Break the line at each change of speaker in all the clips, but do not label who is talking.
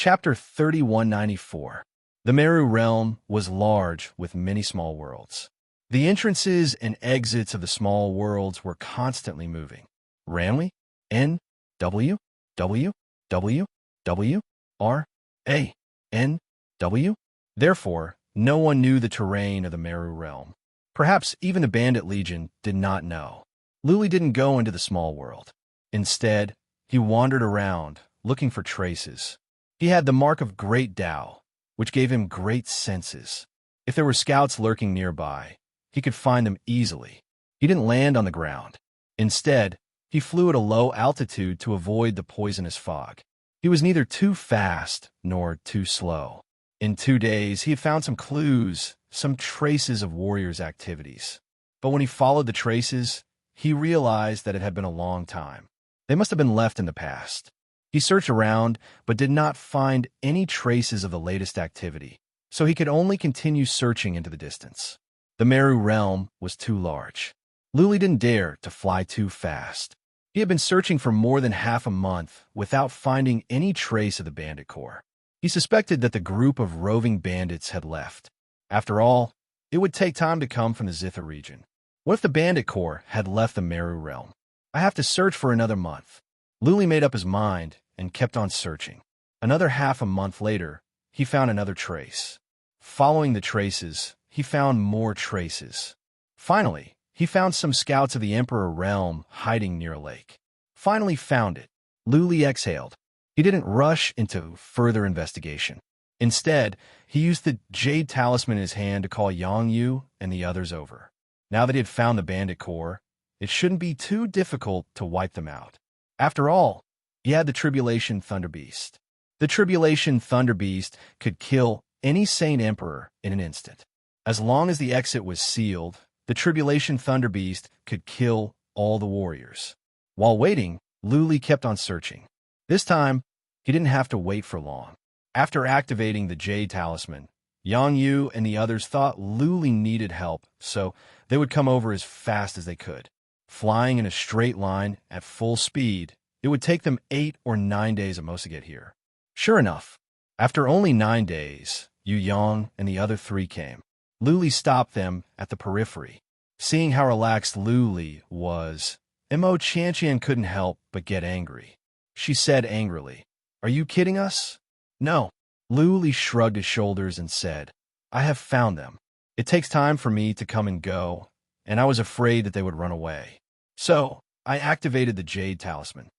Chapter 3194. The Meru realm was large with many small worlds. The entrances and exits of the small worlds were constantly moving. Randomly, N, W, W, W, W, R, A, N, W. Therefore, no one knew the terrain of the Meru realm. Perhaps even the Bandit Legion did not know. Luli didn't go into the small world. Instead, he wandered around, looking for traces. He had the mark of Great Tao, which gave him great senses. If there were scouts lurking nearby, he could find them easily. He didn't land on the ground. Instead, he flew at a low altitude to avoid the poisonous fog. He was neither too fast nor too slow. In 2 days, he had found some clues, some traces of warriors' activities. But when he followed the traces, he realized that it had been a long time. They must have been left in the past. He searched around, but did not find any traces of the latest activity, so he could only continue searching into the distance. The Meru realm was too large. Luli didn't dare to fly too fast. He had been searching for more than half a month without finding any trace of the bandit corps. He suspected that the group of roving bandits had left. After all, it would take time to come from the Zitha region. What if the bandit corps had left the Meru realm? I have to search for another month. Luli made up his mind and kept on searching. Another half a month later, he found another trace. Following the traces, he found more traces. Finally, he found some scouts of the Emperor realm hiding near a lake. Finally found it. Luli exhaled. He didn't rush into further investigation. Instead, he used the jade talisman in his hand to call Yang Yu and the others over. Now that he had found the bandit corps, it shouldn't be too difficult to wipe them out. After all, he had the Tribulation Thunderbeast. The Tribulation Thunderbeast could kill any Saint Emperor in an instant. As long as the exit was sealed, the Tribulation Thunderbeast could kill all the warriors. While waiting, Luli kept on searching. This time, he didn't have to wait for long. After activating the Jade Talisman, Yang Yu and the others thought Luli needed help, so they would come over as fast as they could. Flying in a straight line at full speed, it would take them 8 or 9 days at most to get here. Sure enough, after only 9 days, Yu Yang and the other 3 came. Luli stopped them at the periphery. Seeing how relaxed Luli was, Mo Chantian couldn't help but get angry. She said angrily, "Are you kidding us?" "No." Luli shrugged his shoulders and said, "I have found them. It takes time for me to come and go, and I was afraid that they would run away. So, I activated the Jade Talisman."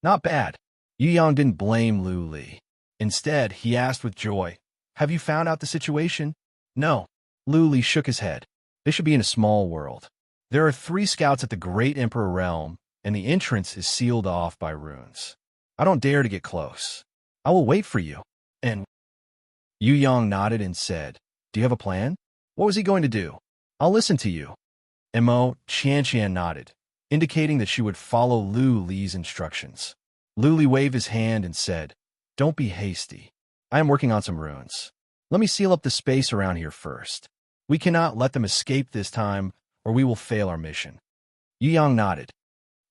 "Not bad." Yu Yang didn't blame Luli. Instead, he asked with joy, "Have you found out the situation?" "No." Luli shook his head. "They should be in a small world. There are 3 scouts at the Great Emperor realm, and the entrance is sealed off by runes. I don't dare to get close. I will wait for you." And Yu Yang nodded and said, "Do you have a plan?" "What was he going to do?" "I'll listen to you." Mo Chantian nodded, indicating that she would follow Luli's instructions. Luli waved his hand and said, "Don't be hasty. I am working on some runes. Let me seal up the space around here first. We cannot let them escape this time, or we will fail our mission." Yu Yang nodded.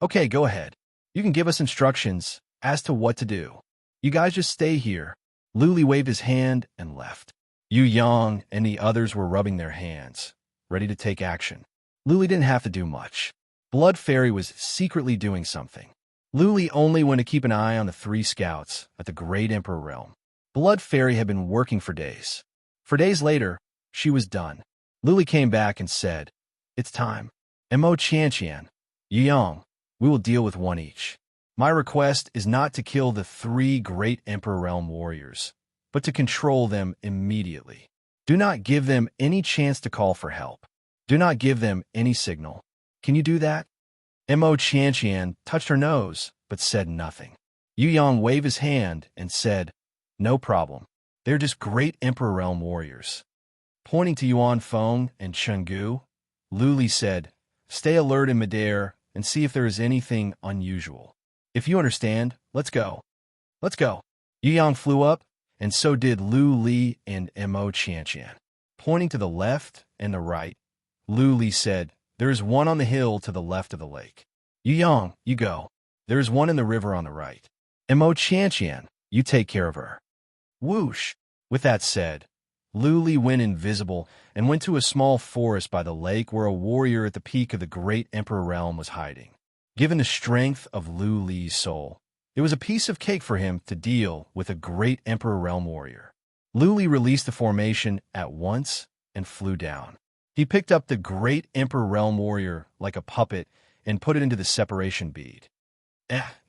"Okay, go ahead. You can give us instructions as to what to do. You guys just stay here." Luli waved his hand and left. Yu Yang and the others were rubbing their hands, ready to take action. Luli didn't have to do much. Blood Fairy was secretly doing something. Luli only went to keep an eye on the 3 scouts at the Great Emperor realm. Blood Fairy had been working for days. For days later, she was done. Luli came back and said, "It's time. Mo Chantian, Yu Yang, we will deal with one each. My request is not to kill the 3 Great Emperor realm warriors, but to control them immediately. Do not give them any chance to call for help. Do not give them any signal. Can you do that?" Mo Chantian touched her nose, but said nothing. Yu Yang waved his hand and said, "No problem. They're just Great Emperor realm warriors." Pointing to Yuan Feng and Chenggu, Luli said, "Stay alert in midair and see if there is anything unusual. If you understand, let's go." "Let's go." Yu Yang flew up, and so did Luli and Mo Chantian. Pointing to the left and the right, Luli said, "There is one on the hill to the left of the lake. Yu Yang, you go. There is one in the river on the right. Mo Chantian, you take care of her." Whoosh! With that said, Luli went invisible and went to a small forest by the lake where a warrior at the peak of the great Emperor realm was hiding. Given the strength of Luli's soul, it was a piece of cake for him to deal with a great Emperor realm warrior. Luli released the formation at once and flew down. He picked up the great Emperor realm warrior like a puppet and put it into the separation bead.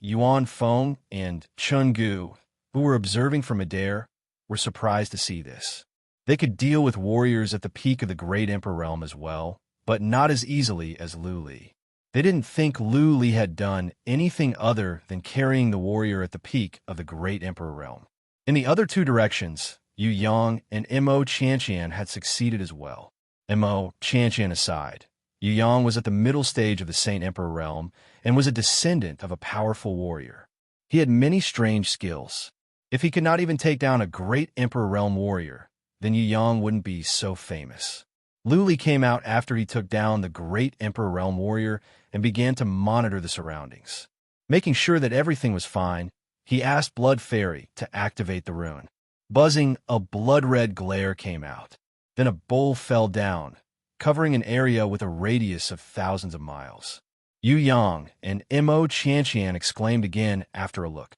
Yuan Feng and Chun Gu, who were observing from midair, were surprised to see this. They could deal with warriors at the peak of the great Emperor realm as well, but not as easily as Luli. They didn't think Luli had done anything other than carrying the warrior at the peak of the great Emperor realm. In the other two directions, Yu Yang and Mo Chantian had succeeded as well. Mo Chantian aside, Yu Yang was at the middle stage of the Saint Emperor realm and was a descendant of a powerful warrior. He had many strange skills. If he could not even take down a great Emperor realm warrior, then Yu Yang wouldn't be so famous. Luli came out after he took down the great Emperor realm warrior and began to monitor the surroundings. Making sure that everything was fine, he asked Blood Fairy to activate the rune. Buzzing, a blood-red glare came out. Then a bowl fell down, covering an area with a radius of thousands of miles. Yu Yang and Mo Chantian exclaimed again after a look.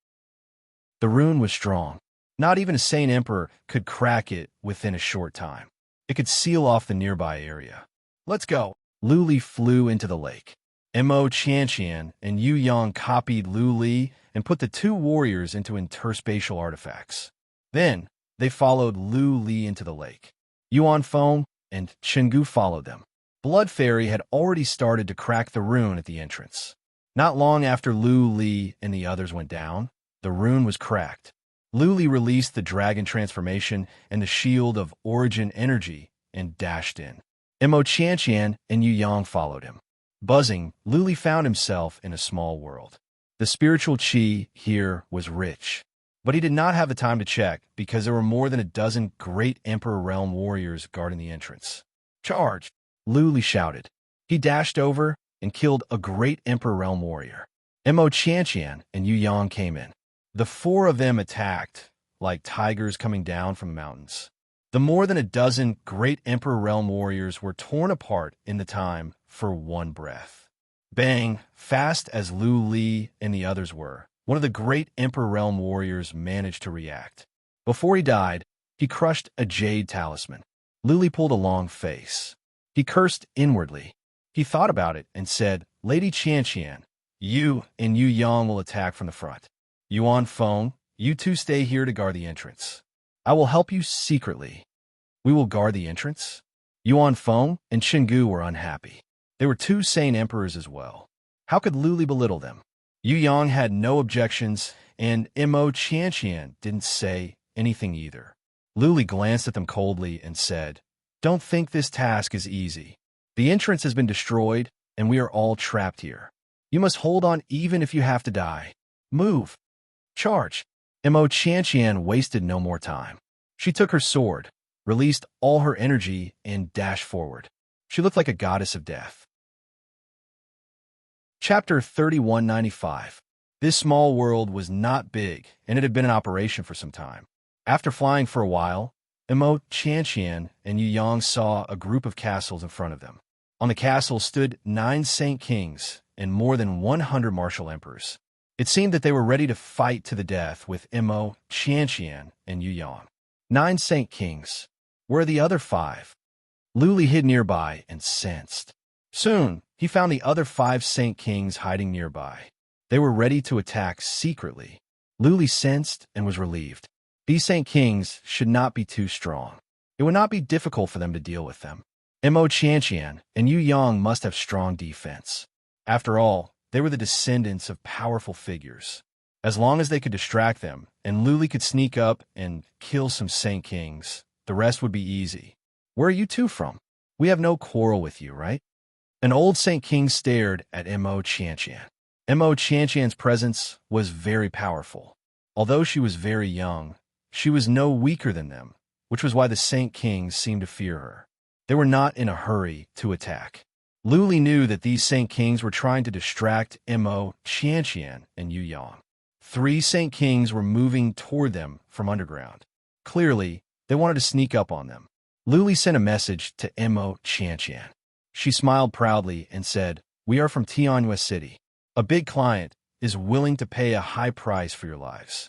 The rune was strong. Not even a Saint Emperor could crack it within a short time. It could seal off the nearby area. Let's go. Luli flew into the lake. Mo Chantian and Yu Yang copied Luli and put the two warriors into interspatial artifacts. Then, they followed Luli into the lake. Yuan Feng and Chenggu followed them. Blood Fairy had already started to crack the rune at the entrance. Not long after Luli and the others went down, the rune was cracked. Luli released the dragon transformation and the shield of origin energy and dashed in. Mo Chantian and Yu Yang followed him. Buzzing, Luli found himself in a small world. The spiritual qi here was rich, but he did not have the time to check because there were more than a dozen great Emperor realm warriors guarding the entrance. Charge! Luli shouted. He dashed over and killed a great Emperor realm warrior. Mo Chantian and Yu Yang came in. The four of them attacked, like tigers coming down from the mountains. The more than a dozen great Emperor realm warriors were torn apart in the time for one breath. Bang! Fast as Luli and the others were, one of the great Emperor realm warriors managed to react. Before he died, he crushed a jade talisman. Luli pulled a long face. He cursed inwardly. He thought about it and said, Lady Chantian, you and Yu Yang will attack from the front. Yuan Feng, you two stay here to guard the entrance. I will help you secretly. We will guard the entrance? Yuan Feng and Chenggu were unhappy. They were two Saint Emperors as well. How could Luli belittle them? Yu Yang had no objections, and Mo Chantian didn't say anything either. Luli glanced at them coldly and said, Don't think this task is easy. The entrance has been destroyed, and we are all trapped here. You must hold on even if you have to die. Move. Charge. Mo Chantian wasted no more time. She took her sword, released all her energy, and dashed forward. She looked like a goddess of death. Chapter 3195. This small world was not big, and it had been in operation for some time. After flying for a while, Mo Chantian and Yu Yang saw a group of castles in front of them. On the castle stood 9 Saint Kings and more than 100 martial emperors. It seemed that they were ready to fight to the death with Mo Chantian and Yu Yang. 9 Saint Kings. Where are the other 5? Luli hid nearby and sensed. Soon, he found the other 5 Saint Kings hiding nearby. They were ready to attack secretly. Luli sensed and was relieved. These Saint Kings should not be too strong. It would not be difficult for them to deal with them. Mo Chantian and Yu Yang must have strong defense. After all, they were the descendants of powerful figures. As long as they could distract them, and Luli could sneak up and kill some Saint Kings, the rest would be easy. Where are you two from? We have no quarrel with you, right? An old Saint King stared at Mo Chantian. Mo Chantian's presence was very powerful. Although she was very young, she was no weaker than them, which was why the Saint Kings seemed to fear her. They were not in a hurry to attack. Luli knew that these Saint Kings were trying to distract Mo Chantian and Yu Yang. 3 Saint Kings were moving toward them from underground. Clearly, they wanted to sneak up on them. Luli sent a message to Mo Chantian. She smiled proudly and said, "We are from Tianhua City. A big client is willing to pay a high price for your lives."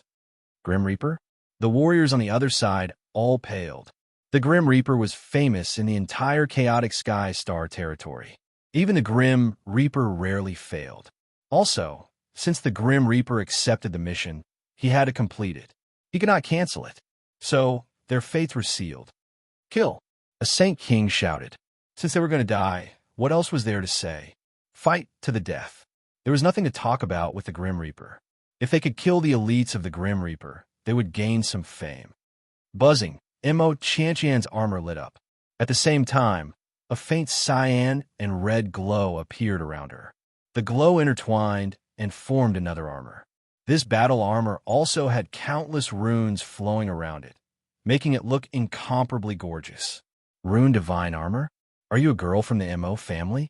Grim Reaper? The warriors on the other side all paled. The Grim Reaper was famous in the entire Chaotic Sky Star territory. Even the Grim Reaper rarely failed. Also, since the Grim Reaper accepted the mission, he had to complete it. He could not cancel it. So, their fates were sealed. "Kill!" A Saint King shouted. Since they were going to die, what else was there to say? Fight to the death. There was nothing to talk about with the Grim Reaper. If they could kill the elites of the Grim Reaper, they would gain some fame. Buzzing, Mo Chantian's armor lit up. At the same time, a faint cyan and red glow appeared around her. The glow intertwined and formed another armor. This battle armor also had countless runes flowing around it, making it look incomparably gorgeous. Rune divine armor? Are you a girl from the Mo family?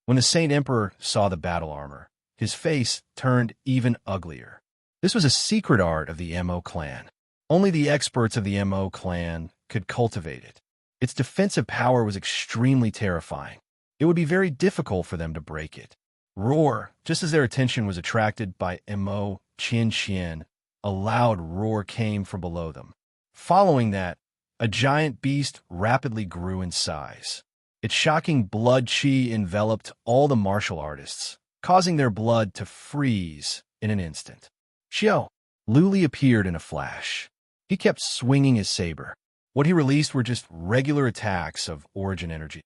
When the Saint Emperor saw the battle armor, his face turned even uglier. This was a secret art of the Mo clan. Only the experts of the Mo clan could cultivate it. Its defensive power was extremely terrifying. It would be very difficult for them to break it. Roar! Just as their attention was attracted by Mo Chantian, a loud roar came from below them. Following that, a giant beast rapidly grew in size. Its shocking blood chi enveloped all the martial artists, causing their blood to freeze in an instant. Xiao! Luli appeared in a flash. He kept swinging his saber. What he released were just regular attacks of origin energy.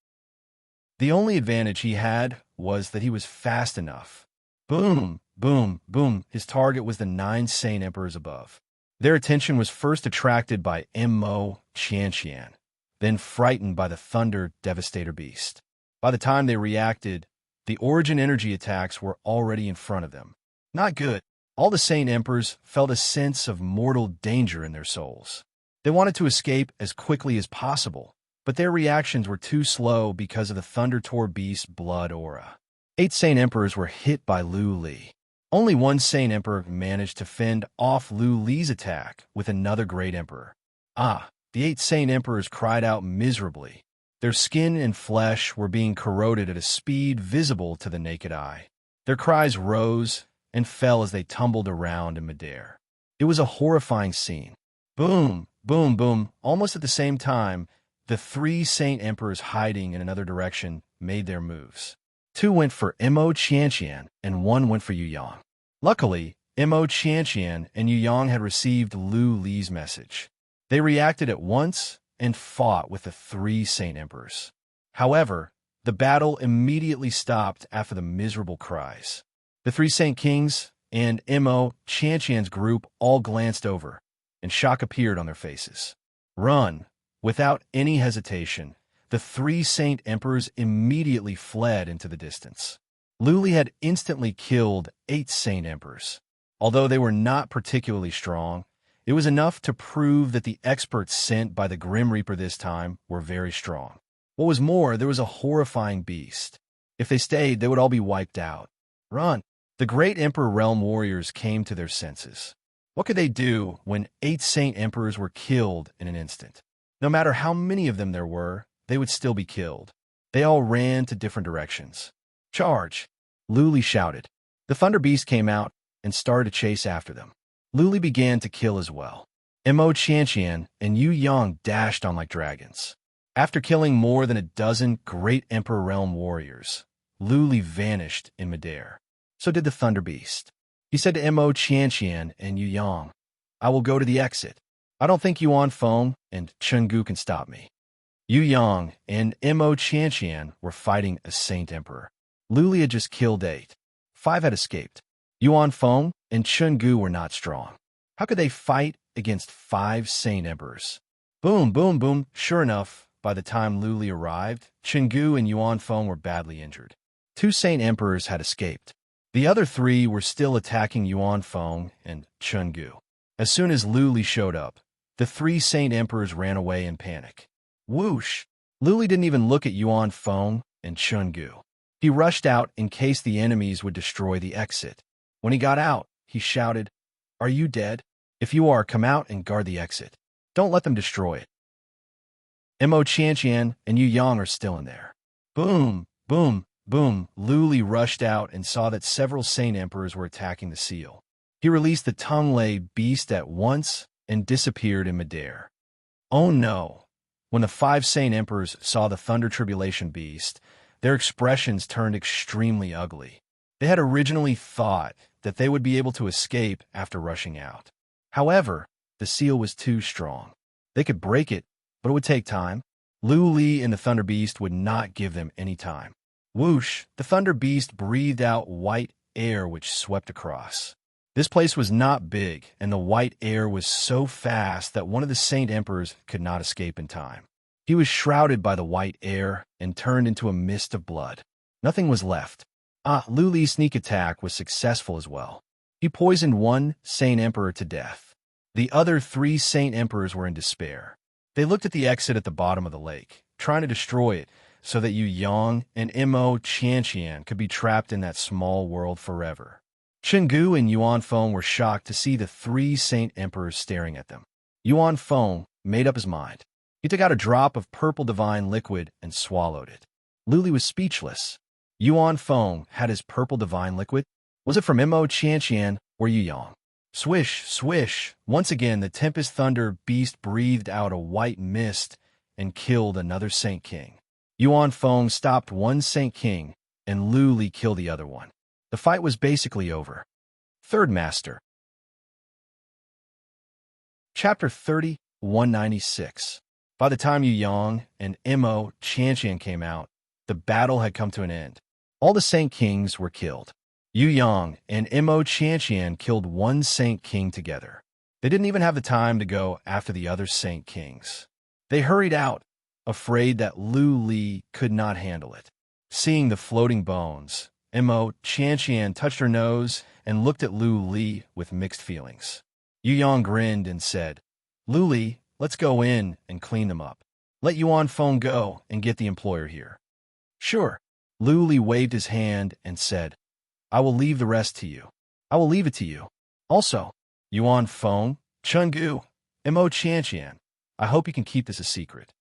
The only advantage he had was that he was fast enough. Boom, boom, boom. His target was the 9 Saint Emperors above. Their attention was first attracted by Mo Chantian, then frightened by the Thunder Devastator Beast. By the time they reacted, the origin energy attacks were already in front of them. Not good. All the Saint Emperors felt a sense of mortal danger in their souls. They wanted to escape as quickly as possible, but their reactions were too slow because of the Thunder Tor Beast's blood aura. 8 Saint Emperors were hit by Lu Li. Only 1 Saint Emperor managed to fend off Lu Li's attack with another Great Emperor. The 8 Saint Emperors cried out miserably. Their skin and flesh were being corroded at a speed visible to the naked eye. Their cries rose and fell as they tumbled around in midair. It was a horrifying scene. Boom, boom, boom. Almost at the same time, the 3 Saint Emperors hiding in another direction made their moves. 2 went for Mo Chantian and 1 went for Yu Yang. Luckily, Mo Chantian and Yu Yang had received Lu Li's message. They reacted at once and fought with the 3 Saint Emperors. However, the battle immediately stopped after the miserable cries. The 3 Saint Kings and Mo Chantian's group all glanced over, and shock appeared on their faces. Run! Without any hesitation, the 3 Saint Emperors immediately fled into the distance. Lu Li had instantly killed 8 Saint Emperors. Although they were not particularly strong, it was enough to prove that the experts sent by the Grim Reaper this time were very strong. What was more, there was a horrifying beast. If they stayed, they would all be wiped out. Run! The Great Emperor Realm warriors came to their senses. What could they do when 8 Saint Emperors were killed in an instant? No matter how many of them there were, they would still be killed. They all ran to different directions. Charge! Lu Li shouted. The Thunder Beast came out and started to chase after them. Lu Li began to kill as well. Mo Chantian and Yu Yang dashed on like dragons. After killing more than a dozen Great Emperor Realm warriors, Lu Li vanished in midair. So did the Thunder Beast. He said to Mo Chantian and Yu Yang, "I will go to the exit. I don't think Yuan Feng and Chenggu can stop me." Yu Yang and Mo Chantian were fighting a Saint Emperor. Lu Li had just killed 8. 5 had escaped. Yuan Feng and Chenggu were not strong. How could they fight against 5 Saint Emperors? Boom, boom, boom. Sure enough, by the time Lu Li arrived, Chenggu and Yuan Feng were badly injured. 2 Saint Emperors had escaped. The other 3 were still attacking Yuan Feng and Chenggu. As soon as Lu Li showed up, the 3 Saint Emperors ran away in panic. Whoosh! Lu Li didn't even look at Yuan Feng and Chenggu. He rushed out in case the enemies would destroy the exit. When he got out, he shouted, "Are you dead? If you are, come out and guard the exit." Don't let them destroy it. Mo Tiantian and Yu Yang are still in there. Boom, boom, boom. Lu Li rushed out and saw that several Saint Emperors were attacking the seal. He released the tongue-lay beast at once and disappeared in midair. Oh no! When the 5 Saint Emperors saw the Thunder Tribulation beast, their expressions turned extremely ugly. They had originally thought that they would be able to escape after rushing out. However, the seal was too strong. They could break it, but it would take time. Lu Li and the Thunder Beast would not give them any time. Whoosh! The Thunder Beast breathed out white air which swept across. This place was not big, and the white air was so fast that one of the Saint Emperors could not escape in time. He was shrouded by the white air and turned into a mist of blood. Nothing was left. Lu Li's sneak attack was successful as well. He poisoned one Saint Emperor to death. The other 3 Saint Emperors were in despair. They looked at the exit at the bottom of the lake, trying to destroy it so that Yu Yang and Mo Tiantian could be trapped in that small world forever. Chenggu and Yuan Feng were shocked to see the 3 Saint Emperors staring at them. Yuan Feng made up his mind. He took out a drop of purple divine liquid and swallowed it. Lu Li was speechless. Yuan Feng had his purple divine liquid. Was it from Mo Tiantian or Yu Yang? Swish, swish. Once again, the Tempest Thunder Beast breathed out a white mist and killed another Saint King. Yuan Feng stopped one Saint King, and Lu Li killed the other one. The fight was basically over. Third Master. Chapter 30, 196. By the time Yu Yang and Mo Tiantian came out, the battle had come to an end. All the Saint Kings were killed. Yu Yang and Mo Tiantian killed one Saint King together. They didn't even have the time to go after the other Saint Kings. They hurried out, afraid that Lu Li could not handle it. Seeing the floating bones, Mo Tiantian touched her nose and looked at Lu Li with mixed feelings. Yu Yang grinned and said, "Lu Li, let's go in and clean them up. Let Yuan Feng go and get the employer here." "Sure." Lu Li waved his hand and said, "I will leave the rest to you. I will leave it to you. Also, Yuan Feng, Chenggu, Mo Tiantian, I hope you can keep this a secret."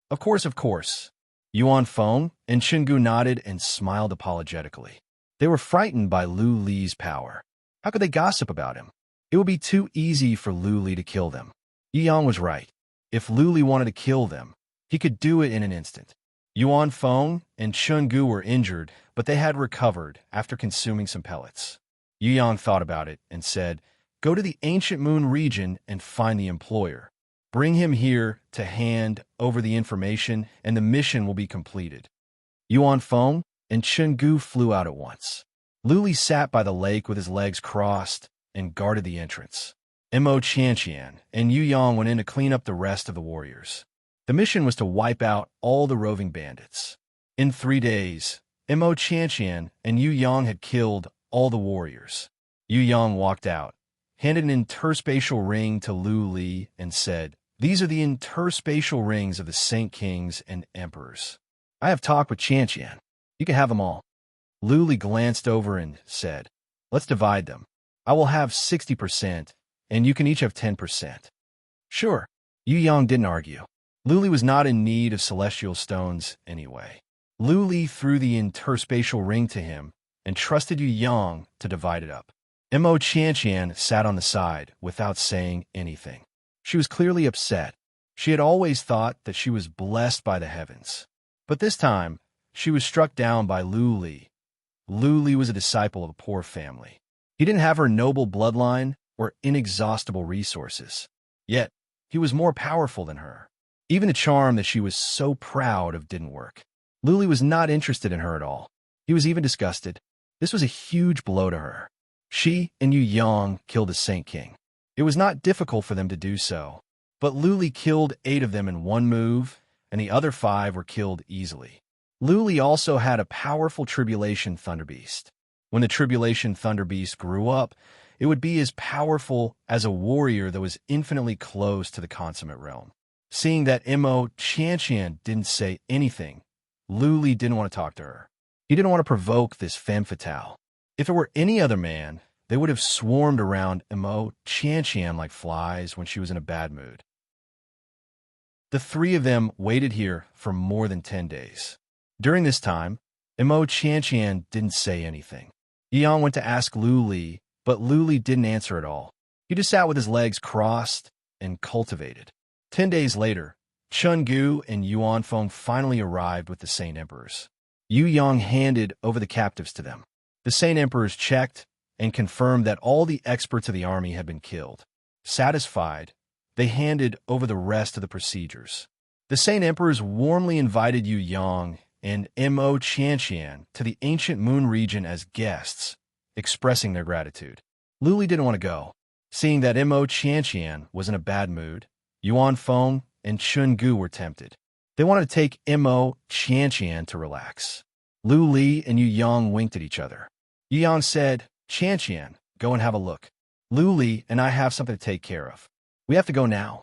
Of course, of course." Yuan Feng and Chenggu nodded and smiled apologetically. They were frightened by Lu Li's power. How could they gossip about him? It would be too easy for Lu Li to kill them. Yu Yang was right. If Lu Li wanted to kill them, he could do it in an instant. Yuan Feng and Chenggu were injured, but they had recovered after consuming some pellets. Yu Yang thought about it and said, "Go to the Ancient Moon region and find the employer. Bring him here to hand over the information, and the mission will be completed." Yuan Feng and Chenggu flew out at once. Lu Li sat by the lake with his legs crossed and guarded the entrance. Mo Tiantian and Yu Yang went in to clean up the rest of the warriors. The mission was to wipe out all the roving bandits. In 3 days, Mo Tiantian and Yu Yang had killed all the warriors. Yu Yang walked out, handed an interspatial ring to Lu Li, and said, "These are the interspatial rings of the Saint Kings and Emperors. I have talked with Tiantian. You can have them all." Lu Li glanced over and said, "Let's divide them. I will have 60%, and you can each have 10%. "Sure." Yu Yang didn't argue. Lu Li was not in need of celestial stones anyway. Lu Li threw the interspatial ring to him and trusted Yu Yang to divide it up. Mo Tiantian sat on the side without saying anything. She was clearly upset. She had always thought that she was blessed by the heavens. But this time, she was struck down by Lu Li. Lu Li was a disciple of a poor family. He didn't have her noble bloodline or inexhaustible resources. Yet, he was more powerful than her. Even the charm that she was so proud of didn't work. Lu Li was not interested in her at all. He was even disgusted. This was a huge blow to her. She and Yu Yang killed a Saint King. It was not difficult for them to do so, but Lu Li killed 8 of them in one move, and the other 5 were killed easily. Lu Li also had a powerful Tribulation Thunder Beast. When the Tribulation Thunder Beast grew up, it would be as powerful as a warrior that was infinitely close to the consummate realm. Seeing that Mo Tiantian didn't say anything, Lu Li didn't want to talk to her. He didn't want to provoke this femme fatale. If it were any other man, they would have swarmed around Mo Tiantian like flies when she was in a bad mood. The three of them waited here for more than 10 days. During this time, Mo Qianqian didn't say anything. Yang went to ask Lu Li, but Lu Li didn't answer at all. He just sat with his legs crossed and cultivated. 10 days later, Chun Gu and Yuan Feng finally arrived with the Saint Emperors. Yu Yang handed over the captives to them. The Saint Emperors checked and confirmed that all the experts of the army had been killed. Satisfied, they handed over the rest of the procedures. The Saint Emperors warmly invited Yu Yang and Mo Qianqian to the ancient moon region as guests, expressing their gratitude. Lu Li didn't want to go. Seeing that Mo Qianqian was in a bad mood, Yuan Feng and Chun Gu were tempted. They wanted to take Mo Qianqian to relax. Lu Li and Yu Yang winked at each other. Yu Yang said, "Qianqian, go and have a look. Lu Li and I have something to take care of. We have to go now."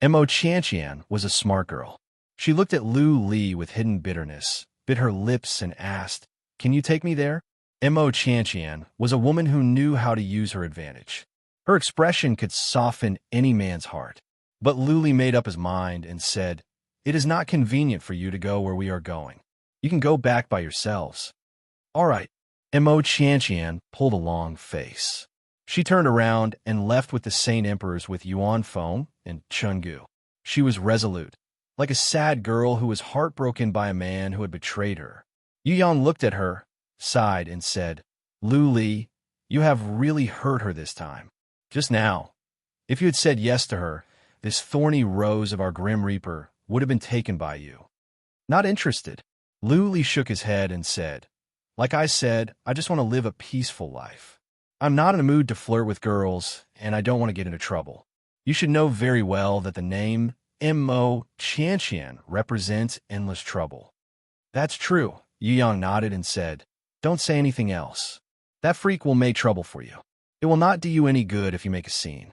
Mo Qianqian was a smart girl. She looked at Lu Li with hidden bitterness, bit her lips, and asked, "Can you take me there?" Mo Qianqian was a woman who knew how to use her advantage. Her expression could soften any man's heart. But Lu Li made up his mind and said, "It is not convenient for you to go where we are going. You can go back by yourselves." "All right." Mo Qianqian pulled a long face. She turned around and left with the Saint Emperors with Yuan Feng and Chun Gu. She was resolute, like a sad girl who was heartbroken by a man who had betrayed her. Yu Yang looked at her, sighed, and said, "Lu Li, you have really hurt her this time. Just now, if you had said yes to her, this thorny rose of our Grim Reaper would have been taken by you." "Not interested." Lu Li shook his head and said, "Like I said, I just want to live a peaceful life. I'm not in a mood to flirt with girls, and I don't want to get into trouble. You should know very well that the name Mo Qianqian represents endless trouble." "That's true." Yu Yang nodded and said, "Don't say anything else. That freak will make trouble for you. It will not do you any good if you make a scene."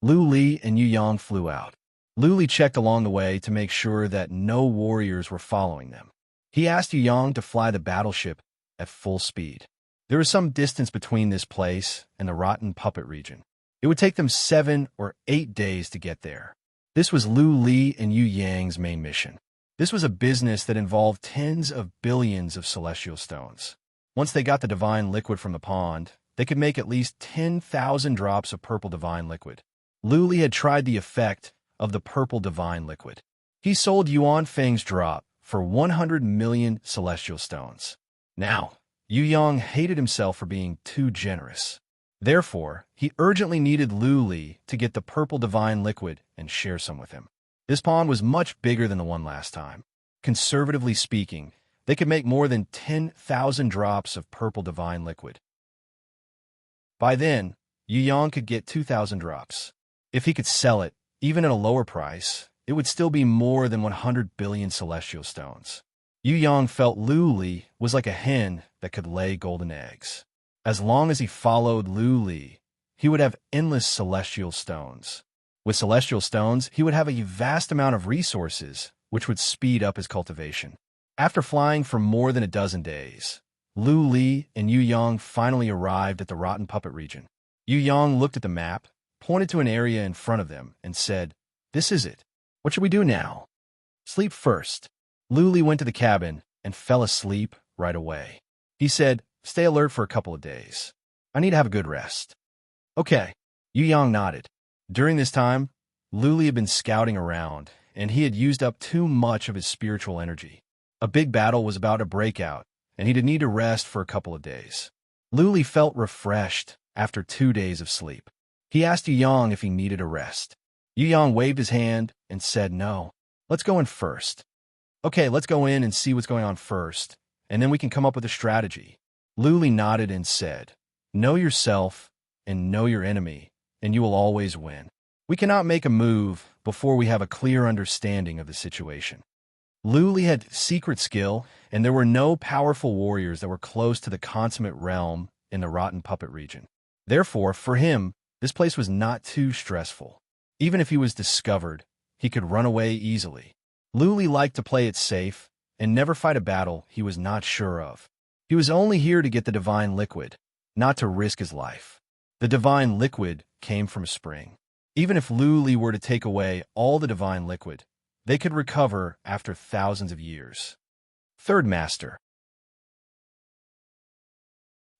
Lu Li and Yu Yang flew out. Lu Li checked along the way to make sure that no warriors were following them. He asked Yu Yang to fly the battleship at full speed. There was some distance between this place and the rotten puppet region. It would take them 7 or 8 days to get there. This was Lu Li and Yu Yang's main mission. This was a business that involved tens of billions of celestial stones. Once they got the divine liquid from the pond, they could make at least 10,000 drops of purple divine liquid. Lu Li had tried the effect of the purple divine liquid. He sold Yuan Feng's drop for 100 million celestial stones. Now, Yu Yang hated himself for being too generous. Therefore, he urgently needed Lu Li to get the purple divine liquid and share some with him. This pond was much bigger than the one last time. Conservatively speaking, they could make more than 10,000 drops of purple divine liquid. By then, Yu Yang could get 2,000 drops. If he could sell it, even at a lower price, it would still be more than 100 billion celestial stones. Yu Yang felt Lu Li was like a hen that could lay golden eggs. As long as he followed Lu Li, he would have endless celestial stones. With celestial stones, he would have a vast amount of resources, which would speed up his cultivation. After flying for more than a dozen days, Lu Li and Yu Yang finally arrived at the rotten puppet region. Yu Yang looked at the map, pointed to an area in front of them, and said, "This is it. What should we do now?" "Sleep first." Lu Li went to the cabin and fell asleep right away. He said, "Stay alert for a couple of days. I need to have a good rest." "Okay." Yu Yang nodded. During this time, Lu Li had been scouting around, and he had used up too much of his spiritual energy. A big battle was about to break out, and he'd need to rest for a couple of days. Lu Li felt refreshed after 2 days of sleep. He asked Yu Yang if he needed a rest. Yu Yang waved his hand and said, "No. Let's go in first." "Okay, let's go in and see what's going on first, and then we can come up with a strategy." Lu Li nodded and said, "Know yourself and know your enemy, and you will always win. We cannot make a move before we have a clear understanding of the situation." Lu Li had secret skill, and there were no powerful warriors that were close to the consummate realm in the rotten puppet region. Therefore, for him, this place was not too stressful. Even if he was discovered, he could run away easily. Lu Li liked to play it safe and never fight a battle he was not sure of. He was only here to get the divine liquid, not to risk his life. The divine liquid came from a spring. Even if Lu Li were to take away all the divine liquid, they could recover after thousands of years. Third Master.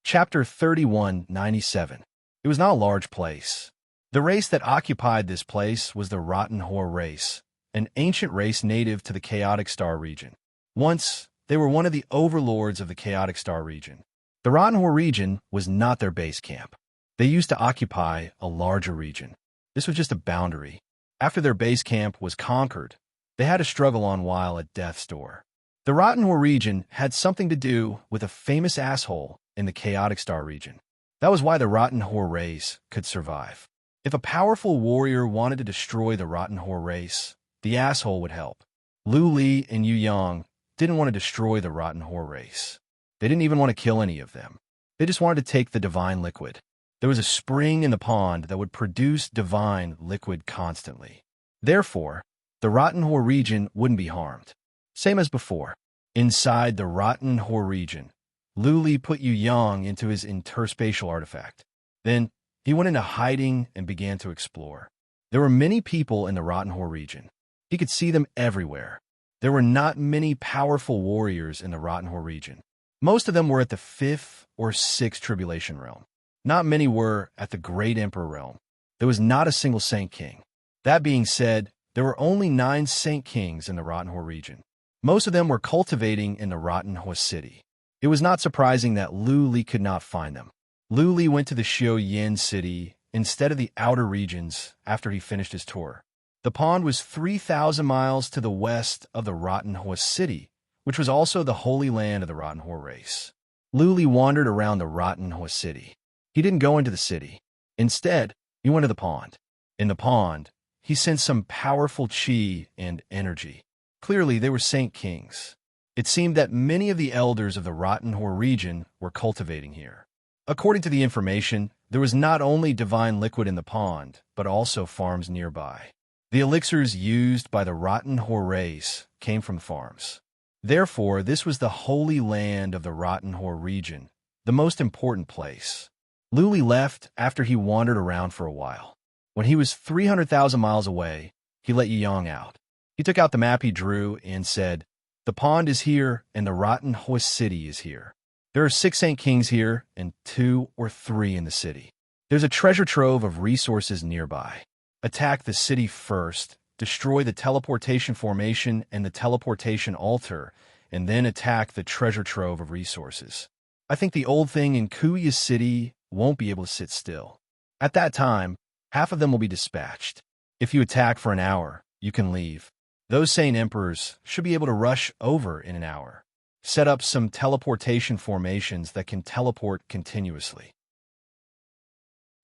Chapter 3197. It was not a large place. The race that occupied this place was the Rotten Whore race, an ancient race native to the Chaotic Star region. Once, they were one of the overlords of the Chaotic Star region. The Rotten Whore region was not their base camp. They used to occupy a larger region. This was just a boundary. After their base camp was conquered, they had to struggle on while at death's door. The Rotten Whore region had something to do with a famous asshole in the Chaotic Star region. That was why the Rotten Whore race could survive. If a powerful warrior wanted to destroy the Rotten Whore race, the asshole would help. Lu Li and Yu Yang didn't want to destroy the Rotten Whore race. They didn't even want to kill any of them. They just wanted to take the divine liquid. There was a spring in the pond that would produce divine liquid constantly. Therefore, the Rotten Whore region wouldn't be harmed. Same as before. Inside the Rotten Whore region, Lu Li put Yu Yang into his interspatial artifact. Then, he went into hiding and began to explore. There were many people in the Rotten Whore region. He could see them everywhere. There were not many powerful warriors in the Rotten Whore region. Most of them were at the 5th or 6th Tribulation realm. Not many were at the Great Emperor realm. There was not a single Saint King. That being said, there were only 9 Saint Kings in the Rotten Whore region. Most of them were cultivating in the Rotten Whore city. It was not surprising that Lu Li could not find them. Lu Li went to the Xiao Yin city instead of the outer regions after he finished his tour. The pond was 3,000 miles to the west of the Rotten Whore city, which was also the holy land of the Rotten Whore race. Lu Li wandered around the Rotten Whore city. He didn't go into the city. Instead, he went to the pond. In the pond, he sensed some powerful qi and energy. Clearly, they were Saint Kings. It seemed that many of the elders of the Rotten Whore region were cultivating here. According to the information, there was not only divine liquid in the pond, but also farms nearby. The elixirs used by the Rotten Whore race came from farms. Therefore, this was the holy land of the Rotten Whore region, the most important place. Lu Li left after he wandered around for a while. When he was 300,000 miles away, he let Yu Yang out. He took out the map he drew and said, "The pond is here and the Rotten Whore city is here. There are 6 Saint Kings here and 2 or 3 in the city. There's a treasure trove of resources nearby. Attack the city first, destroy the teleportation formation and the teleportation altar, and then attack the treasure trove of resources. I think the old thing in Kuya City won't be able to sit still. At that time, half of them will be dispatched. If you attack for an hour, you can leave. Those Saint Emperors should be able to rush over in an hour. Set up some teleportation formations that can teleport continuously.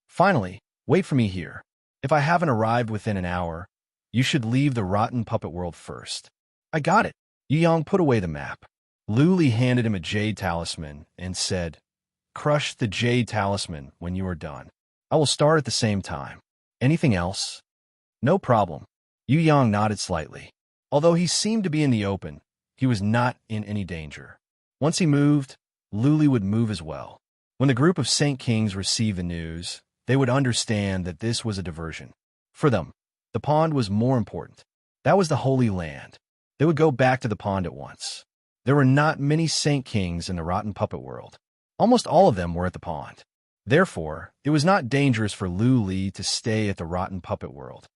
Finally, wait for me here. If I haven't arrived within an hour, you should leave the rotten puppet world first." "I got it." Yu Yang put away the map. Lu Li handed him a jade talisman and said, "Crush the jade talisman when you are done. I will start at the same time. Anything else?" "No problem." Yu Yang nodded slightly. Although he seemed to be in the open, he was not in any danger. Once he moved, Lu Li would move as well. When the group of Saint Kings received the news, they would understand that this was a diversion. For them, the pond was more important. That was the Holy Land. They would go back to the pond at once. There were not many Saint Kings in the Rotten Puppet world. Almost all of them were at the pond. Therefore, it was not dangerous for Lu Li to stay at the Rotten Puppet world.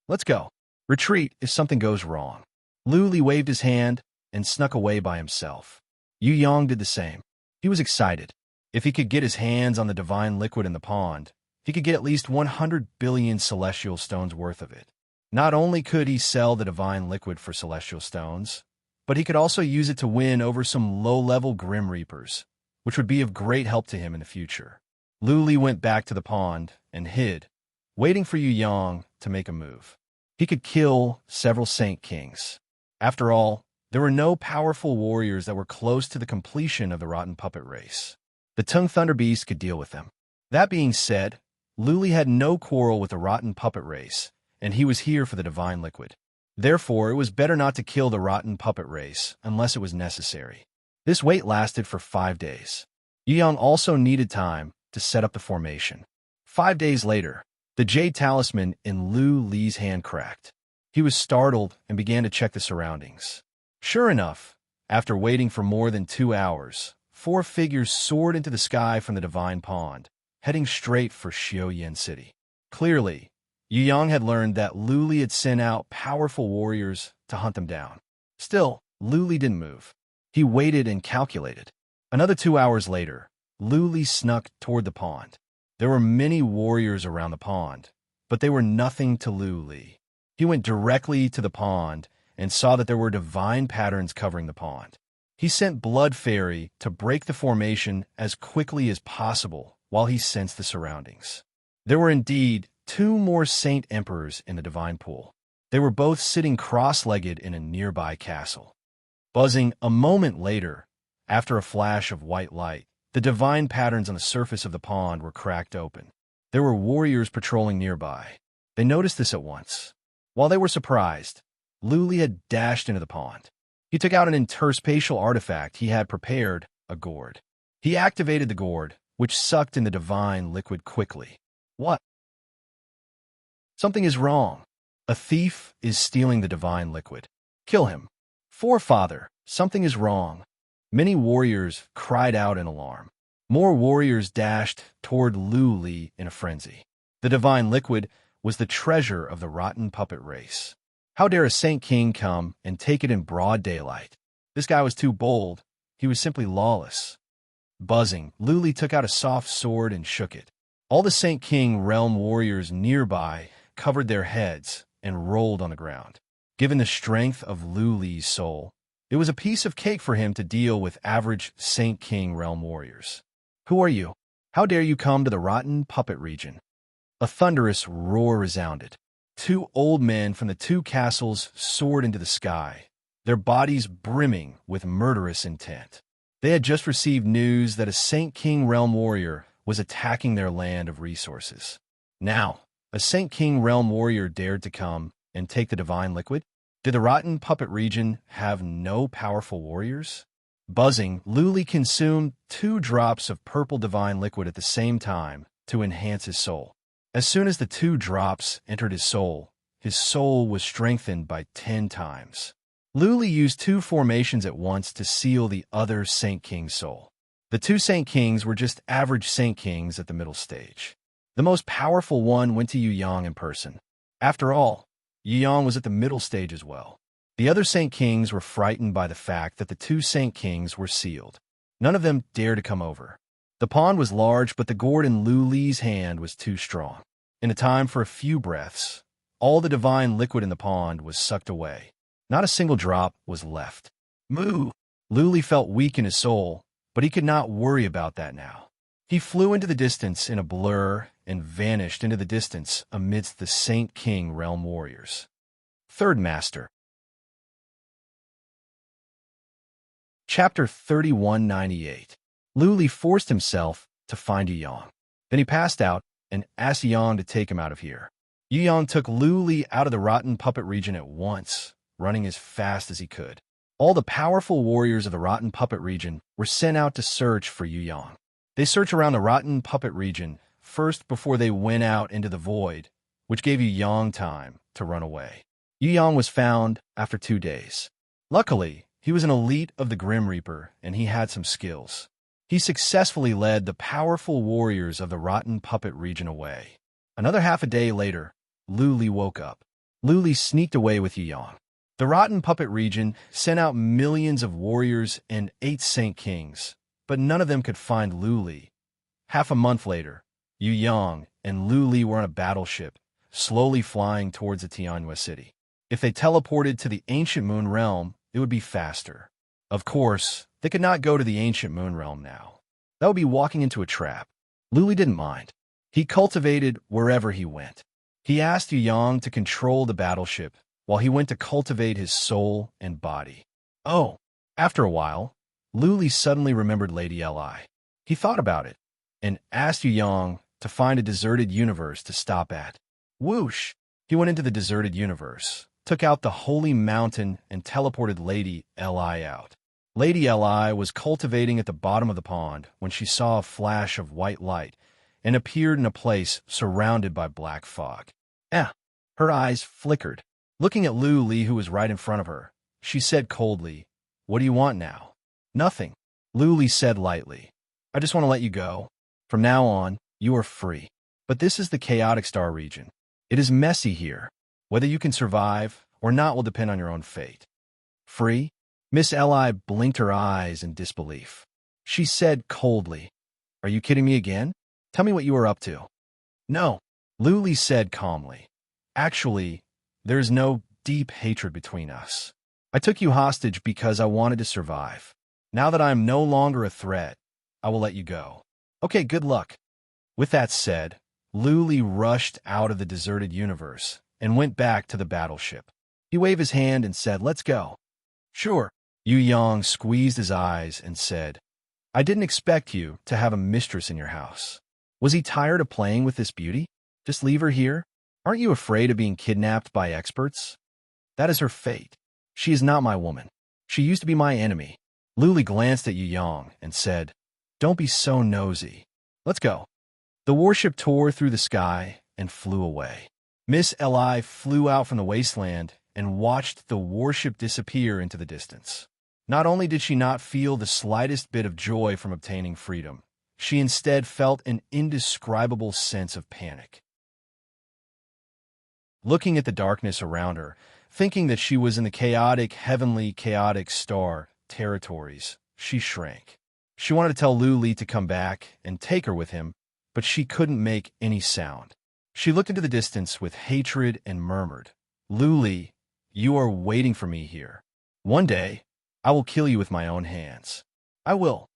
"Let's go. Retreat if something goes wrong." Lu Li waved his hand and snuck away by himself. Yu Yang did the same. He was excited. If he could get his hands on the divine liquid in the pond, he could get at least 100 billion celestial stones worth of it. Not only could he sell the divine liquid for celestial stones, but he could also use it to win over some low-level Grim Reapers, which would be of great help to him in the future. Lu Li went back to the pond and hid, waiting for Yu Yang to make a move. He could kill several Saint Kings. After all, there were no powerful warriors that were close to the completion of the Rotten Puppet race. The Tongue Thunder Beast could deal with them. That being said, Lu Li had no quarrel with the Rotten Puppet race, and he was here for the divine liquid. Therefore, it was better not to kill the Rotten Puppet race unless it was necessary. This wait lasted for 5 days. Yu Yang also needed time to set up the formation. 5 days later, the jade talisman in Lu Li's hand cracked. He was startled and began to check the surroundings. Sure enough, after waiting for more than 2 hours, 4 figures soared into the sky from the divine pond, heading straight for Xiaoyan City. Clearly, Yu Yang had learned that Lu Li had sent out powerful warriors to hunt them down. Still, Lu Li didn't move. He waited and calculated. Another 2 hours later, Lu Li snuck toward the pond. There were many warriors around the pond, but they were nothing to Lu Li. He went directly to the pond and saw that there were divine patterns covering the pond. He sent Blood Fairy to break the formation as quickly as possible while he sensed the surroundings. There were indeed 2 more Saint Emperors in the divine pool. They were both sitting cross-legged in a nearby castle. Buzzing a moment later, after a flash of white light, the divine patterns on the surface of the pond were cracked open. There were warriors patrolling nearby. They noticed this at once. While they were surprised, Lu Li had dashed into the pond. He took out an interspatial artifact he had prepared, a gourd. He activated the gourd, which sucked in the divine liquid quickly. What? Something is wrong. A thief is stealing the divine liquid. Kill him. Forefather, something is wrong. Many warriors cried out in alarm. More warriors dashed toward Lu Li in a frenzy. The divine liquid was the treasure of the rotten puppet race. How dare a Saint King come and take it in broad daylight? This guy was too bold. He was simply lawless. Buzzing, Lu Li took out a soft sword and shook it. All the Saint King realm warriors nearby covered their heads and rolled on the ground. Given the strength of Lu Li's soul, it was a piece of cake for him to deal with average Saint King realm warriors. Who are you? How dare you come to the rotten puppet region? A thunderous roar resounded. 2 old men from the 2 castles soared into the sky, their bodies brimming with murderous intent. They had just received news that a Saint King realm warrior was attacking their land of resources. Now, a Saint King realm warrior dared to come and take the divine liquid? Did the rotten puppet region have no powerful warriors? Buzzing, Lu Li consumed 2 drops of purple divine liquid at the same time to enhance his soul. As soon as the 2 drops entered his soul was strengthened by 10 times. Lu Li used 2 formations at once to seal the other Saint King's soul. The 2 Saint Kings were just average Saint Kings at the middle stage. The most powerful one went to Yu Yang in person. After all, Yu Yang was at the middle stage as well. The other Saint Kings were frightened by the fact that the 2 Saint Kings were sealed. None of them dared to come over. The pond was large, but the gourd in Lu Li's hand was too strong. In a time for a few breaths, all the divine liquid in the pond was sucked away. Not a single drop was left. Moo! Lu Li felt weak in his soul, but he could not worry about that now. He flew into the distance in a blur and vanished into the distance amidst the Saint King realm warriors. Third Master. Chapter 3198. Lu Li forced himself to find Yu Yang. Then he passed out and asked Yu Yang to take him out of here. Yu Yang took Lu Li out of the rotten puppet region at once, running as fast as he could. All the powerful warriors of the rotten puppet region were sent out to search for Yu Yang. They searched around the rotten puppet region first before they went out into the void, which gave Yu Yang time to run away. Yu Yang was found after 2 days. Luckily, he was an elite of the Grim Reaper, and he had some skills. He successfully led the powerful warriors of the rotten puppet region away. Another half a day later, Lu Li woke up. Lu Li sneaked away with Yu Yang. The rotten puppet region sent out millions of warriors and 8 Saint Kings, but none of them could find Lu Li. Half a month later, Yu Yang and Lu Li were on a battleship, slowly flying towards the Tianhua city. If they teleported to the ancient moon realm, it would be faster. Of course, they could not go to the ancient moon realm now. That would be walking into a trap. Lu Li didn't mind. He cultivated wherever he went. He asked Yu Yang to control the battleship while he went to cultivate his soul and body. Oh, after a while, Lu Li suddenly remembered Lady Li. He thought about it and asked Yu Yang to find a deserted universe to stop at. Whoosh! He went into the deserted universe, took out the holy mountain, and teleported Lady Li out. Lady Li was cultivating at the bottom of the pond when she saw a flash of white light and appeared in a place surrounded by black fog. Her eyes flickered. Looking at Lu Li, who was right in front of her, she said coldly, "What do you want now?" "Nothing," Lu Li said lightly. "I just want to let you go. From now on, you are free. But this is the chaotic star region. It is messy here. Whether you can survive or not will depend on your own fate." "Free?" Miss Li blinked her eyes in disbelief. She said coldly, "Are you kidding me again? Tell me what you are up to." "No," Lu Li said calmly. "Actually, there is no deep hatred between us. I took you hostage because I wanted to survive. Now that I am no longer a threat, I will let you go. Okay, good luck." With that said, Lu Li rushed out of the deserted universe and went back to the battleship. He waved his hand and said, "Let's go." "Sure." Yu Yang squeezed his eyes and said, "I didn't expect you to have a mistress in your house." Was he tired of playing with this beauty? Just leave her here? Aren't you afraid of being kidnapped by experts? That is her fate. She is not my woman. She used to be my enemy. Lu Li glanced at Yu Yang and said, "Don't be so nosy. Let's go." The warship tore through the sky and flew away. Miss Li flew out from the wasteland and watched the warship disappear into the distance. Not only did she not feel the slightest bit of joy from obtaining freedom, she instead felt an indescribable sense of panic. Looking at the darkness around her, thinking that she was in the chaotic, heavenly, chaotic star territories, she shrank. She wanted to tell Lu Li to come back and take her with him, but she couldn't make any sound. She looked into the distance with hatred and murmured, "Lu Li, you are waiting for me here. One day, I will kill you with my own hands. I will."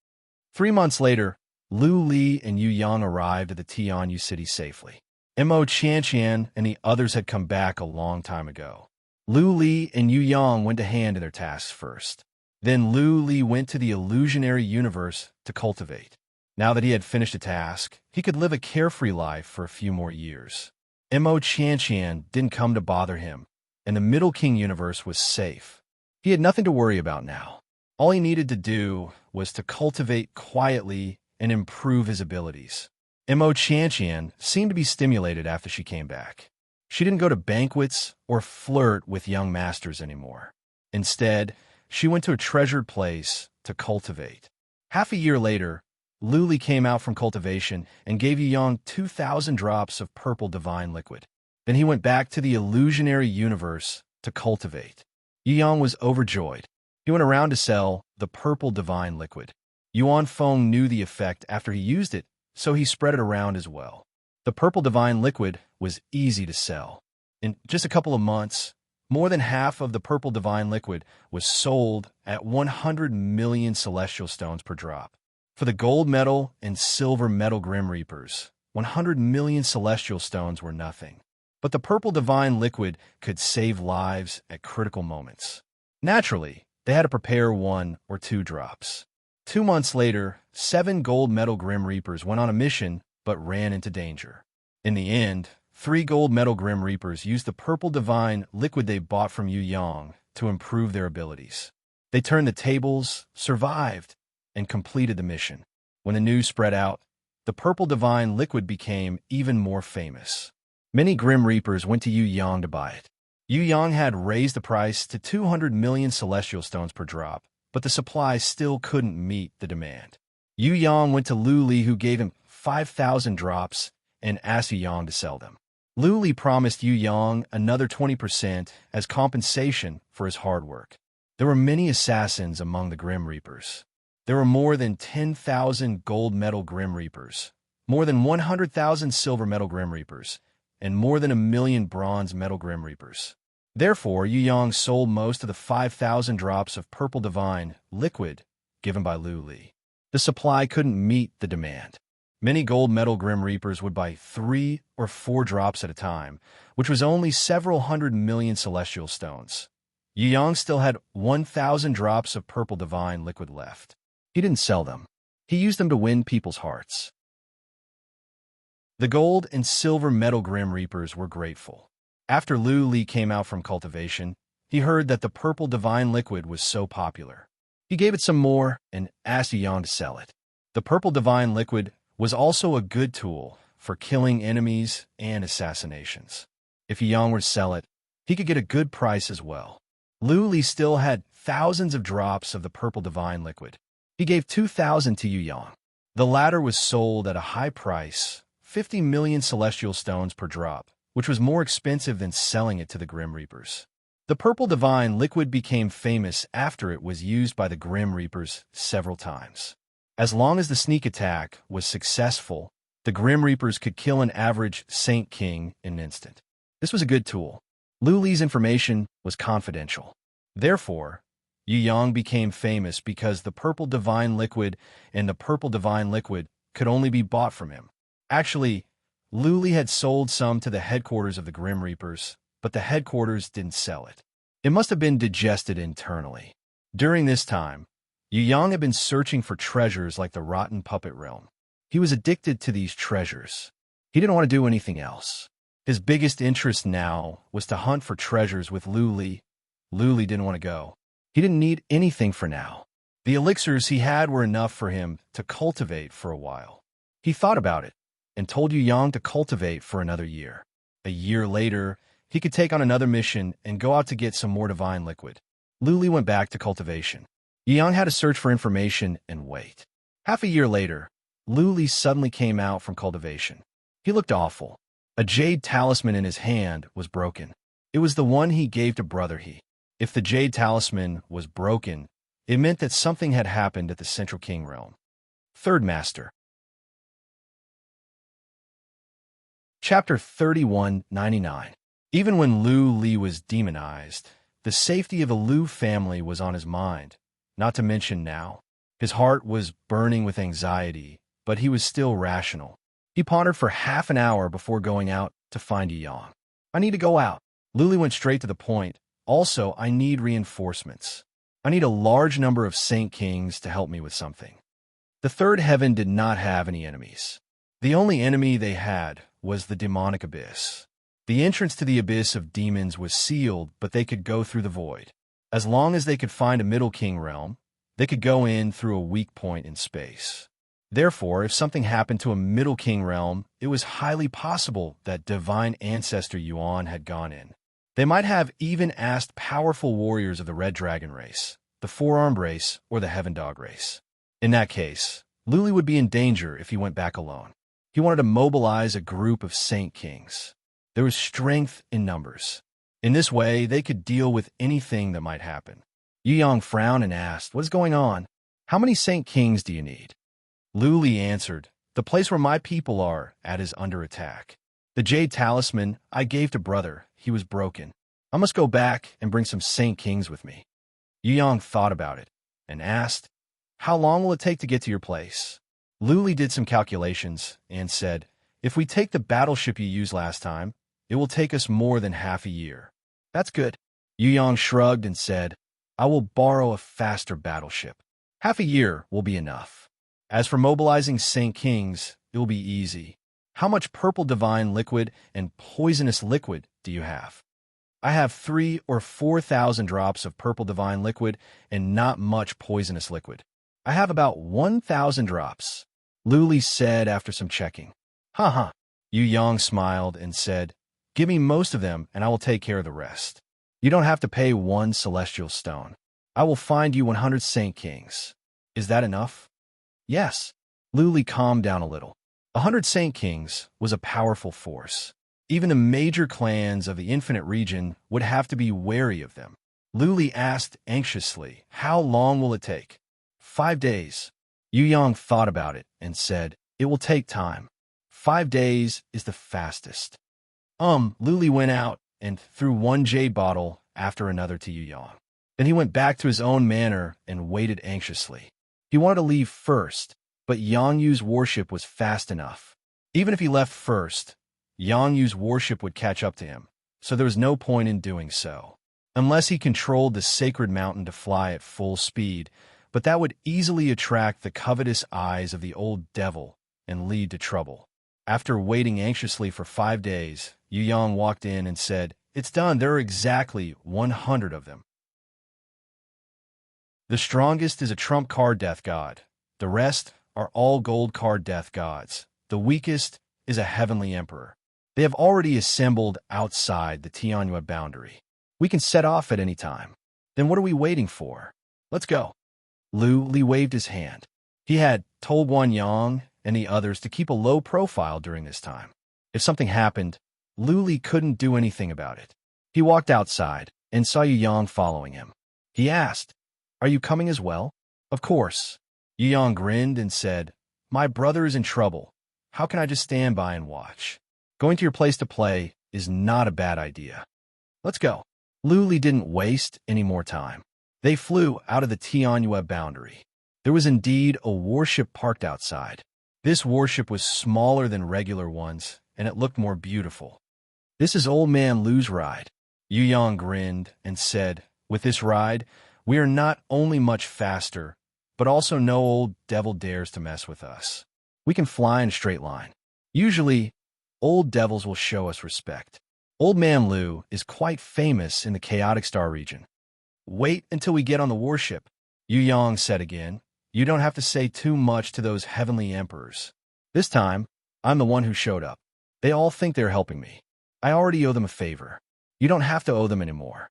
3 months later, Lu Li and Yu Yang arrived at the Tianyu city safely. Mo Qianqian and the others had come back a long time ago. Lu Li and Yu Yang went to hand in their tasks first. Then Lu Li went to the illusionary universe to cultivate. Now that he had finished a task, he could live a carefree life for a few more years. Mo Qianqian didn't come to bother him, and the Middle King universe was safe. He had nothing to worry about now. All he needed to do was to cultivate quietly and improve his abilities. Mo Qianqian seemed to be stimulated after she came back. She didn't go to banquets or flirt with young masters anymore. Instead, she went to a treasured place to cultivate. Half a year later, Lu Li came out from cultivation and gave Yu Yang 2,000 drops of purple divine liquid. Then he went back to the illusionary universe to cultivate. Yu Yang was overjoyed. He went around to sell the purple divine liquid. Yuan Feng knew the effect after he used it, so he spread it around as well. The purple divine liquid was easy to sell. In just a couple of months, more than half of the purple divine liquid was sold at 100 million celestial stones per drop. For the gold medal and silver medal Grim Reapers, 100 million celestial stones were nothing. But the purple divine liquid could save lives at critical moments. Naturally, they had to prepare 1 or 2 drops. 2 months later, 7 gold medal Grim Reapers went on a mission but ran into danger. In the end, 3 gold medal Grim Reapers used the purple divine liquid they bought from Yu Yang to improve their abilities. They turned the tables, survived, and completed the mission. When the news spread out, the purple divine liquid became even more famous. Many Grim Reapers went to Yu Yang to buy it. Yu Yang had raised the price to 200 million celestial stones per drop, but the supply still couldn't meet the demand. Yu Yang went to Lu Li, who gave him 5,000 drops and asked Yu Yang to sell them. Lu Li promised Yu Yang another 20% as compensation for his hard work. There were many assassins among the Grim Reapers. There were more than 10,000 gold medal Grim Reapers, more than 100,000 silver medal Grim Reapers, and more than 1 million bronze medal Grim Reapers. Therefore, Yu Yang sold most of the 5,000 drops of purple divine liquid given by Lu Li. The supply couldn't meet the demand. Many gold medal Grim Reapers would buy 3 or 4 drops at a time, which was only several hundred million celestial stones. Yu Yang still had 1,000 drops of purple divine liquid left. He didn't sell them. He used them to win people's hearts. The gold and silver medal Grim Reapers were grateful. After Lu Li came out from cultivation, he heard that the purple divine liquid was so popular. He gave it some more and asked Yu Yang to sell it. The purple divine liquid was also a good tool for killing enemies and assassinations. If Yu Yang were to sell it, he could get a good price as well. Lu Li still had thousands of drops of the purple divine liquid. He gave 2,000 to Yu Yang. The latter was sold at a high price, 50 million celestial stones per drop, which was more expensive than selling it to the Grim Reapers. The purple divine liquid became famous after it was used by the Grim Reapers several times. As long as the sneak attack was successful, the Grim Reapers could kill an average Saint King in an instant. This was a good tool. Lu Li's information was confidential. Therefore, Yu Yang became famous because the purple divine liquid and the purple divine liquid could only be bought from him. Actually, Lu Li had sold some to the headquarters of the Grim Reapers, but the headquarters didn't sell it. It must have been digested internally. During this time, Yu Yang had been searching for treasures like the rotten puppet realm. He was addicted to these treasures. He didn't want to do anything else. His biggest interest now was to hunt for treasures with Lu Li. Lu Li didn't want to go. He didn't need anything for now. The elixirs he had were enough for him to cultivate for a while. He thought about it and told Yu Yang to cultivate for another year. A year later, he could take on another mission and go out to get some more divine liquid. Lu Li went back to cultivation. Yu Yang had to search for information and wait. Half a year later, Lu Li suddenly came out from cultivation. He looked awful. A jade talisman in his hand was broken. It was the one he gave to Brother He. If the jade talisman was broken, it meant that something had happened at the Central King realm. Third Master. Chapter 3199. Even when Lu Li was demonized, the safety of the Lu family was on his mind, not to mention now. His heart was burning with anxiety, but he was still rational. He pondered for half an hour before going out to find Yu Yang. I need to go out. Lu Li went straight to the point. Also, I need reinforcements. I need a large number of Saint Kings to help me with something. The third heaven did not have any enemies. The only enemy they had was the demonic abyss. The entrance to the abyss of demons was sealed, but they could go through the void. As long as they could find a Middle King realm, they could go in through a weak point in space. Therefore, if something happened to a Middle King realm, it was highly possible that divine ancestor Yuan had gone in. They might have even asked powerful warriors of the Red Dragon race, the Four-Armed race, or the Heaven Dog race. In that case, Lu Li would be in danger if he went back alone. He wanted to mobilize a group of Saint Kings. There was strength in numbers. In this way, they could deal with anything that might happen. Yu Yang frowned and asked, "What is going on? How many Saint Kings do you need?" Lu Li answered, "The place where my people are at is under attack. The jade talisman I gave to Brother, he was broken. I must go back and bring some Saint Kings with me." Yu Yang thought about it and asked, "How long will it take to get to your place?" Lu Li did some calculations and said, "If we take the battleship you used last time, it will take us more than half a year." "That's good." Yu Yang shrugged and said, "I will borrow a faster battleship. Half a year will be enough. As for mobilizing Saint Kings, it will be easy. How much purple divine liquid and poisonous liquid do you have?" "I have 3,000 or 4,000 drops of purple divine liquid and not much poisonous liquid. I have about 1,000 drops," Lu Li said after some checking. "Ha." Yu Yang smiled and said, "Give me most of them and I will take care of the rest. You don't have to pay 1 celestial stone. I will find you 100 Saint Kings. Is that enough?" "Yes." Lu Li calmed down a little. 100 Saint Kings was a powerful force. Even the major clans of the Infinite Region would have to be wary of them. Lu Li asked anxiously, "How long will it take?" 5 days. Yu Yang thought about it and said, "It will take time. 5 days is the fastest." Lu Li went out and threw one jade bottle after another to Yu Yang. Then he went back to his own manor and waited anxiously. He wanted to leave first, but Yang Yu's warship was fast enough. Even if he left first, Yang Yu's warship would catch up to him, so there was no point in doing so. Unless he controlled the sacred mountain to fly at full speed, but that would easily attract the covetous eyes of the old devil and lead to trouble. After waiting anxiously for 5 days, Yu Yang walked in and said, "It's done. There are exactly 100 of them. The strongest is a trump card death god. The rest are all gold card death gods. The weakest is a heavenly emperor. They have already assembled outside the Tianyu boundary. We can set off at any time. Then what are we waiting for? Let's go. Lu Li waved his hand. He had told Wan Yang and the others to keep a low profile during this time. If something happened, Lu Li couldn't do anything about it. He walked outside and saw Yu Yang following him. He asked, "Are you coming as well?" "Of course." Yu Yang grinned and said, "My brother is in trouble. How can I just stand by and watch? Going to your place to play is not a bad idea. Let's go." Lu Li didn't waste any more time. They flew out of the Tianyu boundary. There was indeed a warship parked outside. This warship was smaller than regular ones, and it looked more beautiful. "This is Old Man Lu's ride." Yu Yang grinned and said, "With this ride, we are not only much faster, but also no old devil dares to mess with us. We can fly in a straight line. Usually, old devils will show us respect. Old Man Lu is quite famous in the Chaotic Star region." "Wait until we get on the warship," Yu Yang said again. "You don't have to say too much to those heavenly emperors. This time, I'm the one who showed up. They all think they're helping me. I already owe them a favor. You don't have to owe them anymore."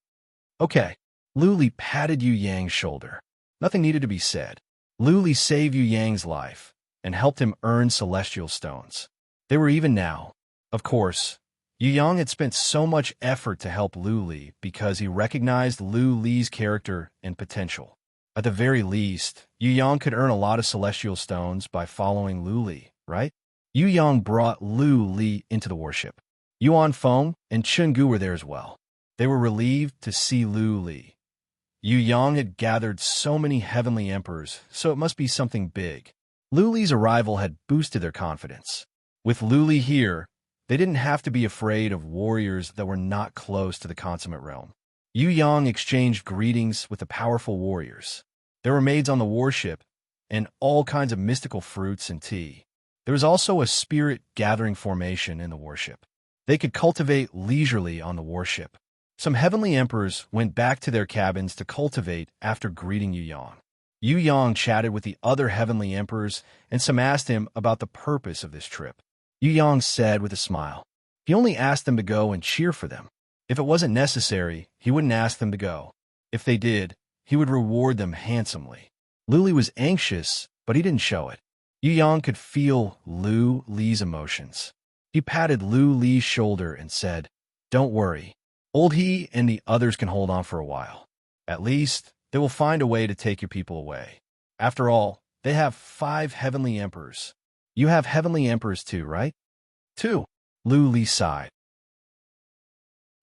"Okay." Lu Li patted Yu Yang's shoulder. Nothing needed to be said. Lu Li saved Yu Yang's life and helped him earn celestial stones. They were even now. Of course, Yu Yang had spent so much effort to help Lu Li because he recognized Lu Li's character and potential. At the very least, Yu Yang could earn a lot of celestial stones by following Lu Li, right? Yu Yang brought Lu Li into the warship. Yuan Feng and Chun Gu were there as well. They were relieved to see Lu Li. Yu Yang had gathered so many heavenly emperors, so it must be something big. Lu Li's arrival had boosted their confidence. With Lu Li here, they didn't have to be afraid of warriors that were not close to the consummate realm. Yu Yang exchanged greetings with the powerful warriors. There were maids on the warship, and all kinds of mystical fruits and tea. There was also a spirit-gathering formation in the warship. They could cultivate leisurely on the warship. Some heavenly emperors went back to their cabins to cultivate after greeting Yu Yang. Yu Yang chatted with the other heavenly emperors, and some asked him about the purpose of this trip. Yu Yang said with a smile, he only asked them to go and cheer for them. If it wasn't necessary, he wouldn't ask them to go. If they did, he would reward them handsomely. Lu Li was anxious, but he didn't show it. Yu Yang could feel Lu Li's emotions. He patted Lu Li's shoulder and said, "Don't worry. Old He and the others can hold on for a while. At least, they will find a way to take your people away. After all, they have 5 heavenly emperors. You have heavenly emperors too, right?" "Two." Lu Li sighed.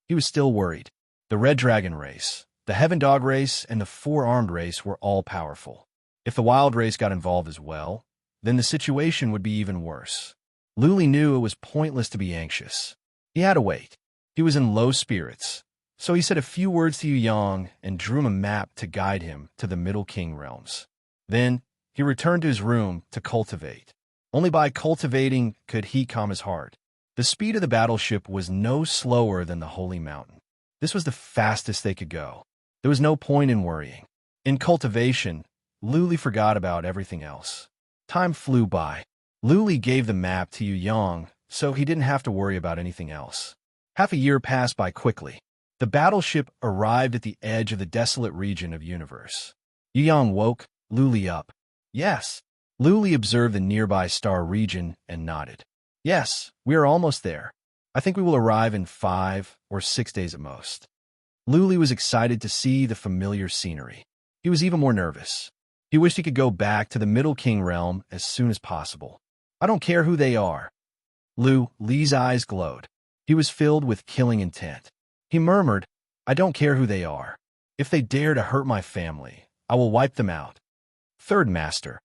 He was still worried. The Red Dragon race, the Heaven Dog race, and the Four-Armed race were all powerful. If the Wild race got involved as well, then the situation would be even worse. Lu Li knew it was pointless to be anxious. He had to wait. He was in low spirits, so he said a few words to Yu Yang and drew him a map to guide him to the Middle King realms. Then, he returned to his room to cultivate. Only by cultivating could he calm his heart. The speed of the battleship was no slower than the Holy Mountain. This was the fastest they could go. There was no point in worrying. In cultivation, Lu Li forgot about everything else. Time flew by. Lu Li gave the map to Yu Yang, so he didn't have to worry about anything else. Half a year passed by quickly. The battleship arrived at the edge of the desolate region of universe. Yu Yang woke Lu Li up. "Yes." Lu Li observed the nearby star region and nodded. "Yes, we are almost there. I think we will arrive in 5 or 6 days at most." Lu Li was excited to see the familiar scenery. He was even more nervous. He wished he could go back to the Middle King realm as soon as possible. "I don't care who they are." Lu Li's eyes glowed. He was filled with killing intent. He murmured, "I don't care who they are. If they dare to hurt my family, I will wipe them out." Third Master.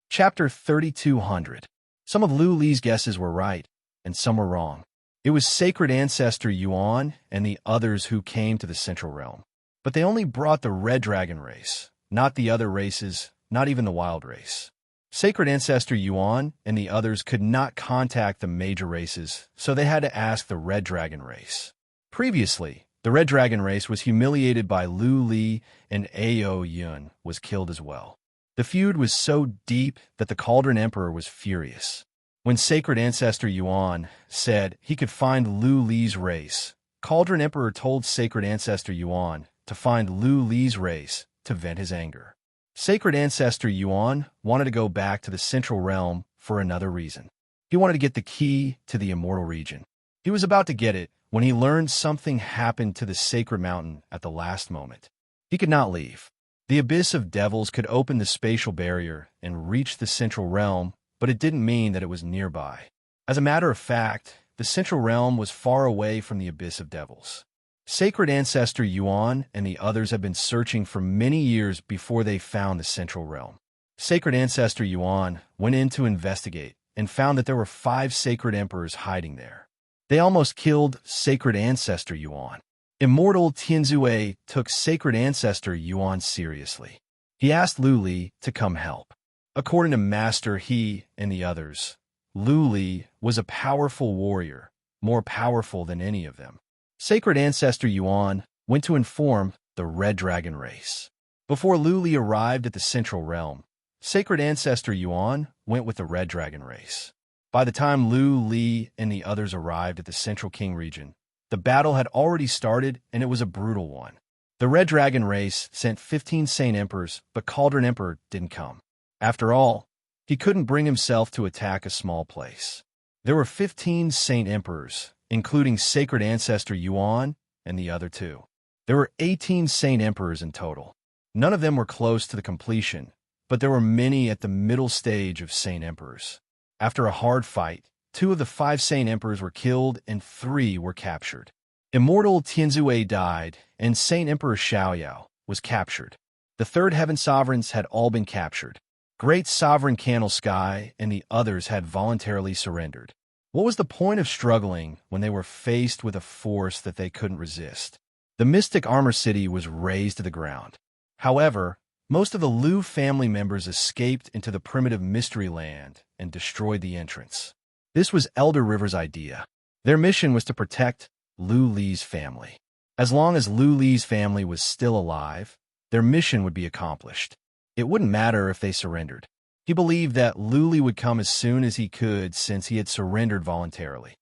Chapter 3200. Some of Lu Li's guesses were right, and some were wrong. It was sacred ancestor Yuan and the others who came to the Central Realm. But they only brought the Red Dragon race, not the other races, not even the Wild race. Sacred ancestor Yuan and the others could not contact the major races, so they had to ask the Red Dragon race. Previously, the Red Dragon race was humiliated by Lu Li, and Ao Yun was killed as well. The feud was so deep that the Cauldron Emperor was furious. When Sacred Ancestor Yuan said he could find Lu Li's race, Cauldron Emperor told Sacred Ancestor Yuan to find Lu Li's race to vent his anger. Sacred Ancestor Yuan wanted to go back to the Central Realm for another reason. He wanted to get the key to the Immortal Region. He was about to get it when he learned something happened to the Sacred Mountain at the last moment. He could not leave. The Abyss of Devils could open the spatial barrier and reach the Central Realm, but it didn't mean that it was nearby. As a matter of fact, the Central Realm was far away from the Abyss of Devils. Sacred Ancestor Yuan and the others had been searching for many years before they found the Central Realm. Sacred Ancestor Yuan went in to investigate and found that there were 5 Sacred Emperors hiding there. They almost killed Sacred Ancestor Yuan. Immortal Tianzue took Sacred Ancestor Yuan seriously. He asked Lu Li to come help. According to Master He and the others, Lu Li was a powerful warrior, more powerful than any of them. Sacred Ancestor Yuan went to inform the Red Dragon race. Before Lu Li arrived at the Central Realm, Sacred Ancestor Yuan went with the Red Dragon race. By the time Lu Li and the others arrived at the Central King region, the battle had already started and it was a brutal one. The Red Dragon race sent 15 Saint Emperors, but Cauldron Emperor didn't come. After all, he couldn't bring himself to attack a small place. There were 15 Saint Emperors, including Sacred Ancestor Yuan and the other 2. There were 18 Saint Emperors in total. None of them were close to the completion, but there were many at the middle stage of Saint Emperors. After a hard fight, 2 of the 5 Saint Emperors were killed and 3 were captured. Immortal Tianzue died, and Saint Emperor Xiaoyao was captured. The 3rd Heaven Sovereigns had all been captured. Great Sovereign Candle Sky and the others had voluntarily surrendered. What was the point of struggling when they were faced with a force that they couldn't resist? The Mystic Armor City was razed to the ground. However, most of the Lu family members escaped into the primitive Mystery Land and destroyed the entrance. This was Elder River's idea. Their mission was to protect Lu Li's family. As long as Lu Li's family was still alive, their mission would be accomplished. It wouldn't matter if they surrendered. He believed that Lu Li would come as soon as he could since he had surrendered voluntarily.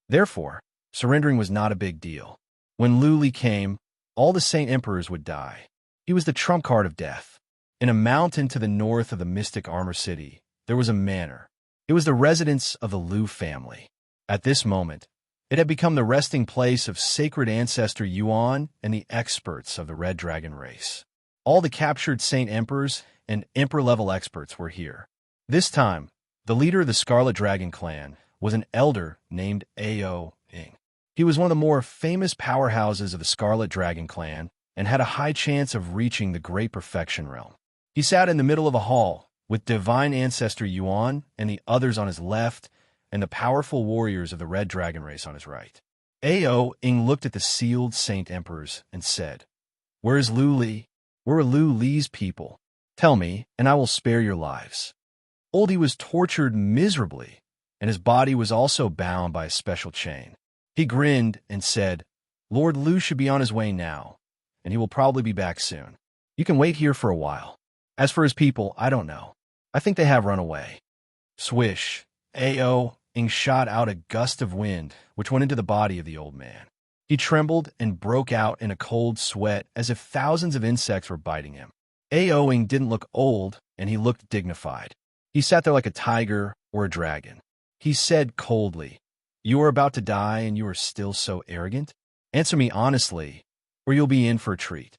Therefore, surrendering was not a big deal. When Lu Li came, all the Saint Emperors would die. He was the trump card of death. In a mountain to the north of the Mystic Armor City, there was a manor. It was the residence of the Lu family. At this moment, it had become the resting place of Sacred Ancestor Yuan and the experts of the Red Dragon race. All the captured Saint Emperors and Emperor-level experts were here. This time, the leader of the Scarlet Dragon clan was an elder named Ao Ing. He was one of the more famous powerhouses of the Scarlet Dragon clan and had a high chance of reaching the Great Perfection Realm. He sat in the middle of a hall with Divine Ancestor Yuan and the others on his left and the powerful warriors of the Red Dragon race on his right. Ao Ing looked at the sealed Saint Emperors and said, "Where is Lu Li? Where are Lu Li's people? Tell me, and I will spare your lives." Oldie was tortured miserably, and his body was also bound by a special chain. He grinned and said, "Lord Lu should be on his way now, and he will probably be back soon. You can wait here for a while. As for his people, I don't know. I think they have run away." Swish, Ao Ing shot out a gust of wind, which went into the body of the old man. He trembled and broke out in a cold sweat as if thousands of insects were biting him. Ao Ing didn't look old, and he looked dignified. He sat there like a tiger or a dragon. He said coldly, "You are about to die and you are still so arrogant? Answer me honestly, or you'll be in for a treat."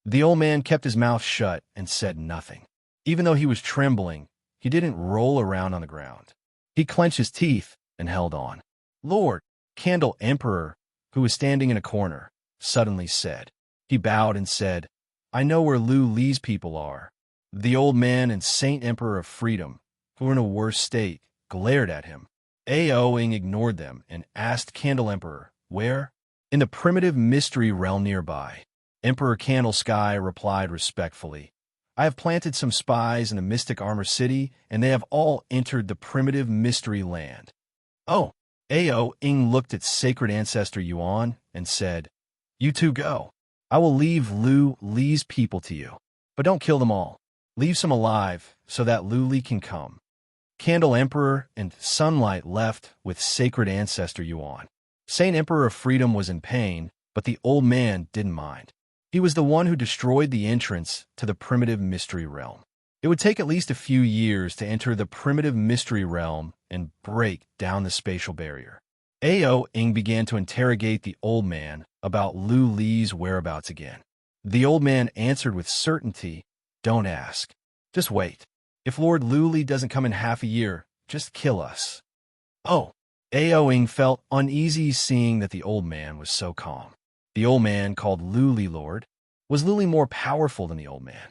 The old man kept his mouth shut and said nothing. Even though he was trembling, he didn't roll around on the ground. He clenched his teeth and held on. Lord, Candle Emperor, who was standing in a corner, suddenly said. He bowed and said, "I know where Lu Li's people are." The old man and Saint Emperor of Freedom, who were in a worse state, glared at him. Ao Ing ignored them and asked Candle Emperor, "Where?" "In the primitive mystery realm nearby." Emperor Candle Sky replied respectfully, "I have planted some spies in the Mystic Armor City, and they have all entered the primitive mystery land." "Oh." Ao Ing looked at Sacred Ancestor Yuan and said, "You two go. I will leave Lu Li's people to you. But don't kill them all. Leave some alive so that Lu Li can come." Candle Emperor and Sunlight left with sacred ancestor Yuan. Saint Emperor of Freedom was in pain, but the old man didn't mind. He was the one who destroyed the entrance to the primitive mystery realm. It would take at least a few years to enter the primitive mystery realm and break down the spatial barrier. Ao Ing began to interrogate the old man about Lu Li's whereabouts again. The old man answered with certainty, "Don't ask. Just wait. If Lord Lu Li doesn't come in half a year, just kill us." Oh, Ao Ing felt uneasy seeing that the old man was so calm. The old man, called Lu Li Lord, was Lu Li more powerful than the old man?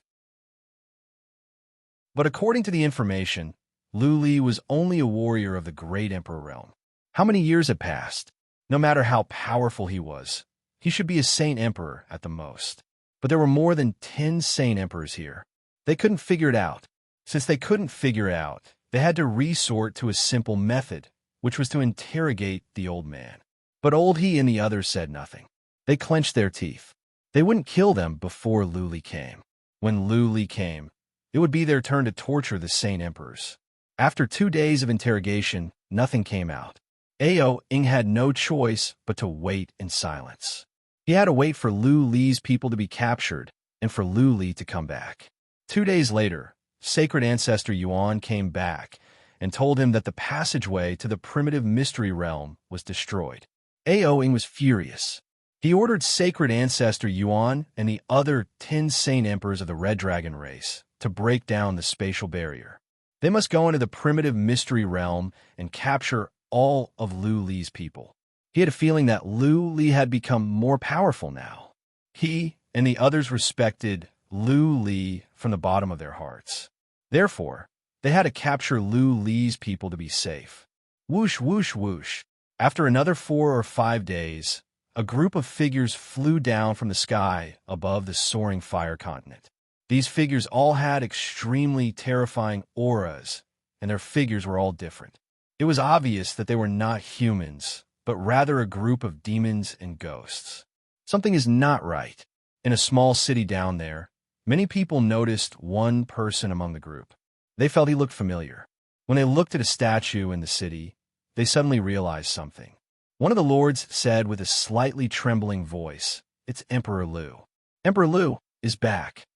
But according to the information, Lu Li was only a warrior of the great emperor realm. How many years had passed? No matter how powerful he was, he should be a saint emperor at the most. But there were more than 10 saint emperors here. They couldn't figure it out. Since they couldn't figure it out, they had to resort to a simple method, which was to interrogate the old man. But old he and the others said nothing. They clenched their teeth. They wouldn't kill them before Lu Li came. When Lu Li came, it would be their turn to torture the saint emperors. After 2 days of interrogation, nothing came out. Ao Ing had no choice but to wait in silence. He had to wait for Lu Li's people to be captured and for Lu Li to come back. 2 days later, sacred ancestor Yuan came back and told him that the passageway to the primitive mystery realm was destroyed. Ao Ing was furious. He ordered sacred ancestor Yuan and the other 10 saint emperors of the Red Dragon race to break down the spatial barrier. They must go into the primitive mystery realm and capture all of Lu Li's people. He had a feeling that Lu Li had become more powerful now. He and the others respected Lu Li from the bottom of their hearts. Therefore, they had to capture Lu Li's people to be safe. Whoosh, whoosh, whoosh. After another 4 or 5 days, a group of figures flew down from the sky above the soaring fire continent. These figures all had extremely terrifying auras, and their figures were all different. It was obvious that they were not humans, but rather a group of demons and ghosts. Something is not right. In a small city down there, many people noticed one person among the group. They felt he looked familiar. When they looked at a statue in the city, they suddenly realized something. One of the lords said with a slightly trembling voice, "It's Emperor Lu. Emperor Lu is back."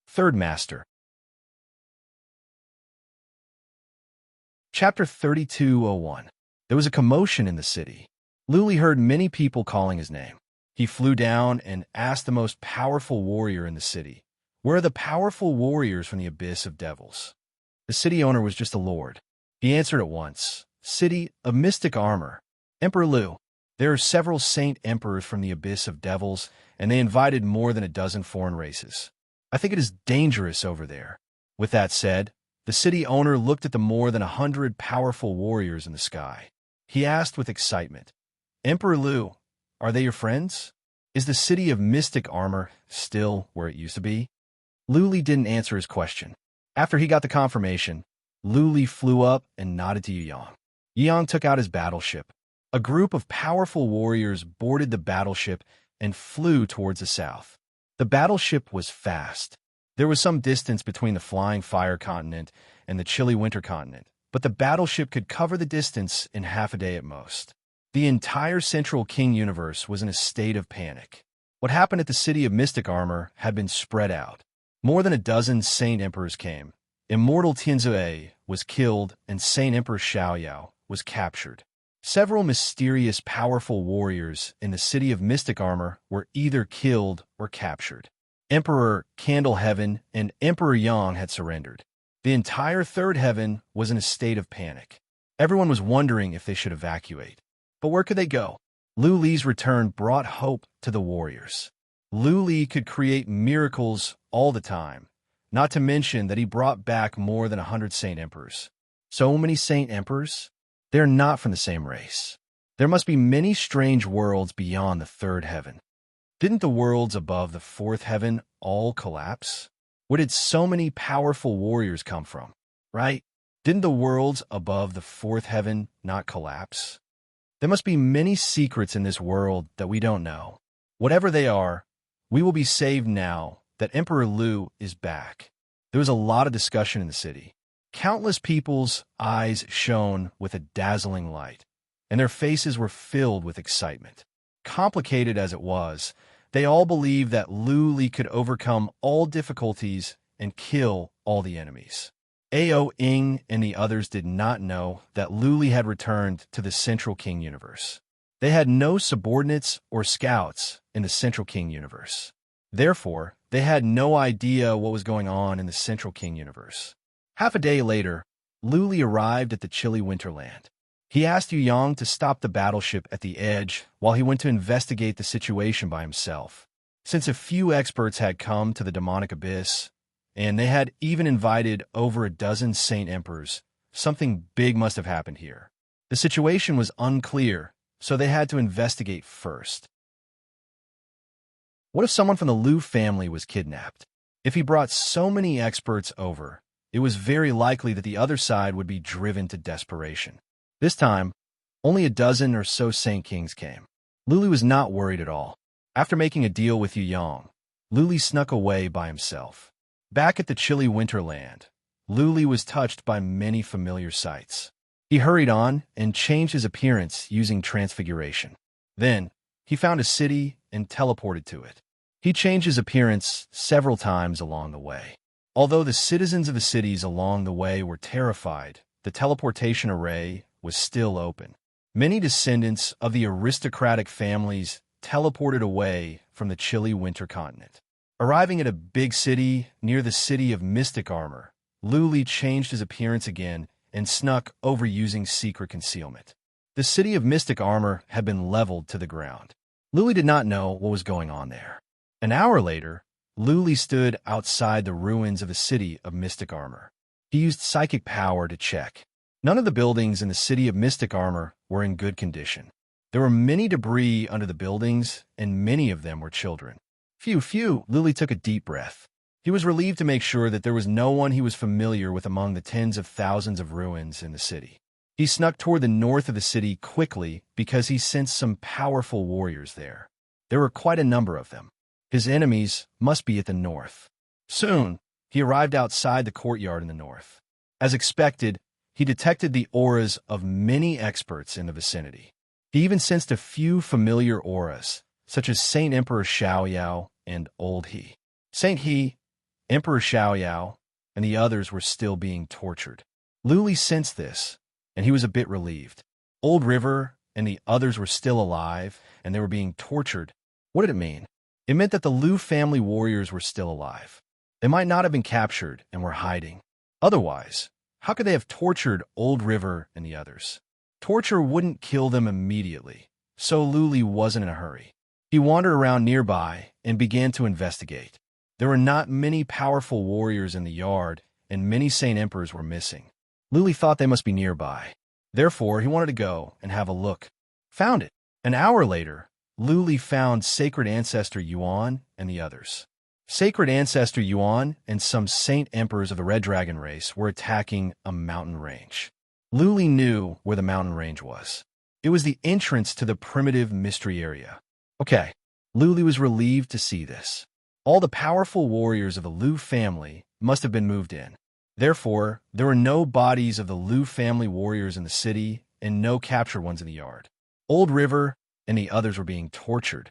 Third Master. Chapter 3201. There was a commotion in the city. Lu Li heard many people calling his name. He flew down and asked the most powerful warrior in the city, "Where are the powerful warriors from the abyss of devils?" The city owner was just a lord. He answered at once, "City of mystic armor. Emperor Lu, there are several saint emperors from the abyss of devils, and they invited more than a dozen foreign races. I think it is dangerous over there." With that said, the city owner looked at the more than 100 powerful warriors in the sky. He asked with excitement, "Emperor Lu, are they your friends? Is the city of mystic armor still where it used to be?" Lu Li didn't answer his question. After he got the confirmation, Lu Li flew up and nodded to Yang. Yang took out his battleship. A group of powerful warriors boarded the battleship and flew towards the south. The battleship was fast. There was some distance between the flying fire continent and the chilly winter continent, but the battleship could cover the distance in half a day at most. The entire Central King universe was in a state of panic. What happened at the city of mystic armor had been spread out. More than a dozen saint emperors came. Immortal Tianzue was killed and Saint Emperor Xiaoyao was captured. Several mysterious, powerful warriors in the city of mystic armor were either killed or captured. Emperor Candle Heaven and Emperor Yang had surrendered. The entire third heaven was in a state of panic. Everyone was wondering if they should evacuate. But where could they go? Lu Li's return brought hope to the warriors. Lu Li could create miracles all the time, not to mention that he brought back more than 100 saint emperors. So many saint emperors? They're not from the same race. There must be many strange worlds beyond the third heaven. Didn't the worlds above the fourth heaven all collapse? Where did so many powerful warriors come from? Right? Didn't the worlds above the fourth heaven not collapse? There must be many secrets in this world that we don't know. Whatever they are, we will be saved now that Emperor Lu is back. There was a lot of discussion in the city. Countless people's eyes shone with a dazzling light, and their faces were filled with excitement. Complicated as it was, they all believed that Lu Li could overcome all difficulties and kill all the enemies. Ao Ing and the others did not know that Lu Li had returned to the Central King universe. They had no subordinates or scouts in the Central King universe. Therefore, they had no idea what was going on in the Central King universe. Half a day later, Lu Li arrived at the chilly Winterland. He asked Yu Yang to stop the battleship at the edge while he went to investigate the situation by himself. Since a few experts had come to the demonic abyss, and they had even invited over a dozen Saint Emperors, something big must have happened here. The situation was unclear, so they had to investigate first. What if someone from the Lu family was kidnapped? If he brought so many experts over, it was very likely that the other side would be driven to desperation. This time, only a dozen or so Saint Kings came. Lu Li was not worried at all. After making a deal with Yu Yang, Lu Li snuck away by himself. Back at the chilly Winterland, Lu Li was touched by many familiar sights. He hurried on and changed his appearance using transfiguration. Then, he found a city and teleported to it. He changed his appearance several times along the way. Although the citizens of the cities along the way were terrified, the teleportation array was still open. Many descendants of the aristocratic families teleported away from the chilly winter continent. Arriving at a big city near the city of Mystic Armor, Lu Li changed his appearance again and snuck over using secret concealment. The city of Mystic Armor had been leveled to the ground. Lu Li did not know what was going on there. An hour later, Lu Li stood outside the ruins of the city of Mystic Armor. He used psychic power to check. None of the buildings in the city of Mystic Armor were in good condition. There were many debris under the buildings, and many of them were children. Phew, Lu Li took a deep breath. He was relieved to make sure that there was no one he was familiar with among the tens of thousands of ruins in the city. He snuck toward the north of the city quickly because he sensed some powerful warriors there. There were quite a number of them. His enemies must be at the north. Soon, he arrived outside the courtyard in the north. As expected, he detected the auras of many experts in the vicinity. He even sensed a few familiar auras, such as Saint Emperor Xiaoyao and Old He. Saint He, Emperor Xiaoyao, and the others were still being tortured. Lu Li sensed this, and he was a bit relieved. Old River and the others were still alive, and they were being tortured. What did it mean? It meant that the Lu family warriors were still alive. They might not have been captured and were hiding. Otherwise, how could they have tortured Old River and the others? Torture wouldn't kill them immediately, so Lu Li wasn't in a hurry. He wandered around nearby and began to investigate. There were not many powerful warriors in the yard, and many Saint Emperors were missing. Lu Li thought they must be nearby. Therefore, he wanted to go and have a look. Found it. An hour later, Lu Li found Sacred Ancestor Yuan and the others. Sacred Ancestor Yuan and some Saint Emperors of the Red Dragon race were attacking a mountain range. Lu Li knew where the mountain range was. It was the entrance to the primitive mystery area. Okay, Lu Li was relieved to see this. All the powerful warriors of the Lu family must have been moved in. Therefore, there were no bodies of the Lu family warriors in the city and no captured ones in the yard. Old River and the others were being tortured.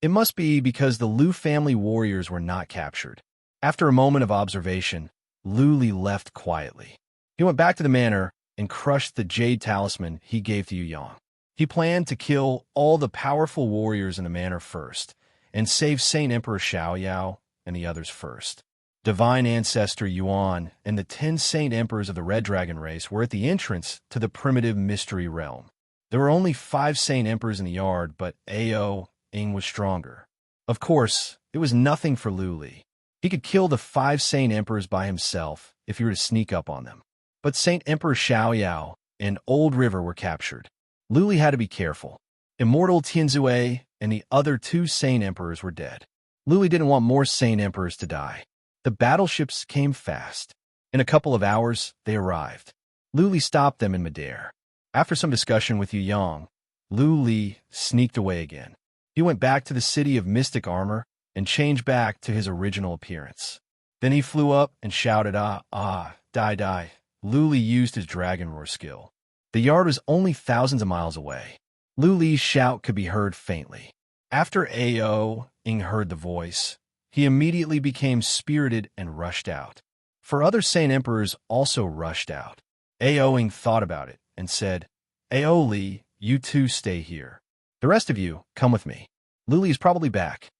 It must be because the Lu family warriors were not captured. After a moment of observation, Lu Li left quietly. He went back to the manor and crushed the jade talisman he gave to Yu Yang. He planned to kill all the powerful warriors in the manor first, and save Saint Emperor Xiaoyao and the others first. Divine Ancestor Yuan and the 10 Saint Emperors of the Red Dragon race were at the entrance to the primitive mystery realm. There were only 5 Saint Emperors in the yard, but Ao Ing was stronger. Of course, it was nothing for Lu Li. He could kill the 5 Saint Emperors by himself if he were to sneak up on them. But Saint Emperor Xiaoyao and Old River were captured. Lu Li had to be careful. Immortal Tianzue and the other 2 Saint Emperors were dead. Lu Li didn't want more Saint Emperors to die. The battleships came fast. In a couple of hours, they arrived. Lu Li stopped them in midair. After some discussion with Yu Yang, Lu Li sneaked away again. He went back to the city of Mystic Armor and changed back to his original appearance. Then he flew up and shouted, "Ah, ah, die, die." Lu Li used his dragon roar skill. The yard was only thousands of miles away. Lu Li's shout could be heard faintly. After Ao Ing heard the voice, he immediately became spirited and rushed out. For other Saint Emperors also rushed out. Ao Ing thought about it and said, "Ao Li, you two stay here. The rest of you, come with me. Lu Li is probably back."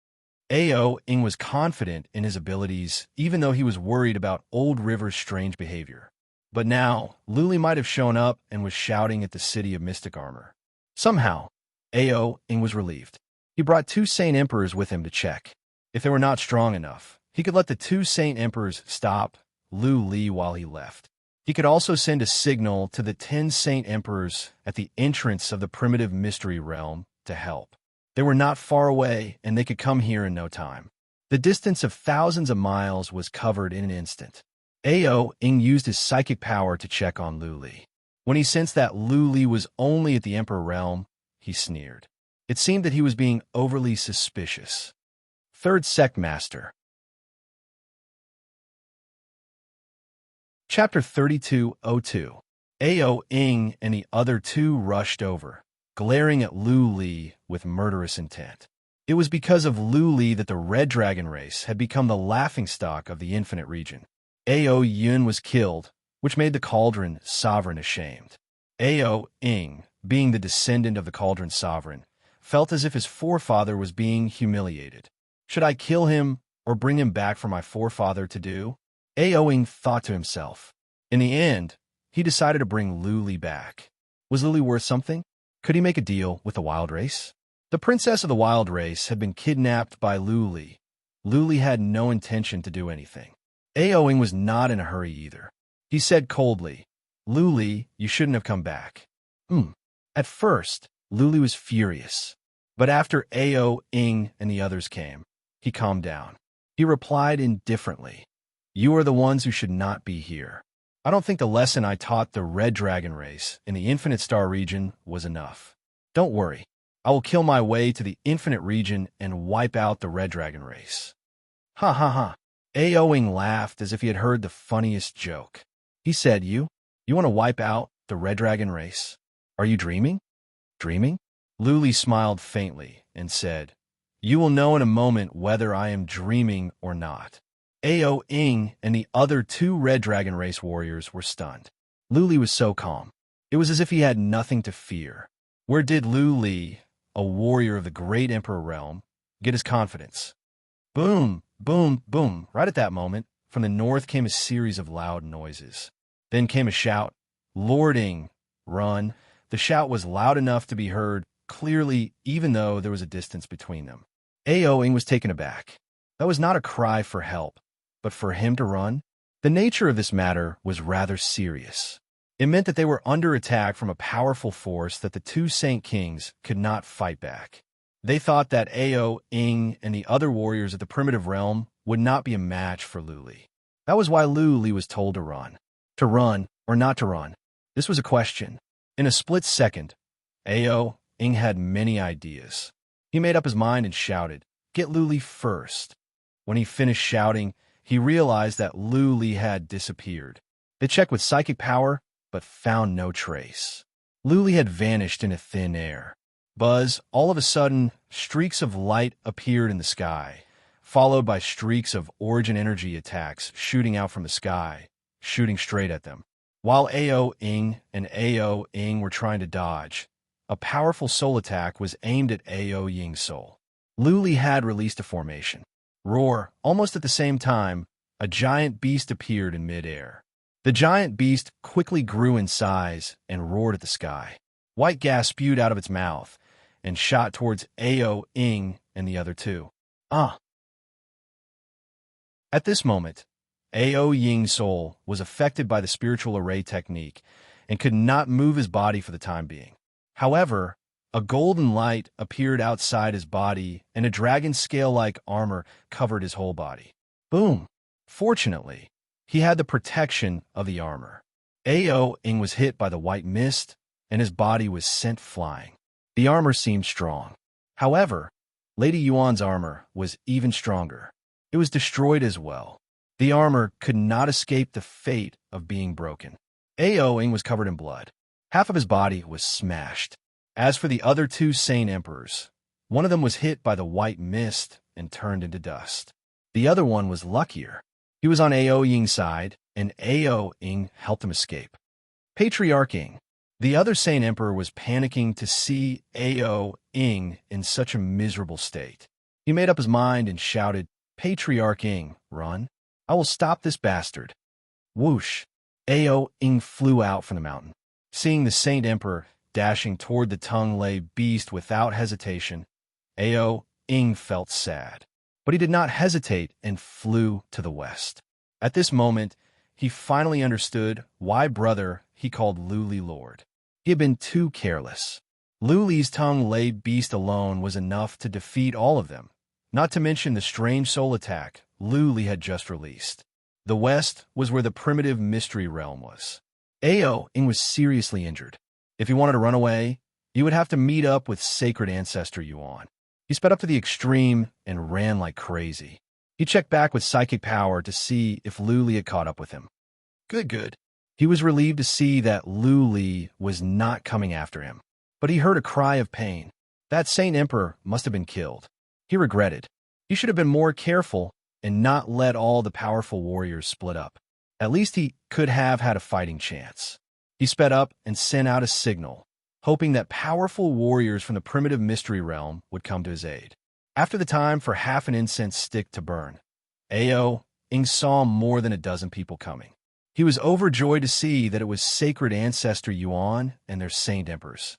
Ao Ing was confident in his abilities, even though he was worried about Old River's strange behavior. But now, Lu Li might have shown up and was shouting at the city of mystic armor. Somehow, Ao Ing was relieved. He brought two Saint Emperors with him to check. If they were not strong enough, he could let the two Saint Emperors stop Lu Li while he left. He could also send a signal to the 10 Saint Emperors at the entrance of the primitive mystery realm to help. They were not far away, and they could come here in no time. The distance of thousands of miles was covered in an instant. Ao Ing used his psychic power to check on Lu Li. When he sensed that Lu Li was only at the Emperor realm, he sneered. It seemed that he was being overly suspicious. Third Sect Master. Chapter 3202. Ao Ing and the other two rushed over, glaring at Lu Li with murderous intent. It was because of Lu Li that the Red Dragon race had become the laughingstock of the Infinite region. Ao Yun was killed, which made the Cauldron Sovereign ashamed. Ao Ing, being the descendant of the Cauldron Sovereign, felt as if his forefather was being humiliated. Should I kill him or bring him back for my forefather to do? Ao Ing thought to himself. In the end, he decided to bring Lu Li back. Was Lu Li worth something? Could he make a deal with the wild race? The princess of the wild race had been kidnapped by Lu Li. Lu Li had no intention to do anything. Ao Ing was not in a hurry either. He said coldly, "Lu Li, you shouldn't have come back." At first, Lu Li was furious. But after Ao Ing and the others came, he calmed down. He replied indifferently, "You are the ones who should not be here. I don't think the lesson I taught the Red Dragon race in the Infinite Star region was enough. Don't worry. I will kill my way to the Infinite region and wipe out the Red Dragon race." Ha ha ha. Ao Ing laughed as if he had heard the funniest joke. He said, You want to wipe out the Red Dragon race? Are you dreaming? Dreaming? Lu Li smiled faintly and said, "You will know in a moment whether I am dreaming or not." Ao Ing and the other two Red Dragon race warriors were stunned. Lu Li was so calm. It was as if he had nothing to fear. Where did Lu Li, a warrior of the great Emperor realm, get his confidence? Boom, boom, boom. Right at that moment, from the north came a series of loud noises. Then came a shout, "Lord Ing, run." The shout was loud enough to be heard clearly, even though there was a distance between them. Ao Ing was taken aback. That was not a cry for help, but for him to run. The nature of this matter was rather serious. It meant that they were under attack from a powerful force that the two Saint Kings could not fight back. They thought that Ao Ing and the other warriors of the primitive realm would not be a match for Lu Li. That was why Lu Li was told to run. To run or not to run? This was a question. In a split second, Ao Ing had many ideas. He made up his mind and shouted, "Get Lu Li first." When he finished shouting, he realized that Lu Li had disappeared. They checked with psychic power, but found no trace. Lu Li had vanished into thin air. Buzz, all of a sudden, streaks of light appeared in the sky, followed by streaks of origin energy attacks shooting out from the sky, shooting straight at them. While Ao Ing and Ao Ing were trying to dodge, a powerful soul attack was aimed at Ao Ying's soul. Lu Li had released a formation. Roar, almost at the same time, a giant beast appeared in midair. The giant beast quickly grew in size and roared at the sky. White gas spewed out of its mouth and shot towards Ao Ing and the other two. At this moment, Ao Ying's soul was affected by the spiritual array technique and could not move his body for the time being. However, a golden light appeared outside his body and a dragon scale-like armor covered his whole body. Boom! Fortunately, he had the protection of the armor. Ao Ing was hit by the white mist and his body was sent flying. The armor seemed strong. However, Lady Yuan's armor was even stronger. It was destroyed as well. The armor could not escape the fate of being broken. Aoing was covered in blood. Half of his body was smashed. As for the other two Saint Emperors, one of them was hit by the white mist and turned into dust. The other one was luckier. He was on Ao Ying's side, and Ao Ying helped him escape. Patriarch Ying. The other Saint Emperor was panicking to see Ao Ying in such a miserable state. He made up his mind and shouted, "Patriarch Ying, run! I will stop this bastard." Whoosh! Ao Ying flew out from the mountain. Seeing the Saint Emperor dashing toward the tongue-laid beast without hesitation, Ao Ying felt sad. But he did not hesitate and flew to the west. At this moment, he finally understood why brother he called Luli Lord. He had been too careless. Luli's tongue-laid beast alone was enough to defeat all of them, not to mention the strange soul attack Luli had just released. The west was where the primitive mystery realm was. Ao Ying was seriously injured. If he wanted to run away, he would have to meet up with sacred ancestor Yuan. He sped up to the extreme and ran like crazy. He checked back with psychic power to see if Luli had caught up with him. Good. He was relieved to see that Luli was not coming after him. But he heard a cry of pain. That Saint Emperor must have been killed. He regretted. He should have been more careful and not let all the powerful warriors split up. At least he could have had a fighting chance. He sped up and sent out a signal, hoping that powerful warriors from the primitive mystery realm would come to his aid. After the time for half an incense stick to burn, Ao Ying saw more than a dozen people coming. He was overjoyed to see that it was sacred ancestor Yuan and their Saint Emperors.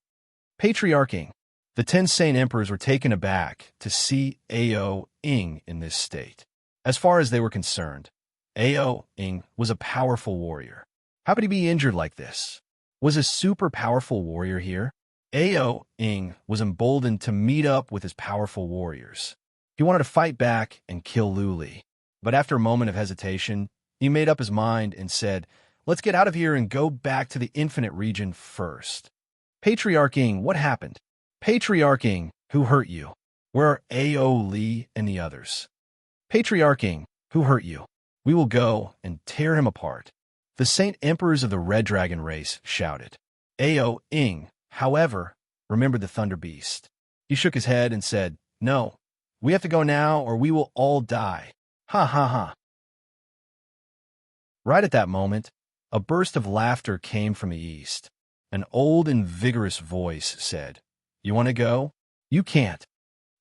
Patriarch Ying. The 10 Saint Emperors were taken aback to see Ao Ying in this state. As far as they were concerned, Ao Ying was a powerful warrior. How could he be injured like this? Was a super powerful warrior here? Ao Ying was emboldened to meet up with his powerful warriors. He wanted to fight back and kill Luli. But after a moment of hesitation, he made up his mind and said, "Let's get out of here and go back to the infinite region first." Patriarch Ying, what happened? Patriarch Ying, who hurt you? Where are Ao Li and the others? Patriarch Ying, who hurt you? We will go and tear him apart. The Saint Emperors of the Red Dragon race shouted. Ao Ying, however, remembered the Thunder Beast. He shook his head and said, "No, we have to go now or we will all die. Ha ha ha." Right at that moment, a burst of laughter came from the east. An old and vigorous voice said, "You want to go? You can't."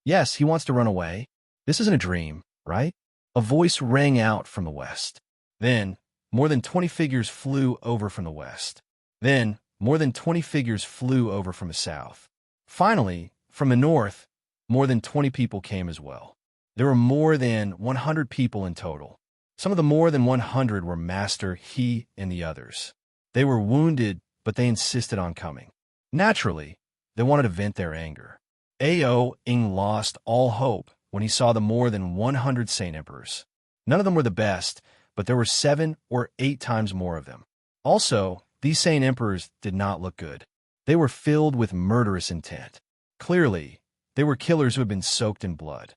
Yes, he wants to run away. This isn't a dream, right? A voice rang out from the west. Then, more than 20 figures flew over from the west. Then, more than 20 figures flew over from the south. Finally, from the north, more than 20 people came as well. There were more than 100 people in total. Some of the more than 100 were Master He and the others. They were wounded, but they insisted on coming. Naturally, they wanted to vent their anger. Ao Ying lost all hope when he saw the more than 100 Saint Emperors. None of them were the best, but there were 7 or 8 times more of them. Also, these Saint Emperors did not look good. They were filled with murderous intent. Clearly, they were killers who had been soaked in blood.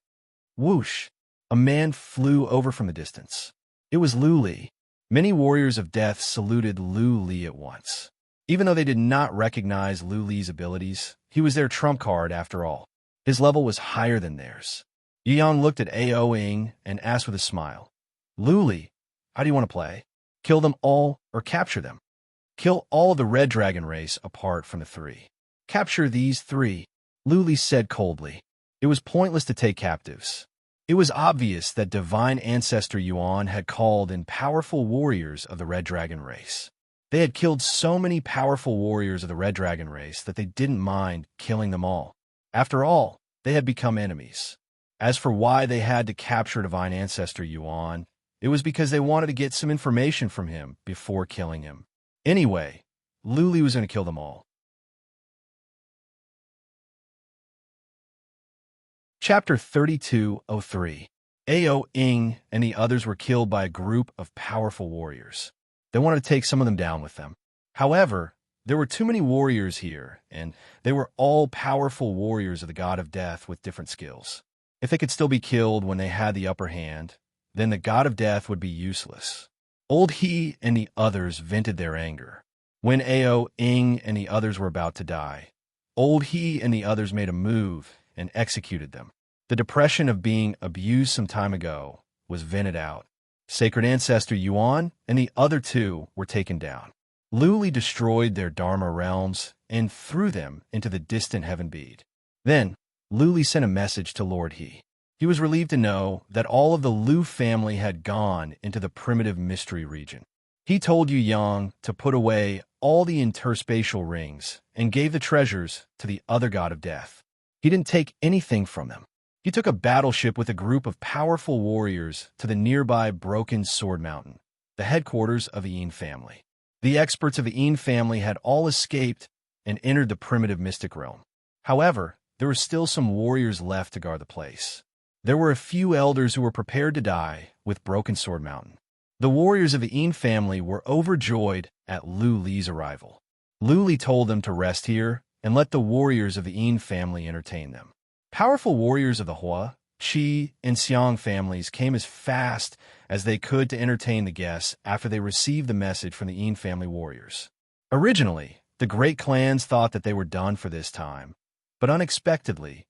Whoosh! A man flew over from the distance. It was Luli. Many warriors of death saluted Luli at once. Even though they did not recognize Luli's abilities, he was their trump card after all. His level was higher than theirs. Yang looked at Ao Ying and asked with a smile, "Luli, how do you want to play? Kill them all or capture them?" "Kill all of the Red Dragon race apart from the 3. Capture these 3, Luli said coldly. It was pointless to take captives. It was obvious that divine ancestor Yuan had called in powerful warriors of the Red Dragon race. They had killed so many powerful warriors of the Red Dragon race that they didn't mind killing them all. After all, they had become enemies. As for why they had to capture divine ancestor Yuan, it was because they wanted to get some information from him before killing him. Anyway, Luli was going to kill them all. Chapter 3203. Ao Ying and the others were killed by a group of powerful warriors. They wanted to take some of them down with them. However, there were too many warriors here, and they were all powerful warriors of the god of death with different skills. If they could still be killed when they had the upper hand, then the god of death would be useless. Old He and the others vented their anger. When Ao, Ing, and the others were about to die, Old He and the others made a move and executed them. The depression of being abused some time ago was vented out. Sacred Ancestor Yuan and the other two were taken down. Luli destroyed their Dharma realms and threw them into the distant heaven bead. Then, Luli sent a message to Lord He. He was relieved to know that all of the Lu family had gone into the primitive mystery region. He told Yu Yang to put away all the interspatial rings and gave the treasures to the other god of death. He didn't take anything from them. He took a battleship with a group of powerful warriors to the nearby Broken Sword Mountain, the headquarters of the Yin family. The experts of the Yin family had all escaped and entered the primitive mystic realm. However, there were still some warriors left to guard the place. There were a few elders who were prepared to die with Broken Sword Mountain. The warriors of the Yin family were overjoyed at Lu Li's arrival. Lu Li told them to rest here and let the warriors of the Yin family entertain them. Powerful warriors of the Hua, Qi, and Xiang families came as fast as they could to entertain the guests after they received the message from the Yin family warriors. Originally, the great clans thought that they were done for this time, but unexpectedly,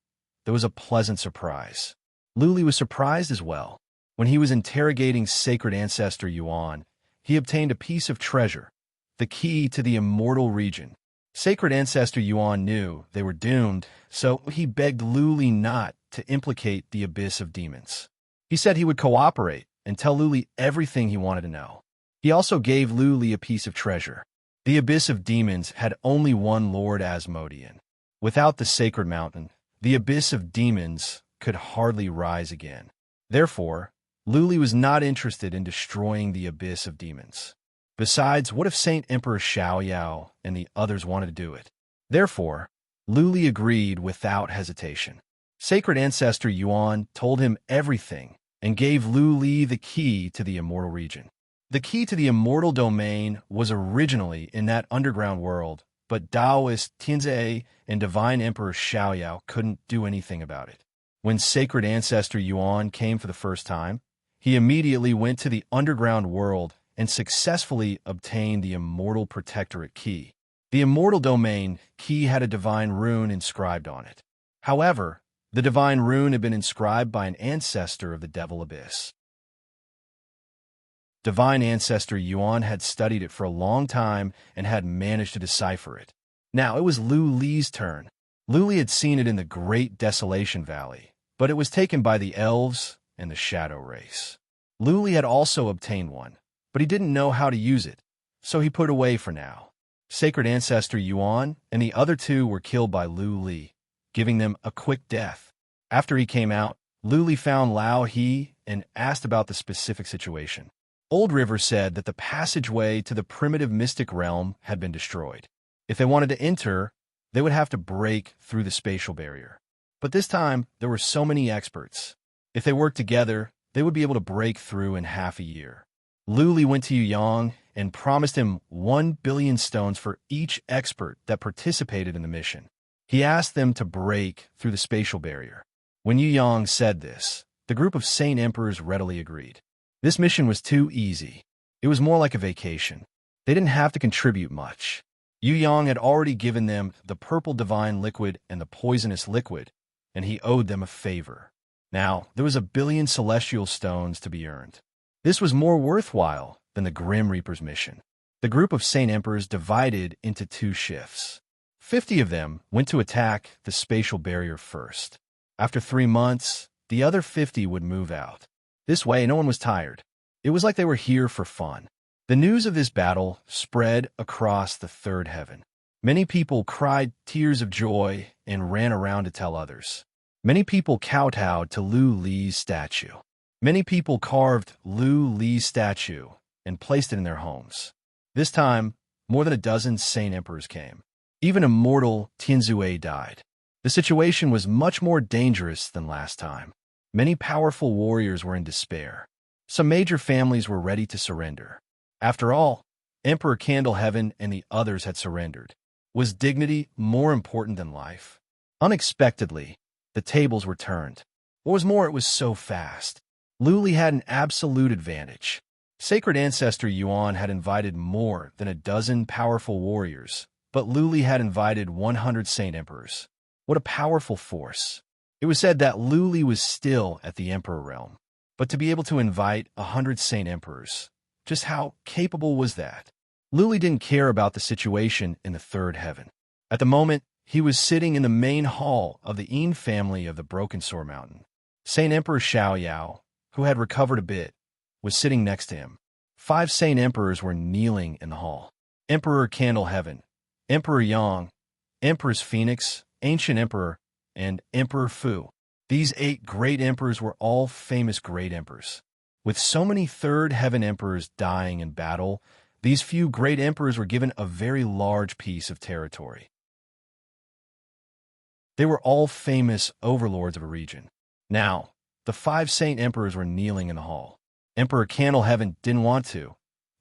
there was a pleasant surprise. Lu Li was surprised as well. When he was interrogating Sacred Ancestor Yuan, he obtained a piece of treasure, the key to the immortal region. Sacred Ancestor Yuan knew they were doomed, so he begged Lu Li not to implicate the abyss of demons. He said he would cooperate and tell Lu Li everything he wanted to know. He also gave Lu Li a piece of treasure. The abyss of demons had only one Lord Asmodean. Without the sacred mountain, the abyss of demons could hardly rise again. Therefore, Lu Li was not interested in destroying the abyss of demons. Besides, what if Saint Emperor Xiaoyao and the others wanted to do it? Therefore, Lu Li agreed without hesitation. Sacred Ancestor Yuan told him everything and gave Lu Li the key to the immortal region. The key to the immortal domain was originally in that underground world, but Taoist Tianzi and Divine Emperor Xiaoyao couldn't do anything about it. When Sacred Ancestor Yuan came for the first time, he immediately went to the underground world and successfully obtained the Immortal Protectorate key. The Immortal Domain key had a divine rune inscribed on it. However, the divine rune had been inscribed by an ancestor of the Devil Abyss. Divine Ancestor Yuan had studied it for a long time and had managed to decipher it. Now it was Lu Li's turn. Lu Li had seen it in the Great Desolation Valley, but it was taken by the elves and the Shadow Race. Lu Li had also obtained one, but he didn't know how to use it, so he put away for now. Sacred Ancestor Yuan and the other two were killed by Lu Li, giving them a quick death. After he came out, Lu Li found Lao He and asked about the specific situation. Old River said that the passageway to the primitive mystic realm had been destroyed. If they wanted to enter, they would have to break through the spatial barrier. But this time, there were so many experts. If they worked together, they would be able to break through in half a year. Lu Li went to Yu Yang and promised him 1 billion stones for each expert that participated in the mission. He asked them to break through the spatial barrier. When Yu Yang said this, the group of Saint Emperors readily agreed. This mission was too easy. It was more like a vacation. They didn't have to contribute much. Yu Yang had already given them the purple divine liquid and the poisonous liquid, and he owed them a favor. Now, there was 1 billion celestial stones to be earned. This was more worthwhile than the Grim Reaper's mission. The group of Saint Emperors divided into 2 shifts. 50 of them went to attack the spatial barrier first. After 3 months, the other 50 would move out. This way, no one was tired. It was like they were here for fun. The news of this battle spread across the third heaven. Many people cried tears of joy and ran around to tell others. Many people kowtowed to Lu Li's statue. Many people carved Lu Li's statue and placed it in their homes. This time, more than a dozen Saint Emperors came. Even immortal Tianzue died. The situation was much more dangerous than last time. Many powerful warriors were in despair. Some major families were ready to surrender. After all, Emperor Candleheaven and the others had surrendered. Was dignity more important than life? Unexpectedly, the tables were turned. What was more, it was so fast. Luli had an absolute advantage. Sacred Ancestor Yuan had invited more than a dozen powerful warriors, but Luli had invited 100 Saint Emperors. What a powerful force. It was said that Luli was still at the Emperor realm, but to be able to invite 100 Saint Emperors, just how capable was that? Luli didn't care about the situation in the third heaven. At the moment, he was sitting in the main hall of the Yin family of the Broken Sword Mountain. Saint Emperor Xiaoyao, who had recovered a bit, was sitting next to him. 5 Saint Emperors were kneeling in the hall. Emperor Candle Heaven, Emperor Yang, Empress Phoenix, Ancient Emperor, and Emperor Fu. These 8 great emperors were all famous great emperors. With so many third heaven emperors dying in battle, these few great emperors were given a very large piece of territory. They were all famous overlords of a region. Now, the 5 Saint Emperors were kneeling in the hall. Emperor Candle Heaven didn't want to,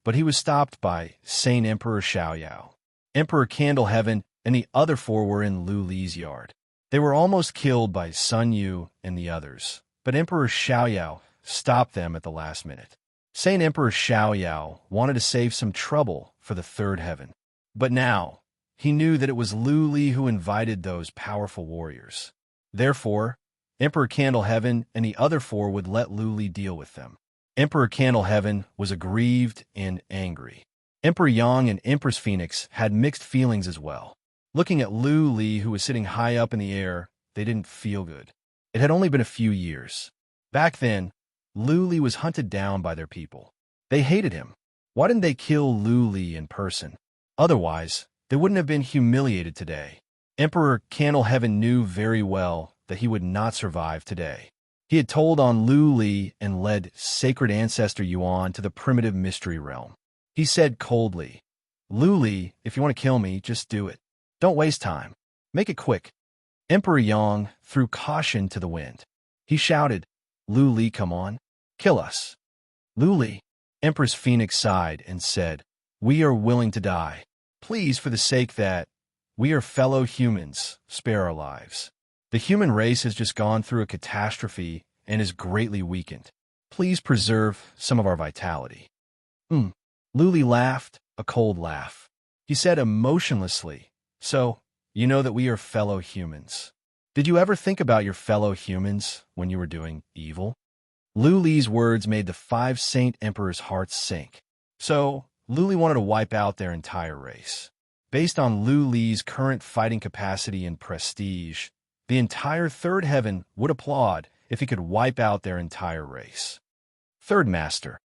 but he was stopped by Saint Emperor Xiaoyao. Emperor Candle Heaven and the other 4 were in Lu Li's yard. They were almost killed by Sun Yu and the others, but Emperor Xiaoyao stopped them at the last minute. Saint Emperor Xiaoyao wanted to save some trouble for the third heaven. But now, he knew that it was Lu Li who invited those powerful warriors. Therefore, Emperor Candle Heaven and the other 4 would let Lu Li deal with them. Emperor Candle Heaven was aggrieved and angry. Emperor Yang and Empress Phoenix had mixed feelings as well. Looking at Lu Li, who was sitting high up in the air, they didn't feel good. It had only been a few years. Back then, Lu Li was hunted down by their people. They hated him. Why didn't they kill Lu Li in person? Otherwise, they wouldn't have been humiliated today. Emperor Candle Heaven knew very well that he would not survive today. He had told on Lu Li and led Sacred Ancestor Yuan to the primitive mystery realm. He said coldly, "Lu Li, if you want to kill me, just do it. Don't waste time. Make it quick." Emperor Yang threw caution to the wind. He shouted, "Lu Li, come on. Kill us." "Lu Li," Empress Phoenix sighed and said, "We are willing to die. Please, for the sake that we are fellow humans, spare our lives. The human race has just gone through a catastrophe and is greatly weakened. Please preserve some of our vitality." Lu Li laughed, a cold laugh. He said emotionlessly, "So, you know that we are fellow humans. Did you ever think about your fellow humans when you were doing evil?" Lu Li's words made the 5 Saint Emperors' hearts sink. So, Lu Li wanted to wipe out their entire race. Based on Lu Li's current fighting capacity and prestige, the entire third heaven would applaud if he could wipe out their entire race. Third Master.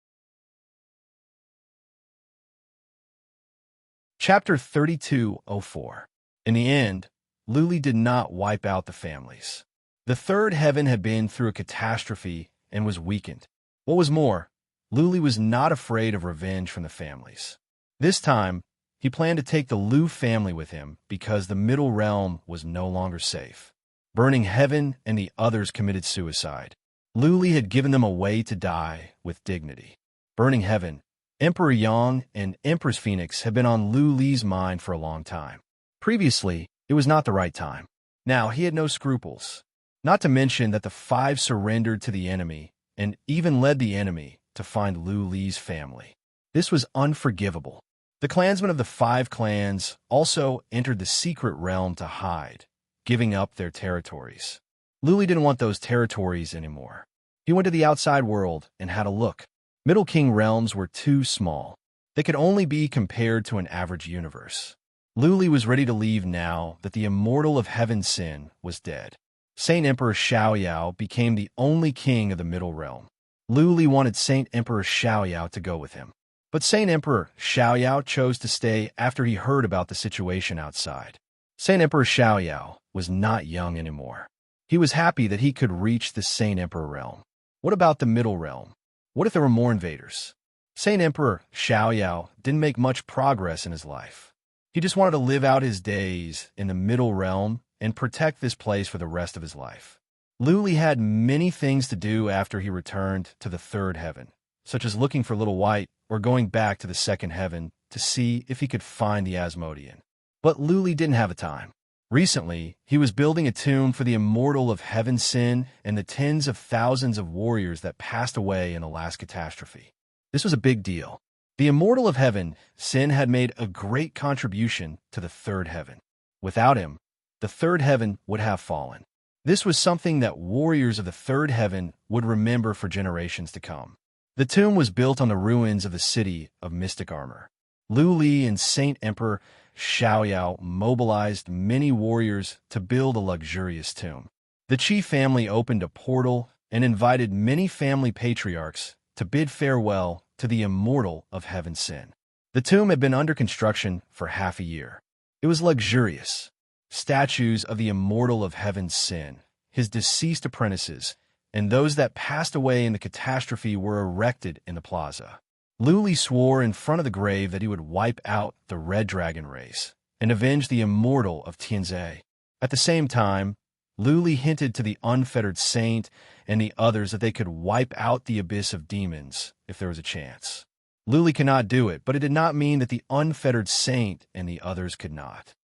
Chapter 3204. In the end, Lu Li did not wipe out the families. The third heaven had been through a catastrophe and was weakened. What was more, Lu Li was not afraid of revenge from the families. This time, he planned to take the Lu family with him because the middle realm was no longer safe. Burning Heaven and the others committed suicide. Lu Li had given them a way to die with dignity. Burning Heaven, Emperor Yang and Empress Phoenix had been on Lu Li's mind for a long time. Previously, it was not the right time. Now, he had no scruples. Not to mention that the 5 surrendered to the enemy and even led the enemy to find Lu Li's family. This was unforgivable. The clansmen of the 5 clans also entered the secret realm to hide, giving up their territories. Lu Li didn't want those territories anymore. He went to the outside world and had a look. Middle King realms were too small. They could only be compared to an average universe. Lu Li was ready to leave now that the immortal of Heaven Sin was dead. Saint Emperor Xiaoyao became the only king of the Middle Realm. Lu Li wanted Saint Emperor Xiaoyao to go with him. But Saint Emperor Xiaoyao chose to stay after he heard about the situation outside. Saint Emperor Xiaoyao was not young anymore. He was happy that he could reach the Saint Emperor realm. What about the Middle Realm? What if there were more invaders? Saint Emperor Xiaoyao didn't make much progress in his life. He just wanted to live out his days in the Middle Realm and protect this place for the rest of his life. Lu Li had many things to do after he returned to the third heaven, such as looking for Little White or going back to the second heaven to see if he could find the Asmodean. But Lu Li didn't have the time. Recently, he was building a tomb for the immortal of Heaven Sin and the tens of thousands of warriors that passed away in the last catastrophe. This was a big deal. The immortal of Heaven Sin had made a great contribution to the third heaven. Without him, the third heaven would have fallen. This was something that warriors of the third heaven would remember for generations to come. The tomb was built on the ruins of the city of mystic armor. Lu Li and Saint Emperor Xiaoyao mobilized many warriors to build a luxurious tomb. The Qi family opened a portal and invited many family patriarchs to bid farewell to the immortal of Heaven Sin. The tomb had been under construction for half a year. It was luxurious. Statues of the immortal of Heaven Sin, his deceased apprentices, and those that passed away in the catastrophe were erected in the plaza. Lu Li swore in front of the grave that he would wipe out the Red Dragon race and avenge the immortal of Tianzai. At the same time, Lu Li hinted to the unfettered saint and the others that they could wipe out the abyss of demons if there was a chance. Lu Li could not do it, but it did not mean that the unfettered saint and the others could not.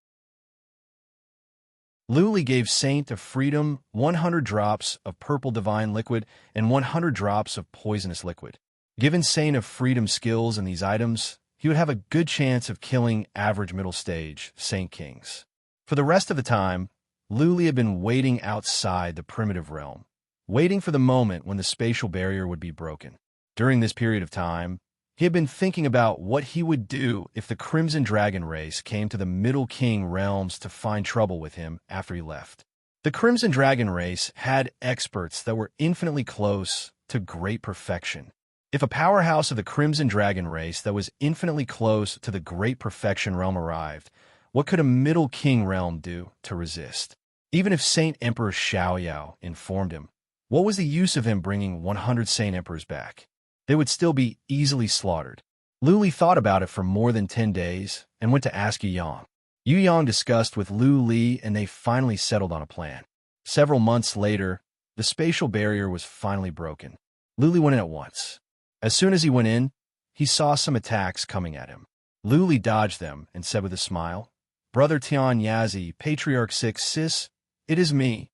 Lu Li gave Saint of Freedom 100 drops of purple divine liquid and 100 drops of poisonous liquid. Given Saint of Freedom skills in these items, he would have a good chance of killing average middle stage Saint Kings. For the rest of the time, Lu Li had been waiting outside the primitive realm, waiting for the moment when the spatial barrier would be broken. During this period of time, he had been thinking about what he would do if the Crimson Dragon race came to the Middle King realms to find trouble with him after he left. The Crimson Dragon race had experts that were infinitely close to great perfection. If a powerhouse of the Crimson Dragon race that was infinitely close to the Great Perfection realm arrived, what could a Middle King realm do to resist? Even if Saint Emperor Xiaoyao informed him, what was the use of him bringing 100 Saint Emperors back? They would still be easily slaughtered. Lu Li thought about it for more than 10 days and went to ask Yu Yang. Yu Yang discussed with Lu Li and they finally settled on a plan. Several months later, the spatial barrier was finally broken. Lu Li went in at once. As soon as he went in, he saw some attacks coming at him. Lu Li dodged them and said with a smile, "Brother Tian Yazi, Patriarch 6 Sis, it is me."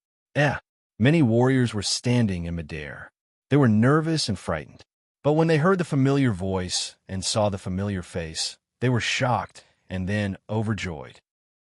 Many warriors were standing in midair. They were nervous and frightened. But when they heard the familiar voice and saw the familiar face, they were shocked and then overjoyed.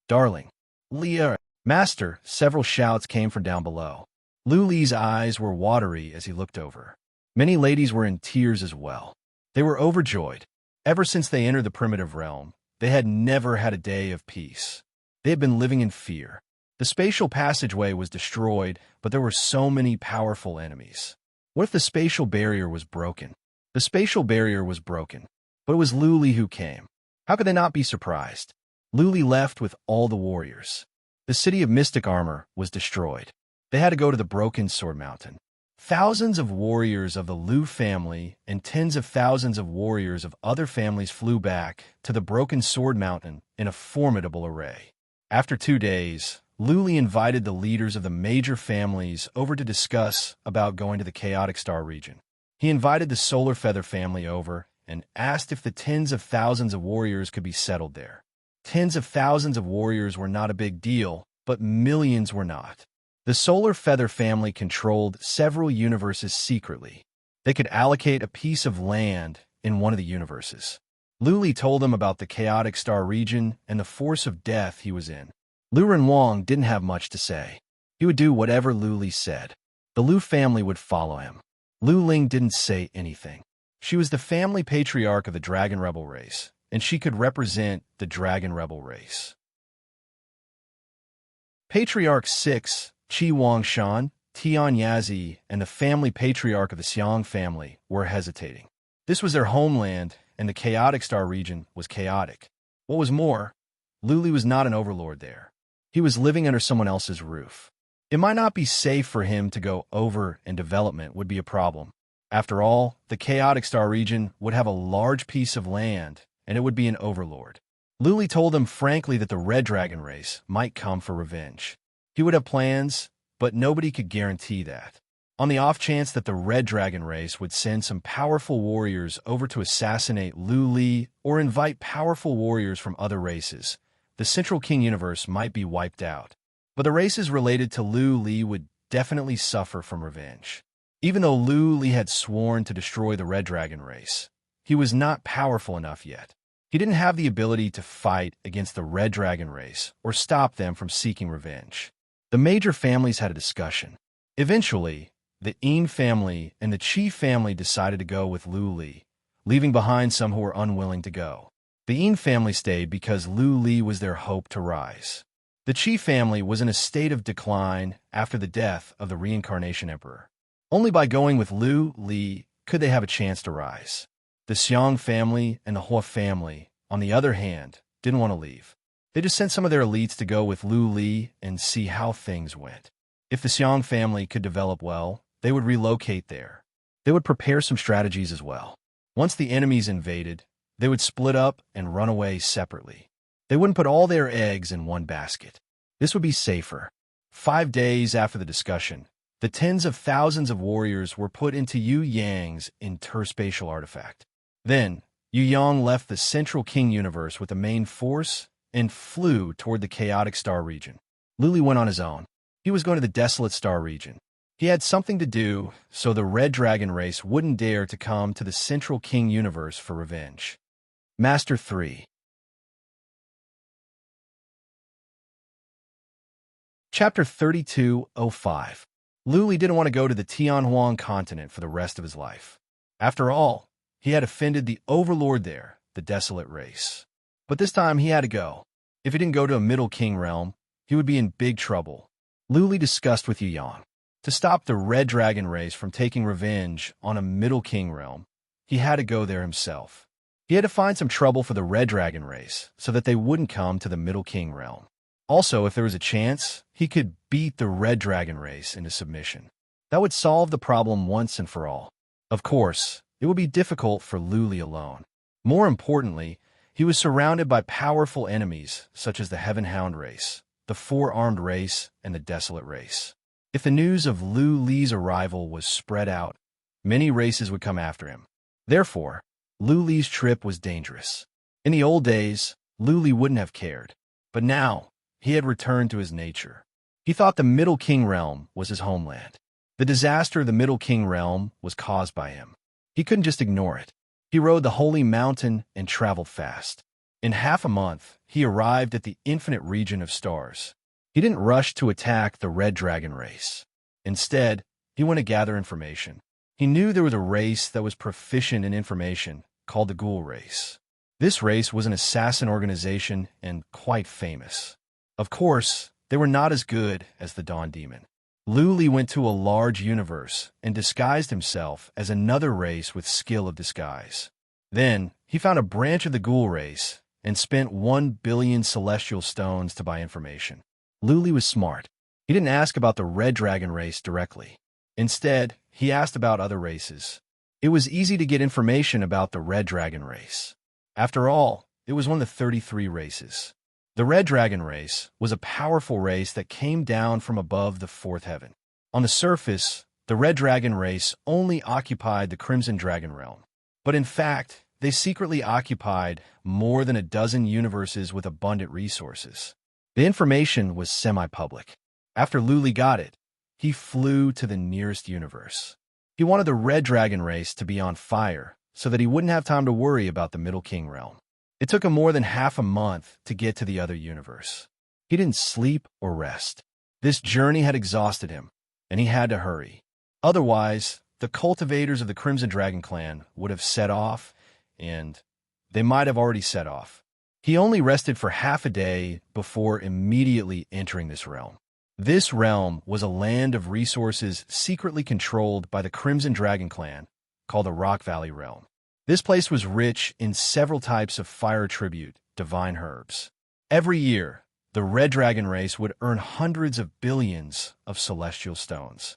"Darling, Leah, Master," several shouts came from down below. Lu Li's eyes were watery as he looked over. Many ladies were in tears as well. They were overjoyed. Ever since they entered the primitive realm, they had never had a day of peace. They had been living in fear. The spatial passageway was destroyed, but there were so many powerful enemies. What if the spatial barrier was broken? The spatial barrier was broken, but it was Lu Li who came. How could they not be surprised? Lu Li left with all the warriors. The city of mystic armor was destroyed. They had to go to the Broken Sword Mountain. Thousands of warriors of the Lu family and tens of thousands of warriors of other families flew back to the Broken Sword Mountain in a formidable array. After 2 days, Lu Li invited the leaders of the major families over to discuss about going to the Chaotic Star region. He invited the Solar Feather family over and asked if the tens of thousands of warriors could be settled there. Tens of thousands of warriors were not a big deal, but millions were not. The Solar Feather family controlled several universes secretly. They could allocate a piece of land in one of the universes. Lu Li told them about the Chaotic Star region and the force of death he was in. Lu Renwang didn't have much to say. He would do whatever Lu Li said. The Lu family would follow him. Lu Ling didn't say anything. She was the family patriarch of the Dragon Rebel race, and she could represent the Dragon Rebel race. Patriarch 6, Qi Wangshan, Tian Yazi, and the family patriarch of the Xiang family were hesitating. This was their homeland, and the Chaotic Star region was chaotic. What was more, Lu Li was not an overlord there. He was living under someone else's roof. It might not be safe for him to go over, and development would be a problem. After all, the Chaotic Star region would have a large piece of land, and it would be an overlord. Lu Li told them frankly that the Red Dragon race might come for revenge. He would have plans, but nobody could guarantee that. On the off chance that the Red Dragon race would send some powerful warriors over to assassinate Lu Li or invite powerful warriors from other races, the Central King universe might be wiped out. But the races related to Lu Li would definitely suffer from revenge. Even though Lu Li had sworn to destroy the Red Dragon race, he was not powerful enough yet. He didn't have the ability to fight against the Red Dragon race or stop them from seeking revenge. The major families had a discussion. Eventually, the Yin family and the Qi family decided to go with Lu Li, leaving behind some who were unwilling to go. The Yin family stayed because Lu Li was their hope to rise. The Qi family was in a state of decline after the death of the reincarnation emperor. Only by going with Lu Li could they have a chance to rise. The Xiang family and the Hua family, on the other hand, didn't want to leave. They just sent some of their elites to go with Lu Li and see how things went. If the Xiang family could develop well, they would relocate there. They would prepare some strategies as well. Once the enemies invaded, they would split up and run away separately. They wouldn't put all their eggs in one basket. This would be safer. 5 days after the discussion, the tens of thousands of warriors were put into Yu Yang's interspatial artifact. Then, Yu Yang left the Central King universe with the main force and flew toward the chaotic star region. Lu Li went on his own. He was going to the desolate star region. He had something to do, so the Red Dragon race wouldn't dare to come to the Central King universe for revenge. Master 3. Chapter 32:05. Lu Li didn't want to go to the Tianhuang continent for the rest of his life. After all, he had offended the overlord there, the desolate race. But this time he had to go. If he didn't go to a Middle King realm, he would be in big trouble. Lu Li discussed with Yu Yang. To stop the Red Dragon race from taking revenge on a Middle King realm, he had to go there himself. He had to find some trouble for the Red Dragon race so that they wouldn't come to the Middle King realm. Also, if there was a chance, he could beat the Red Dragon race into submission. That would solve the problem once and for all. Of course, it would be difficult for Lu Li alone. More importantly, he was surrounded by powerful enemies such as the Heaven Hound race, the Four-Armed race, and the Desolate race. If the news of Lu Li's arrival was spread out, many races would come after him. Therefore, Lu Li's trip was dangerous. In the old days, Lu Li wouldn't have cared. But now, he had returned to his nature. He thought the Middle King realm was his homeland. The disaster of the Middle King realm was caused by him. He couldn't just ignore it. He rode the holy mountain and traveled fast. In half a month, he arrived at the infinite region of stars. He didn't rush to attack the Red Dragon race. Instead, he went to gather information. He knew there was a race that was proficient in information, called the Ghoul race. This race was an assassin organization and quite famous. Of course, they were not as good as the Dawn Demon. Lu Li went to a large universe and disguised himself as another race with skill of disguise. Then, he found a branch of the Ghoul race and spent 1 billion celestial stones to buy information. Lu Li was smart. He didn't ask about the Red Dragon race directly. Instead, he asked about other races. It was easy to get information about the Red Dragon race. After all, it was one of the 33 races. The Red Dragon race was a powerful race that came down from above the fourth heaven. On the surface, the Red Dragon race only occupied the Crimson Dragon realm. But in fact, they secretly occupied more than a dozen universes with abundant resources. The information was semi-public. After Lu Li got it, he flew to the nearest universe. He wanted the Red Dragon race to be on fire so that he wouldn't have time to worry about the Middle King realm. It took him more than half a month to get to the other universe. He didn't sleep or rest. This journey had exhausted him, and he had to hurry. Otherwise, the cultivators of the Crimson Dragon clan would have set off, and they might have already set off. He only rested for half a day before immediately entering this realm. This realm was a land of resources secretly controlled by the Crimson Dragon clan, called the Rock Valley realm. This place was rich in several types of fire tribute, divine herbs. Every year, the Red Dragon race would earn hundreds of billions of celestial stones.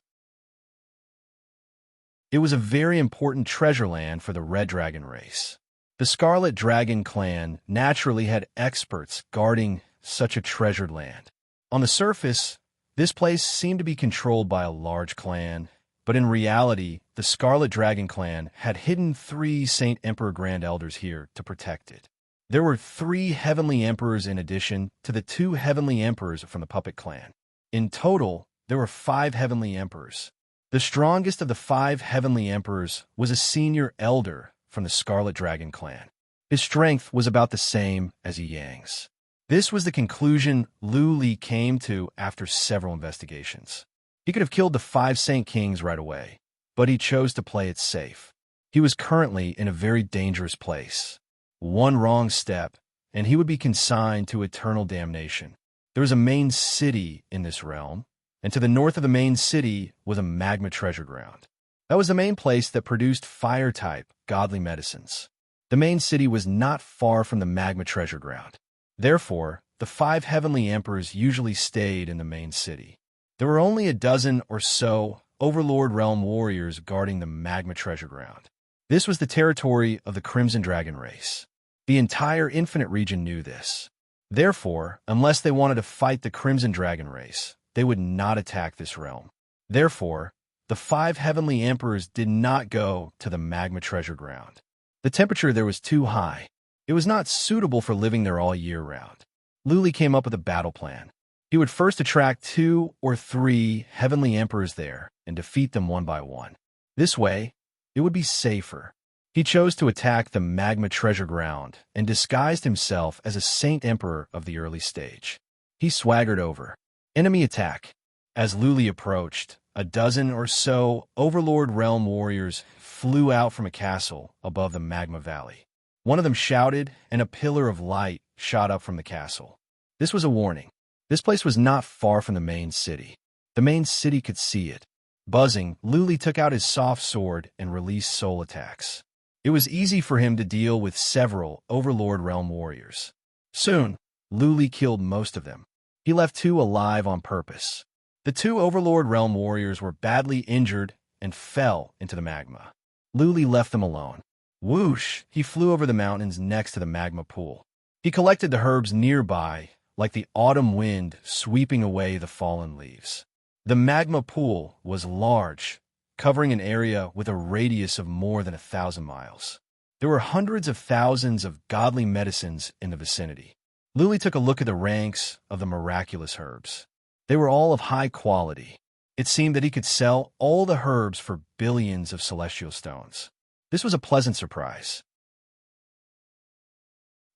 It was a very important treasure land for the Red Dragon race. The Scarlet Dragon clan naturally had experts guarding such a treasured land. On the surface, this place seemed to be controlled by a large clan, but in reality, the Scarlet Dragon clan had hidden 3 Saint Emperor Grand Elders here to protect it. There were 3 heavenly emperors in addition to the 2 heavenly emperors from the puppet clan. In total, there were 5 heavenly emperors. The strongest of the 5 heavenly emperors was a senior elder from the Scarlet Dragon clan. His strength was about the same as Yang's. This was the conclusion Lu Li came to after several investigations. He could have killed the 5 Saint Kings right away, but he chose to play it safe. He was currently in a very dangerous place. One wrong step, and he would be consigned to eternal damnation. There was a main city in this realm, and to the north of the main city was a magma treasure ground. That was the main place that produced fire-type godly medicines. The main city was not far from the magma treasure ground. Therefore, the 5 heavenly emperors usually stayed in the main city. There were only a dozen or so Overlord Realm warriors guarding the magma treasure ground. This was the territory of the Crimson Dragon race. The entire Infinite region knew this. Therefore, unless they wanted to fight the Crimson Dragon race, they would not attack this realm. Therefore, the 5 heavenly emperors did not go to the magma treasure ground. The temperature there was too high. It was not suitable for living there all year round. Lu Li came up with a battle plan. He would first attract 2 or 3 heavenly emperors there and defeat them one by one. This way, it would be safer. He chose to attack the magma treasure ground and disguised himself as a Saint Emperor of the early stage. He swaggered over. Enemy attack. As Lu Li approached, a dozen or so Overlord Realm warriors flew out from a castle above the magma valley. One of them shouted, and a pillar of light shot up from the castle. This was a warning. This place was not far from the main city. The main city could see it. Buzzing, Lu Li took out his soft sword and released soul attacks. It was easy for him to deal with several Overlord Realm warriors. Soon, Lu Li killed most of them. He left 2 alive on purpose. The 2 Overlord Realm warriors were badly injured and fell into the magma. Lu Li left them alone. Whoosh! He flew over the mountains next to the magma pool. He collected the herbs nearby, like the autumn wind sweeping away the fallen leaves. The magma pool was large, covering an area with a radius of more than 1,000 miles. There were hundreds of thousands of godly medicines in the vicinity. Lu Li took a look at the ranks of the miraculous herbs. They were all of high quality. It seemed that he could sell all the herbs for billions of celestial stones. This was a pleasant surprise.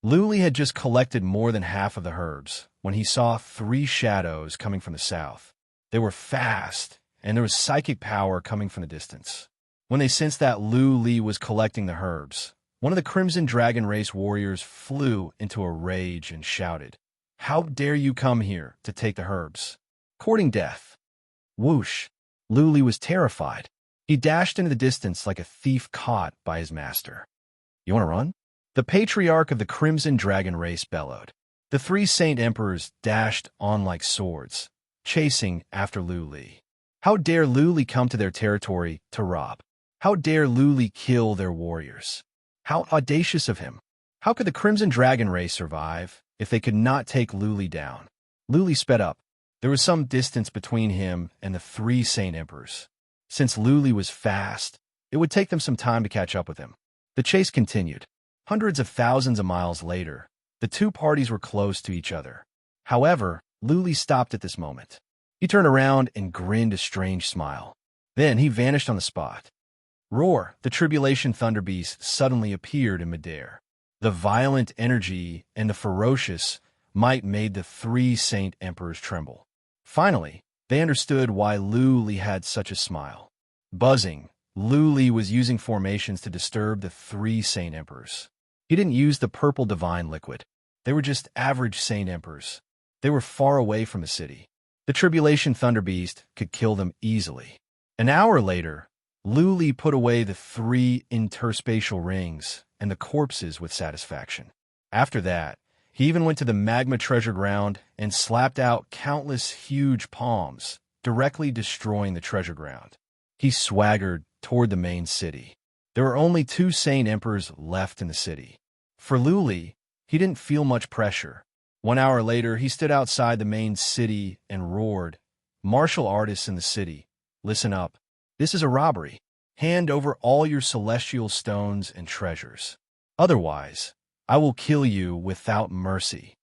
Lu Li had just collected more than half of the herbs when he saw 3 shadows coming from the south. They were fast, and there was psychic power coming from the distance. When they sensed that Lu Li was collecting the herbs, one of the Crimson Dragon race warriors flew into a rage and shouted, "How dare you come here to take the herbs? Courting death." Whoosh! Lu Li was terrified. He dashed into the distance like a thief caught by his master. "You want to run?" The patriarch of the Crimson Dragon race bellowed. The 3 Saint Emperors dashed on like swords, chasing after Lu Li. How dare Lu Li come to their territory to rob? How dare Lu Li kill their warriors? How audacious of him! How could the Crimson Dragon race survive if they could not take Lu Li down? Lu Li sped up. There was some distance between him and the 3 Saint Emperors. Since Lu Li was fast, it would take them some time to catch up with him. The chase continued. Hundreds of thousands of miles later, the 2 parties were close to each other. However, Lu Li stopped at this moment. He turned around and grinned a strange smile. Then he vanished on the spot. Roar! The Tribulation Thunder Beast suddenly appeared in midair. The violent energy and the ferocious might made the 3 Saint Emperors tremble. Finally, they understood why Lu Li had such a smile. Buzzing, Lu Li was using formations to disturb the 3 Saint Emperors. He didn't use the purple divine liquid. They were just average Saint Emperors. They were far away from the city. The Tribulation Thunder Beast could kill them easily. An hour later, Lu Li put away the 3 interspatial rings and the corpses with satisfaction. After that, he even went to the magma treasure ground and slapped out countless huge palms, directly destroying the treasure ground. He swaggered toward the main city. There were only 2 Saint Emperors left in the city. For Lu Li, he didn't feel much pressure. 1 hour later, he stood outside the main city and roared, "Martial artists in the city, listen up. This is a robbery. Hand over all your celestial stones and treasures. Otherwise, I will kill you without mercy.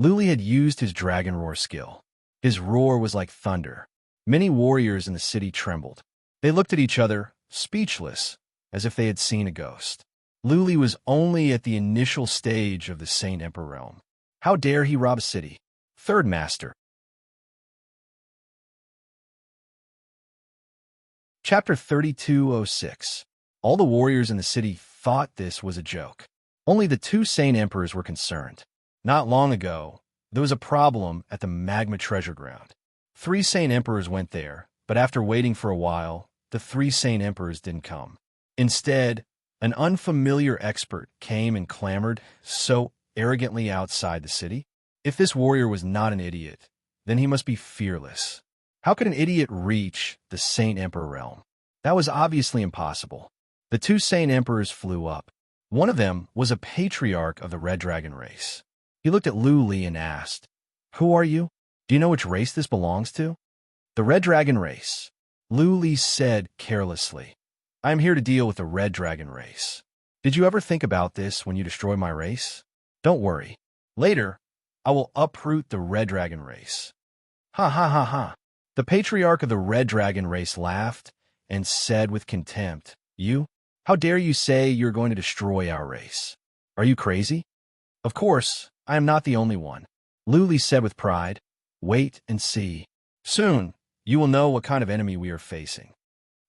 Luli had used his dragon roar skill. His roar was like thunder. Many warriors in the city trembled. They looked at each other, speechless, as if they had seen a ghost. Luli was only at the initial stage of the Saint Emperor realm. How dare he rob a city? Third Master. Chapter 3206. All the warriors in the city thought this was a joke. Only the two Saint Emperors were concerned. Not long ago, there was a problem at the Magma Treasure Ground. 3 Saint Emperors went there, but after waiting for a while, the 3 Saint Emperors didn't come. Instead, an unfamiliar expert came and clamored so arrogantly outside the city. If this warrior was not an idiot, then he must be fearless. How could an idiot reach the Saint Emperor realm? That was obviously impossible. The 2 Saint Emperors flew up. One of them was a patriarch of the Red Dragon race. He looked at Luli and asked, "Who are you? Do you know which race this belongs to?" "The Red Dragon race," Luli said carelessly. "I am here to deal with the Red Dragon race. Did you ever think about this when you destroy my race? Don't worry. Later, I will uproot the Red Dragon race." Ha ha ha ha. The patriarch of the Red Dragon race laughed and said with contempt, "You? How dare you say you're going to destroy our race? Are you crazy?" "Of course, I am not the only one," Luli said with pride. "Wait and see. Soon, you will know what kind of enemy we are facing.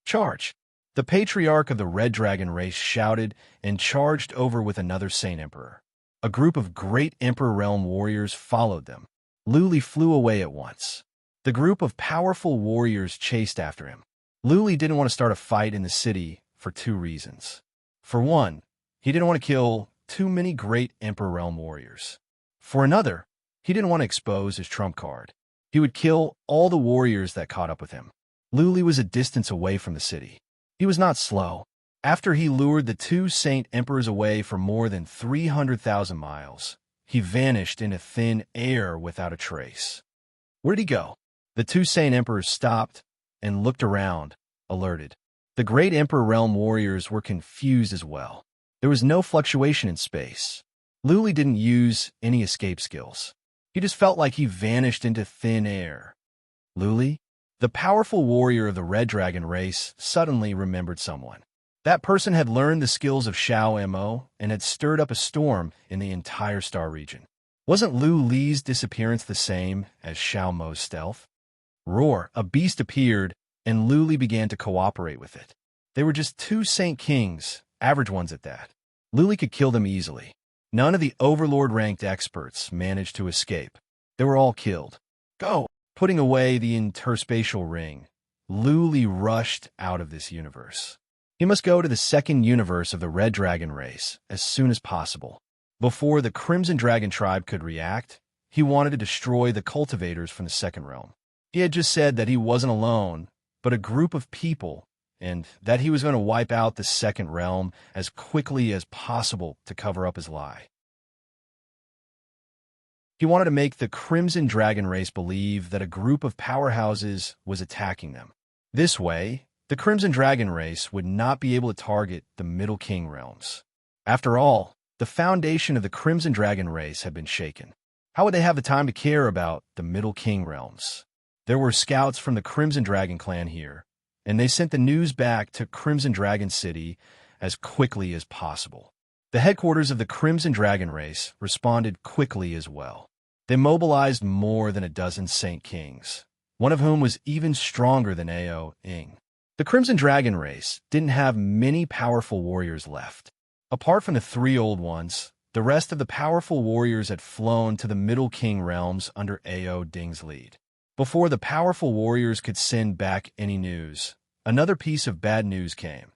Charge!" The patriarch of the Red Dragon race shouted and charged over with another Saint Emperor. A group of great Emperor Realm warriors followed them. Luli flew away at once. The group of powerful warriors chased after him. Luli didn't want to start a fight in the city for 2 reasons. For one, he didn't want to kill too many great Emperor Realm warriors. For another, he didn't want to expose his trump card. He would kill all the warriors that caught up with him. Luli was a distance away from the city. He was not slow. After he lured the 2 Saint Emperors away for more than 300,000 miles, he vanished into thin air without a trace. Where did he go? The 2 Saint Emperors stopped and looked around, alerted. The great Emperor Realm warriors were confused as well. There was no fluctuation in space. Luli didn't use any escape skills. He just felt like he vanished into thin air. Luli, the powerful warrior of the Red Dragon race, suddenly remembered someone. That person had learned the skills of Xiao Mo and had stirred up a storm in the entire star region. Wasn't Luli's disappearance the same as Xiao Mo's stealth? Roar, a beast appeared, and Luli began to cooperate with it. They were just 2 Saint Kings, average ones at that. Luli could kill them easily. None of the Overlord-ranked experts managed to escape. They were all killed. Go! Putting away the interspatial ring, Luli rushed out of this universe. He must go to the second universe of the Red Dragon race as soon as possible. Before the Crimson Dragon tribe could react, he wanted to destroy the cultivators from the second realm. He had just said that he wasn't alone, but a group of people, and that he was going to wipe out the second realm as quickly as possible to cover up his lie. He wanted to make the Crimson Dragon race believe that a group of powerhouses was attacking them. This way, the Crimson Dragon race would not be able to target the Middle King realms. After all, the foundation of the Crimson Dragon race had been shaken. How would they have the time to care about the Middle King realms? There were scouts from the Crimson Dragon clan here, and they sent the news back to Crimson Dragon City as quickly as possible. The headquarters of the Crimson Dragon race responded quickly as well. They mobilized more than a dozen Saint Kings, one of whom was even stronger than Ao Ing. The Crimson Dragon race didn't have many powerful warriors left. Apart from the 3 old ones, the rest of the powerful warriors had flown to the Middle King realms under Ao Ding's lead. Before the powerful warriors could send back any news, another piece of bad news came.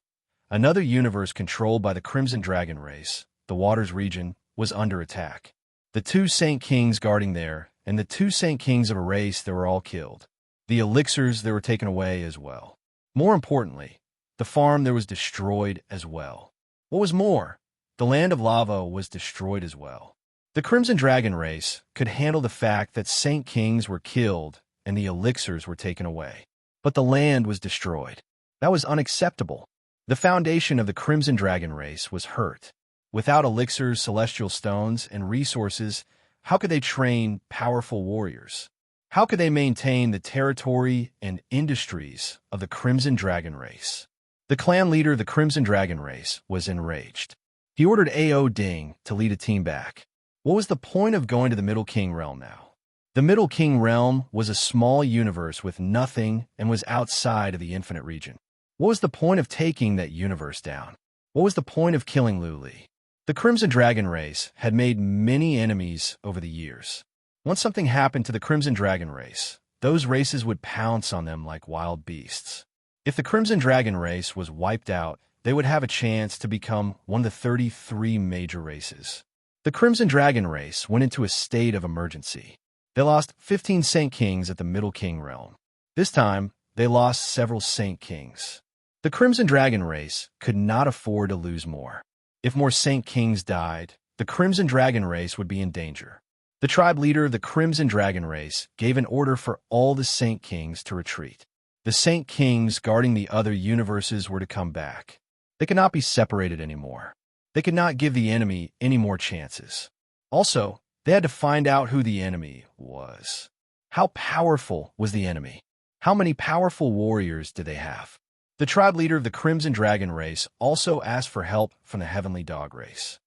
Another universe controlled by the Crimson Dragon race, the Waters region, was under attack. The 2 Saint Kings guarding there, and the 2 Saint Kings of a race that were all killed. The elixirs that were taken away as well. More importantly, the farm that was destroyed as well. What was more, the land of lava was destroyed as well. The Crimson Dragon race could handle the fact that Saint Kings were killed and the elixirs were taken away. But the land was destroyed. That was unacceptable. The foundation of the Crimson Dragon race was hurt. Without elixirs, celestial stones, and resources, how could they train powerful warriors? How could they maintain the territory and industries of the Crimson Dragon race? The clan leader of the Crimson Dragon race was enraged. He ordered A.O. Ding to lead a team back. What was the point of going to the Middle King realm now? The Middle King realm was a small universe with nothing and was outside of the infinite region. What was the point of taking that universe down? What was the point of killing Luli? The Crimson Dragon race had made many enemies over the years. Once something happened to the Crimson Dragon race, those races would pounce on them like wild beasts. If the Crimson Dragon race was wiped out, they would have a chance to become one of the 33 major races. The Crimson Dragon race went into a state of emergency. They lost 15 Saint Kings at the Middle King realm. This time, they lost several Saint Kings. The Crimson Dragon race could not afford to lose more. If more Saint Kings died, the Crimson Dragon race would be in danger. The tribe leader of the Crimson Dragon race gave an order for all the Saint Kings to retreat. The Saint Kings guarding the other universes were to come back. They could not be separated anymore. They could not give the enemy any more chances. Also, they had to find out who the enemy was. How powerful was the enemy? How many powerful warriors did they have? The tribe leader of the Crimson Dragon race also asked for help from the Heavenly Dog race.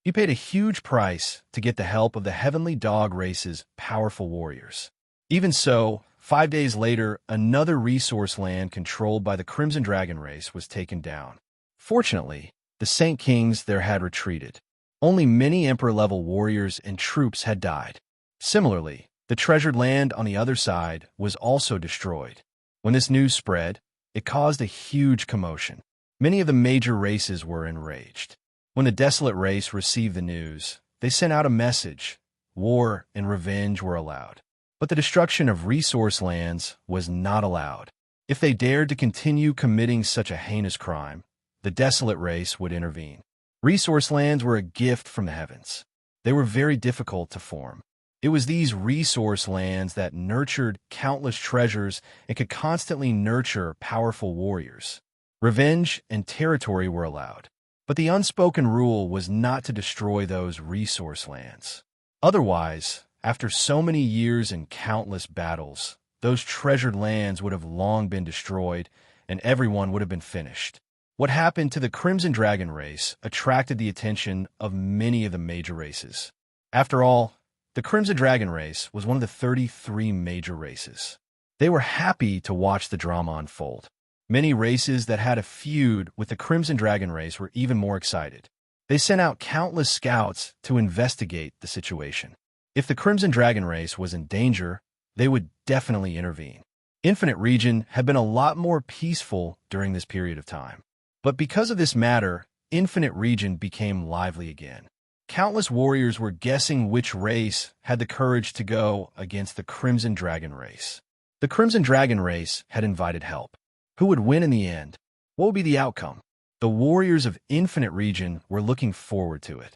He paid a huge price to get the help of the Heavenly Dog race's powerful warriors. Even so, 5 days later, another resource land controlled by the Crimson Dragon race was taken down. Fortunately, the Saint Kings there had retreated. Only many Emperor-level warriors and troops had died. Similarly, the treasured land on the other side was also destroyed. When this news spread, it caused a huge commotion. Many of the major races were enraged. When the Desolate race received the news, they sent out a message. War and revenge were allowed. But the destruction of resource lands was not allowed. If they dared to continue committing such a heinous crime, the Desolate race would intervene. Resource lands were a gift from the heavens. They were very difficult to form. It was these resource lands that nurtured countless treasures and could constantly nurture powerful warriors. Revenge and territory were allowed. But the unspoken rule was not to destroy those resource lands. Otherwise, after so many years and countless battles, those treasured lands would have long been destroyed, and everyone would have been finished. What happened to the Crimson Dragon race attracted the attention of many of the major races. After all, the Crimson Dragon race was one of the 33 major races. They were happy to watch the drama unfold. Many races that had a feud with the Crimson Dragon race were even more excited. They sent out countless scouts to investigate the situation. If the Crimson Dragon race was in danger, they would definitely intervene. Infinite Region had been a lot more peaceful during this period of time. But because of this matter, Infinite Region became lively again. Countless warriors were guessing which race had the courage to go against the Crimson Dragon race. The Crimson Dragon race had invited help. Who would win in the end? What would be the outcome? The warriors of Infinite Region were looking forward to it.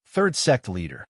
Third Sect Leader.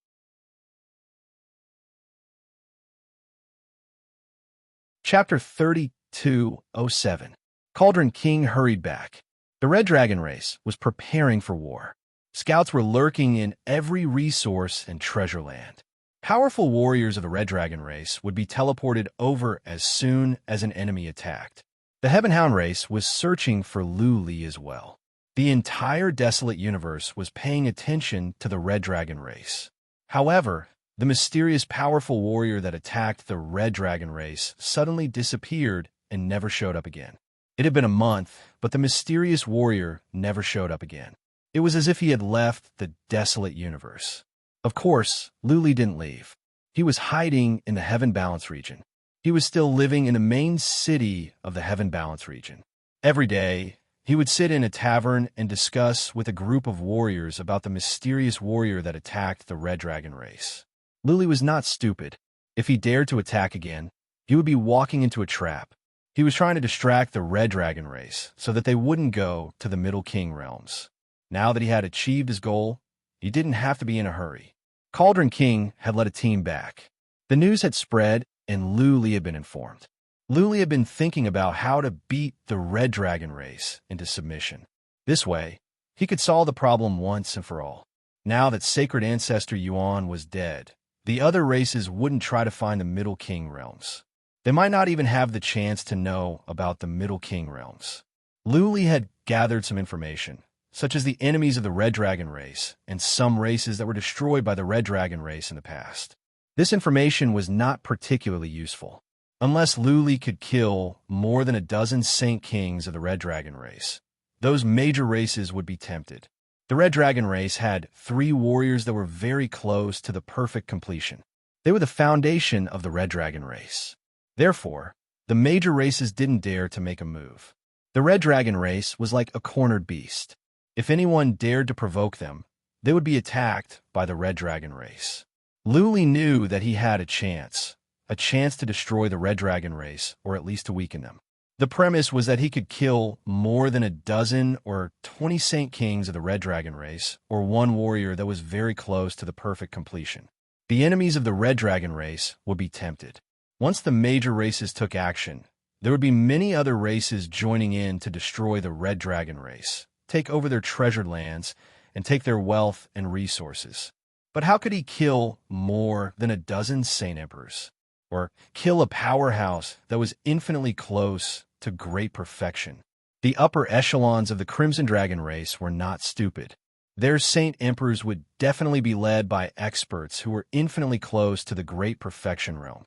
Chapter 32:07. Cauldron King hurried back. The Red Dragon race was preparing for war. Scouts were lurking in every resource and treasure land. Powerful warriors of the Red Dragon race would be teleported over as soon as an enemy attacked. The Heavenhound race was searching for Luli as well. The entire Desolate universe was paying attention to the Red Dragon race. However, the mysterious powerful warrior that attacked the Red Dragon race suddenly disappeared and never showed up again. It had been a month, but the mysterious warrior never showed up again. It was as if he had left the Desolate universe. Of course, Luli didn't leave. He was hiding in the Heaven Balance region. He was still living in the main city of the Heaven Balance region. Every day, he would sit in a tavern and discuss with a group of warriors about the mysterious warrior that attacked the Red Dragon race. Luli was not stupid. If he dared to attack again, he would be walking into a trap. He was trying to distract the Red Dragon race so that they wouldn't go to the Middle King realms. Now that he had achieved his goal, he didn't have to be in a hurry. Cauldron King had led a team back. The news had spread, and Luli had been informed. Luli had been thinking about how to beat the Red Dragon race into submission. This way, He could solve the problem once and for all. Now that sacred ancestor Yuan was dead, the other races wouldn't try to find the Middle King realms. They might not even have the chance to know about the Middle King realms. Luli had gathered some information, such as the enemies of the Red Dragon race and some races that were destroyed by the Red Dragon race in the past. This information was not particularly useful. Unless Luli could kill more than a dozen Saint Kings of the Red Dragon race, those major races would be tempted. The Red Dragon race had 3 warriors that were very close to the perfect completion. They were the foundation of the Red Dragon race. Therefore, the major races didn't dare to make a move. The Red Dragon race was like a cornered beast. If anyone dared to provoke them, they would be attacked by the Red Dragon race. Luli knew that he had a chance to destroy the Red Dragon race, or at least to weaken them. The premise was that he could kill more than a dozen or 20 Saint Kings of the Red Dragon race, or 1 warrior that was very close to the perfect completion. The enemies of the Red Dragon race would be tempted. Once the major races took action, there would be many other races joining in to destroy the Red Dragon race, take over their treasured lands, and take their wealth and resources. But how could he kill more than a dozen Saint Emperors? Or kill a powerhouse that was infinitely close to great perfection? The upper echelons of the Crimson Dragon race were not stupid. Their Saint Emperors would definitely be led by experts who were infinitely close to the great perfection realm.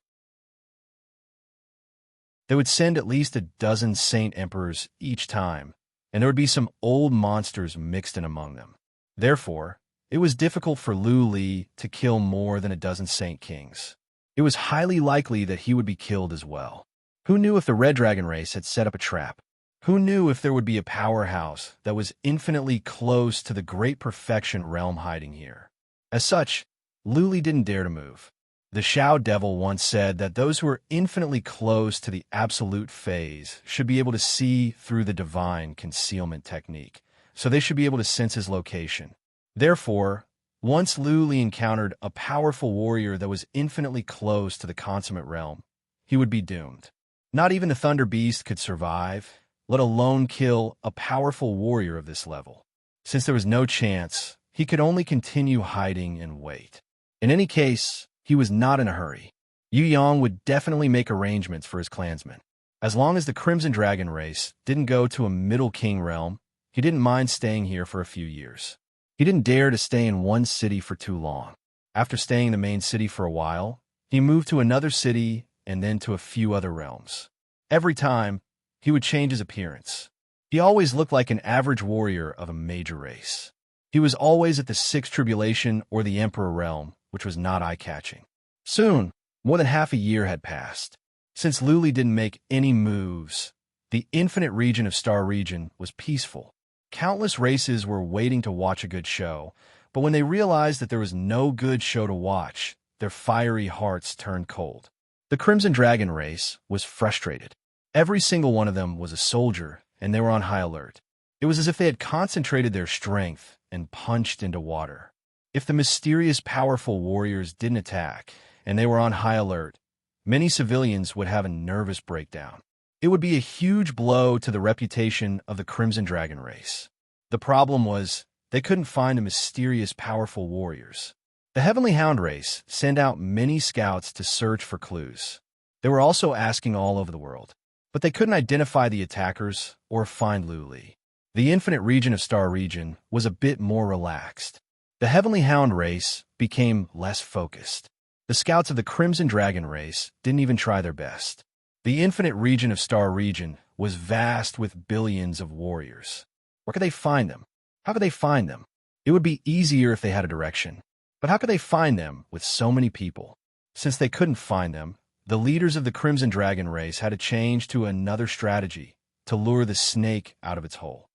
They would send at least a dozen Saint Emperors each time, and there would be some old monsters mixed in among them. Therefore, it was difficult for Luli to kill more than a dozen Saint Kings. It was highly likely that he would be killed as well. Who knew if the Red Dragon race had set up a trap? Who knew if there would be a powerhouse that was infinitely close to the great perfection realm hiding here? As such, Luli didn't dare to move. The Shao Devil once said that those who are infinitely close to the absolute phase should be able to see through the divine concealment technique, so they should be able to sense his location. Therefore, once Luli encountered a powerful warrior that was infinitely close to the consummate realm, he would be doomed. Not even the Thunder Beast could survive, let alone kill a powerful warrior of this level. Since there was no chance, he could only continue hiding and wait. In any case, he was not in a hurry. Yu Yang would definitely make arrangements for his clansmen. As long as the Crimson Dragon race didn't go to a Middle King realm, he didn't mind staying here for a few years. He didn't dare to stay in one city for too long. After staying in the main city for a while, he moved to another city and then to a few other realms. Every time, he would change his appearance. He always looked like an average warrior of a major race. He was always at the Sixth Tribulation or the Emperor realm, which was not eye-catching. Soon, more than half a year had passed. Since Luli didn't make any moves, the infinite region of Star Region was peaceful. Countless races were waiting to watch a good show, but when they realized that there was no good show to watch, their fiery hearts turned cold. The Crimson Dragon race was frustrated. Every single one of them was a soldier, and they were on high alert. It was as if they had concentrated their strength and punched into water. If the mysterious powerful warriors didn't attack, and they were on high alert, many civilians would have a nervous breakdown. It would be a huge blow to the reputation of the Crimson Dragon race. The problem was, they couldn't find the mysterious powerful warriors. The Heavenly Hound race sent out many scouts to search for clues. They were also asking all over the world, but they couldn't identify the attackers or find Luli. The infinite region of Star Region was a bit more relaxed. The Heavenly Hound race became less focused. The scouts of the Crimson Dragon race didn't even try their best. The infinite region of Star Region was vast with billions of warriors. Where could they find them? How could they find them? It would be easier if they had a direction. But how could they find them with so many people? Since they couldn't find them, the leaders of the Crimson Dragon race had to change to another strategy to lure the snake out of its hole.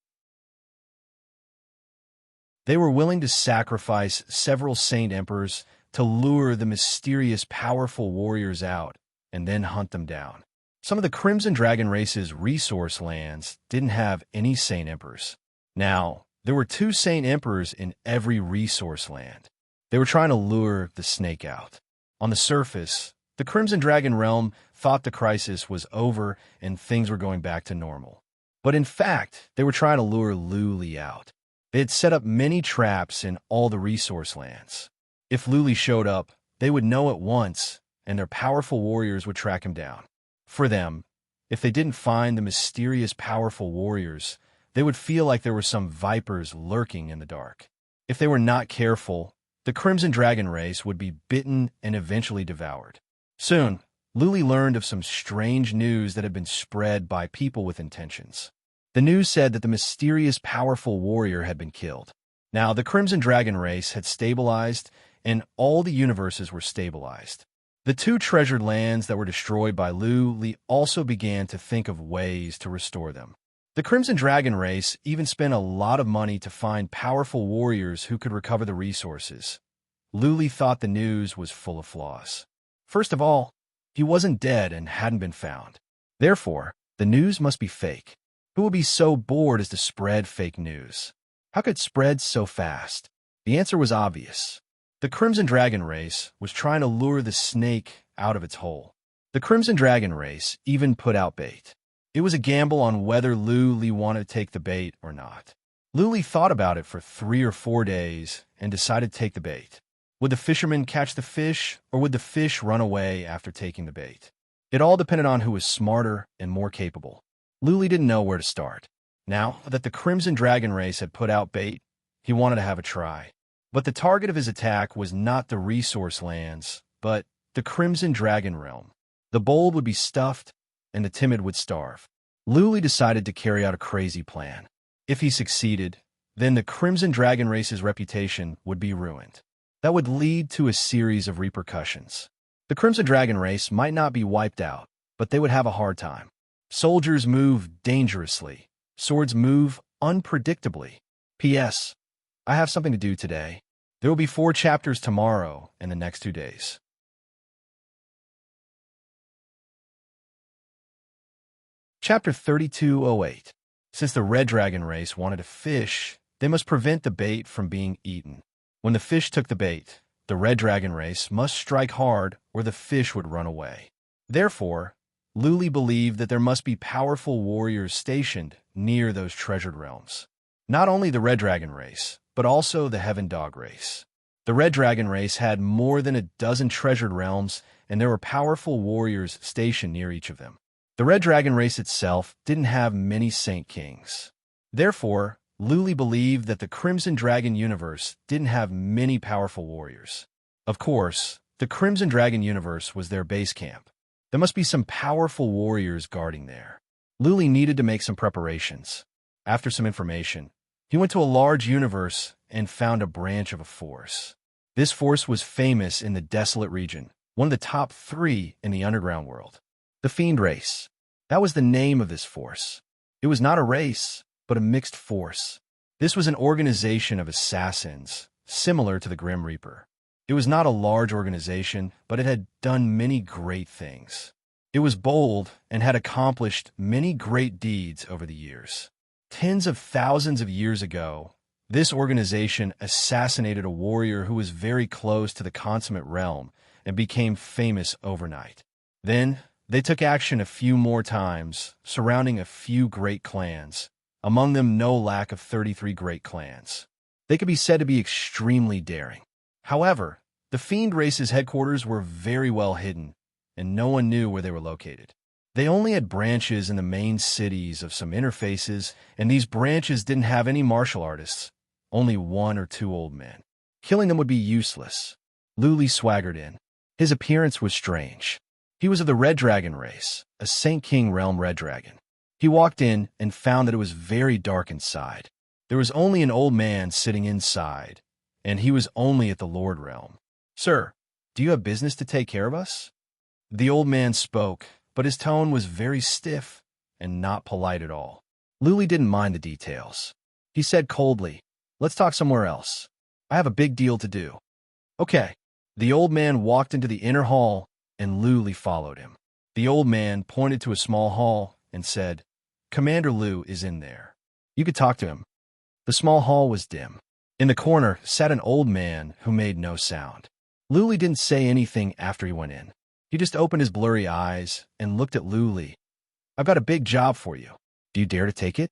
They were willing to sacrifice several Saint Emperors to lure the mysterious powerful warriors out and then hunt them down. Some of the Crimson Dragon race's resource lands didn't have any Saint Emperors. Now, there were 2 Saint Emperors in every resource land. They were trying to lure the snake out. On the surface, the Crimson Dragon realm thought the crisis was over and things were going back to normal. But in fact, they were trying to lure Luli out. They had set up many traps in all the resource lands. If Luli showed up, they would know at once, and their powerful warriors would track him down. For them, if they didn't find the mysterious powerful warriors, they would feel like there were some vipers lurking in the dark. If they were not careful, the Crimson Dragon race would be bitten and eventually devoured. Soon, Luli learned of some strange news that had been spread by people with intentions. The news said that the mysterious powerful warrior had been killed. Now, the Crimson Dragon race had stabilized, and all the universes were stabilized. The two treasured lands that were destroyed by Luli also began to think of ways to restore them. The Crimson Dragon race even spent a lot of money to find powerful warriors who could recover the resources. Luli thought the news was full of flaws. First of all, he wasn't dead and hadn't been found. Therefore, the news must be fake. Who would be so bored as to spread fake news? How could it spread so fast? The answer was obvious. The Crimson Dragon race was trying to lure the snake out of its hole. The Crimson Dragon race even put out bait. It was a gamble on whether Luli wanted to take the bait or not. Luli thought about it for 3 or 4 days and decided to take the bait. Would the fisherman catch the fish, or would the fish run away after taking the bait? It all depended on who was smarter and more capable. Luli didn't know where to start. Now that the Crimson Dragon race had put out bait, he wanted to have a try. But the target of his attack was not the resource lands, but the Crimson Dragon realm. The bold would be stuffed, and the timid would starve. Luli decided to carry out a crazy plan. If he succeeded, then the Crimson Dragon race's reputation would be ruined. That would lead to a series of repercussions. The Crimson Dragon race might not be wiped out, but they would have a hard time. Soldiers move dangerously. Swords move unpredictably. P.S. I have something to do today. There will be 4 chapters tomorrow and the next 2 days. Chapter 3208. Since the Red Dragon race wanted to fish, they must prevent the bait from being eaten. When the fish took the bait, the Red Dragon race must strike hard or the fish would run away. Therefore, Luli believed that there must be powerful warriors stationed near those treasured realms. Not only the Red Dragon race, but also the Heaven Dog race. The Red Dragon race had more than a dozen treasured realms, and there were powerful warriors stationed near each of them. The Red Dragon race itself didn't have many Saint Kings. Therefore, Luli believed that the Crimson Dragon universe didn't have many powerful warriors. Of course, the Crimson Dragon universe was their base camp. There must be some powerful warriors guarding there. Luli needed to make some preparations. After some information, he went to a large universe and found a branch of a force. This force was famous in the Desolate region, one of the top 3 in the underground world. The Fiend race. That was the name of this force. It was not a race, but a mixed force. This was an organization of assassins, similar to the Grim Reaper. It was not a large organization, but it had done many great things. It was bold and had accomplished many great deeds over the years. Tens of thousands of years ago, this organization assassinated a warrior who was very close to the consummate realm and became famous overnight. Then, they took action a few more times, surrounding a few great clans, among them no lack of 33 great clans. They could be said to be extremely daring. However, the Fiend race's headquarters were very well hidden, and no one knew where they were located. They only had branches in the main cities of some interfaces, and these branches didn't have any martial artists, only 1 or 2 old men. Killing them would be useless. Luli swaggered in. His appearance was strange. He was of the Red Dragon race, a Saint King realm Red Dragon. He walked in and found that it was very dark inside. There was only an old man sitting inside, and he was only at the Lord realm. "Sir, do you have business to take care of us?" The old man spoke, but his tone was very stiff and not polite at all. Luli didn't mind the details. He said coldly, "Let's talk somewhere else. I have a big deal to do." "Okay." The old man walked into the inner hall, and Luli followed him. The old man pointed to a small hall and said, "Commander Lu is in there. You could talk to him." The small hall was dim. In the corner sat an old man who made no sound. Luli didn't say anything after he went in. He just opened his blurry eyes and looked at Luli. "I've got a big job for you. Do you dare to take it?"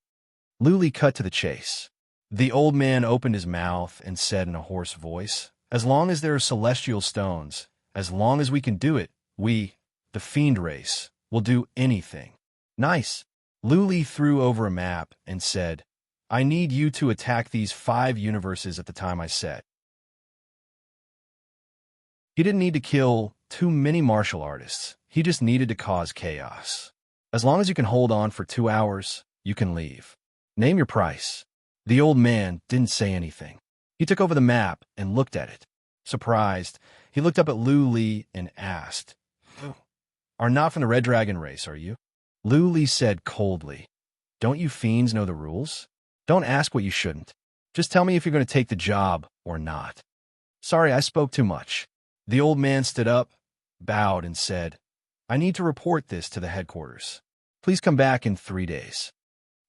Luli cut to the chase. The old man opened his mouth and said in a hoarse voice, "As long as there are celestial stones, as long as we can do it, we, the fiend race, will do anything." Nice. Luli threw over a map and said, "I need you to attack these 5 universes at the time I set." He didn't need to kill too many martial artists. He just needed to cause chaos. As long as you can hold on for 2 hours, you can leave. Name your price. The old man didn't say anything. He took over the map and looked at it. Surprised, he looked up at Luli and asked, "Are not from the Red Dragon race, are you?" Luli said coldly, "Don't you fiends know the rules? Don't ask what you shouldn't. Just tell me if you're going to take the job or not." "Sorry, I spoke too much." The old man stood up, bowed, and said, "I need to report this to the headquarters. Please come back in 3 days."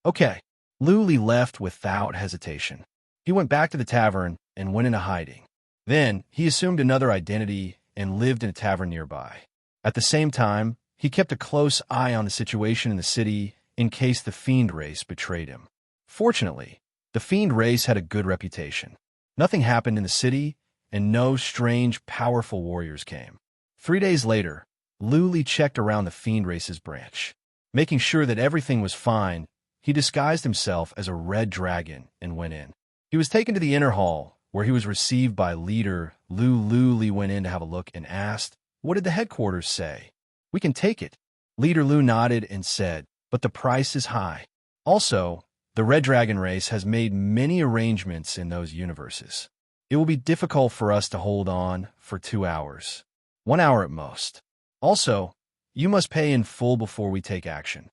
Okay. Luli left without hesitation. He went back to the tavern and went into hiding. Then he assumed another identity and lived in a tavern nearby. At the same time, he kept a close eye on the situation in the city in case the fiend race betrayed him. Fortunately, the fiend race had a good reputation. Nothing happened in the city, and no strange, powerful warriors came. 3 days later, Luli checked around the fiend race's branch. Making sure that everything was fine, he disguised himself as a red dragon and went in. He was taken to the inner hall, where he was received by leader Lu. Luli went in to have a look and asked, "What did the headquarters say?" "We can take it." Leader Lu nodded and said, "But the price is high. Also, the Red Dragon race has made many arrangements in those universes. It will be difficult for us to hold on for 2 hours. 1 hour at most. Also, you must pay in full before we take action."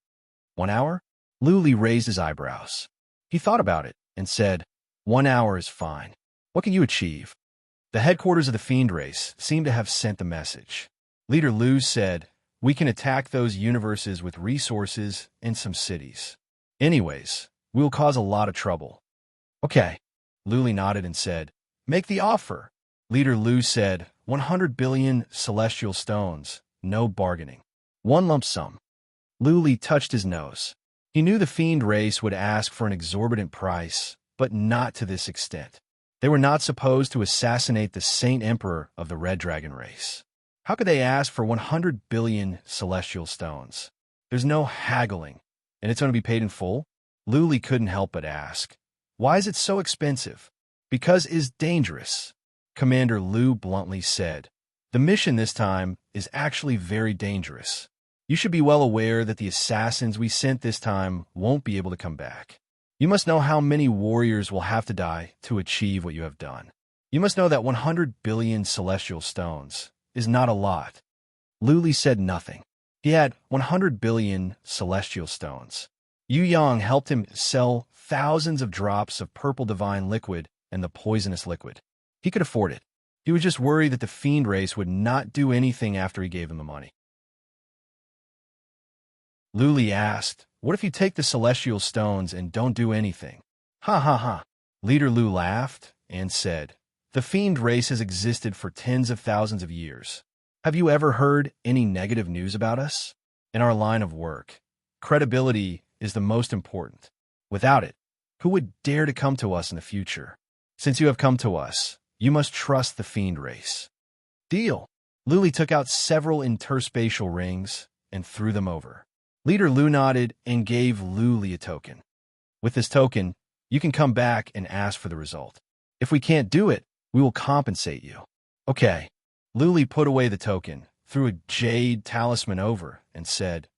1 hour? Luli raised his eyebrows. He thought about it and said, 1 hour is fine. What can you achieve? The headquarters of the fiend race seemed to have sent the message. Leader Lu said, "We can attack those universes with resources in some cities. Anyways, we will cause a lot of trouble." Okay. Luli nodded and said, "Make the offer." Leader Lu said, 100 billion celestial stones, no bargaining. 1 lump sum. Luli touched his nose. He knew the fiend race would ask for an exorbitant price, but not to this extent. They were not supposed to assassinate the Saint Emperor of the Red Dragon race. How could they ask for 100 billion celestial stones? There's no haggling, and it's going to be paid in full? Luli couldn't help but ask, "Why is it so expensive?" "Because it's dangerous," Commander Lu bluntly said. "The mission this time is actually very dangerous. You should be well aware that the assassins we sent this time won't be able to come back. You must know how many warriors will have to die to achieve what you have done. You must know that 100 billion celestial stones is not a lot." Luli said nothing. He had 100 billion celestial stones. Yu Yang helped him sell thousands of drops of purple divine liquid and the poisonous liquid. He could afford it. He was just worried that the fiend race would not do anything after he gave him the money. Luli asked, "What if you take the celestial stones and don't do anything?" "Ha ha ha." Leader Lu laughed and said, "The fiend race has existed for tens of thousands of years. Have you ever heard any negative news about us? In our line of work, credibility is the most important. Without it, who would dare to come to us in the future? Since you have come to us, you must trust the fiend race." "Deal." Luli took out several interspatial rings and threw them over. Leader Lu nodded and gave Luli a token. "With this token, you can come back and ask for the result. If we can't do it, we will compensate you." Okay. Luli put away the token, threw a jade talisman over, and said,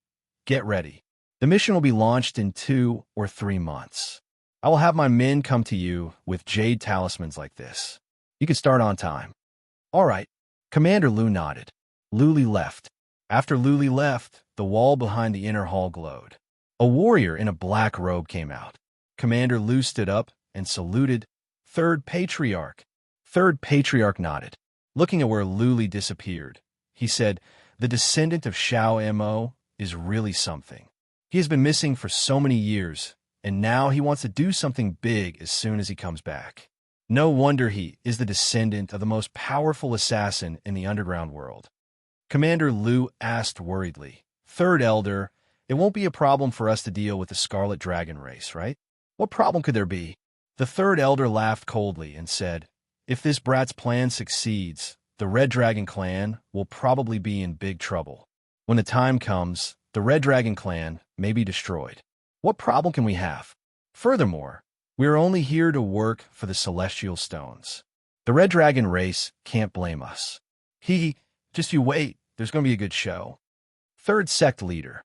"Get ready. The mission will be launched in 2 or 3 months. I will have my men come to you with jade talismans like this. You can start on time." "All right." Commander Lu nodded. Luli left. After Luli left, the wall behind the inner hall glowed. A warrior in a black robe came out. Commander Lu stood up and saluted. "Third Patriarch." Third Patriarch nodded. Looking at where Luli disappeared, he said, "The descendant of Xiao Mo is really something. He has been missing for so many years, and now he wants to do something big as soon as he comes back. No wonder he is the descendant of the most powerful assassin in the underground world." Commander Lu asked worriedly, "Third Elder, it won't be a problem for us to deal with the Scarlet Dragon race, right?" "What problem could there be?" The third elder laughed coldly and said, "If this brat's plan succeeds, the Red Dragon clan will probably be in big trouble. When the time comes, the Red Dragon clan may be destroyed. What problem can we have? Furthermore, we are only here to work for the celestial stones. The Red Dragon race can't blame us. Just you wait, there's going to be a good show." Third sect leader.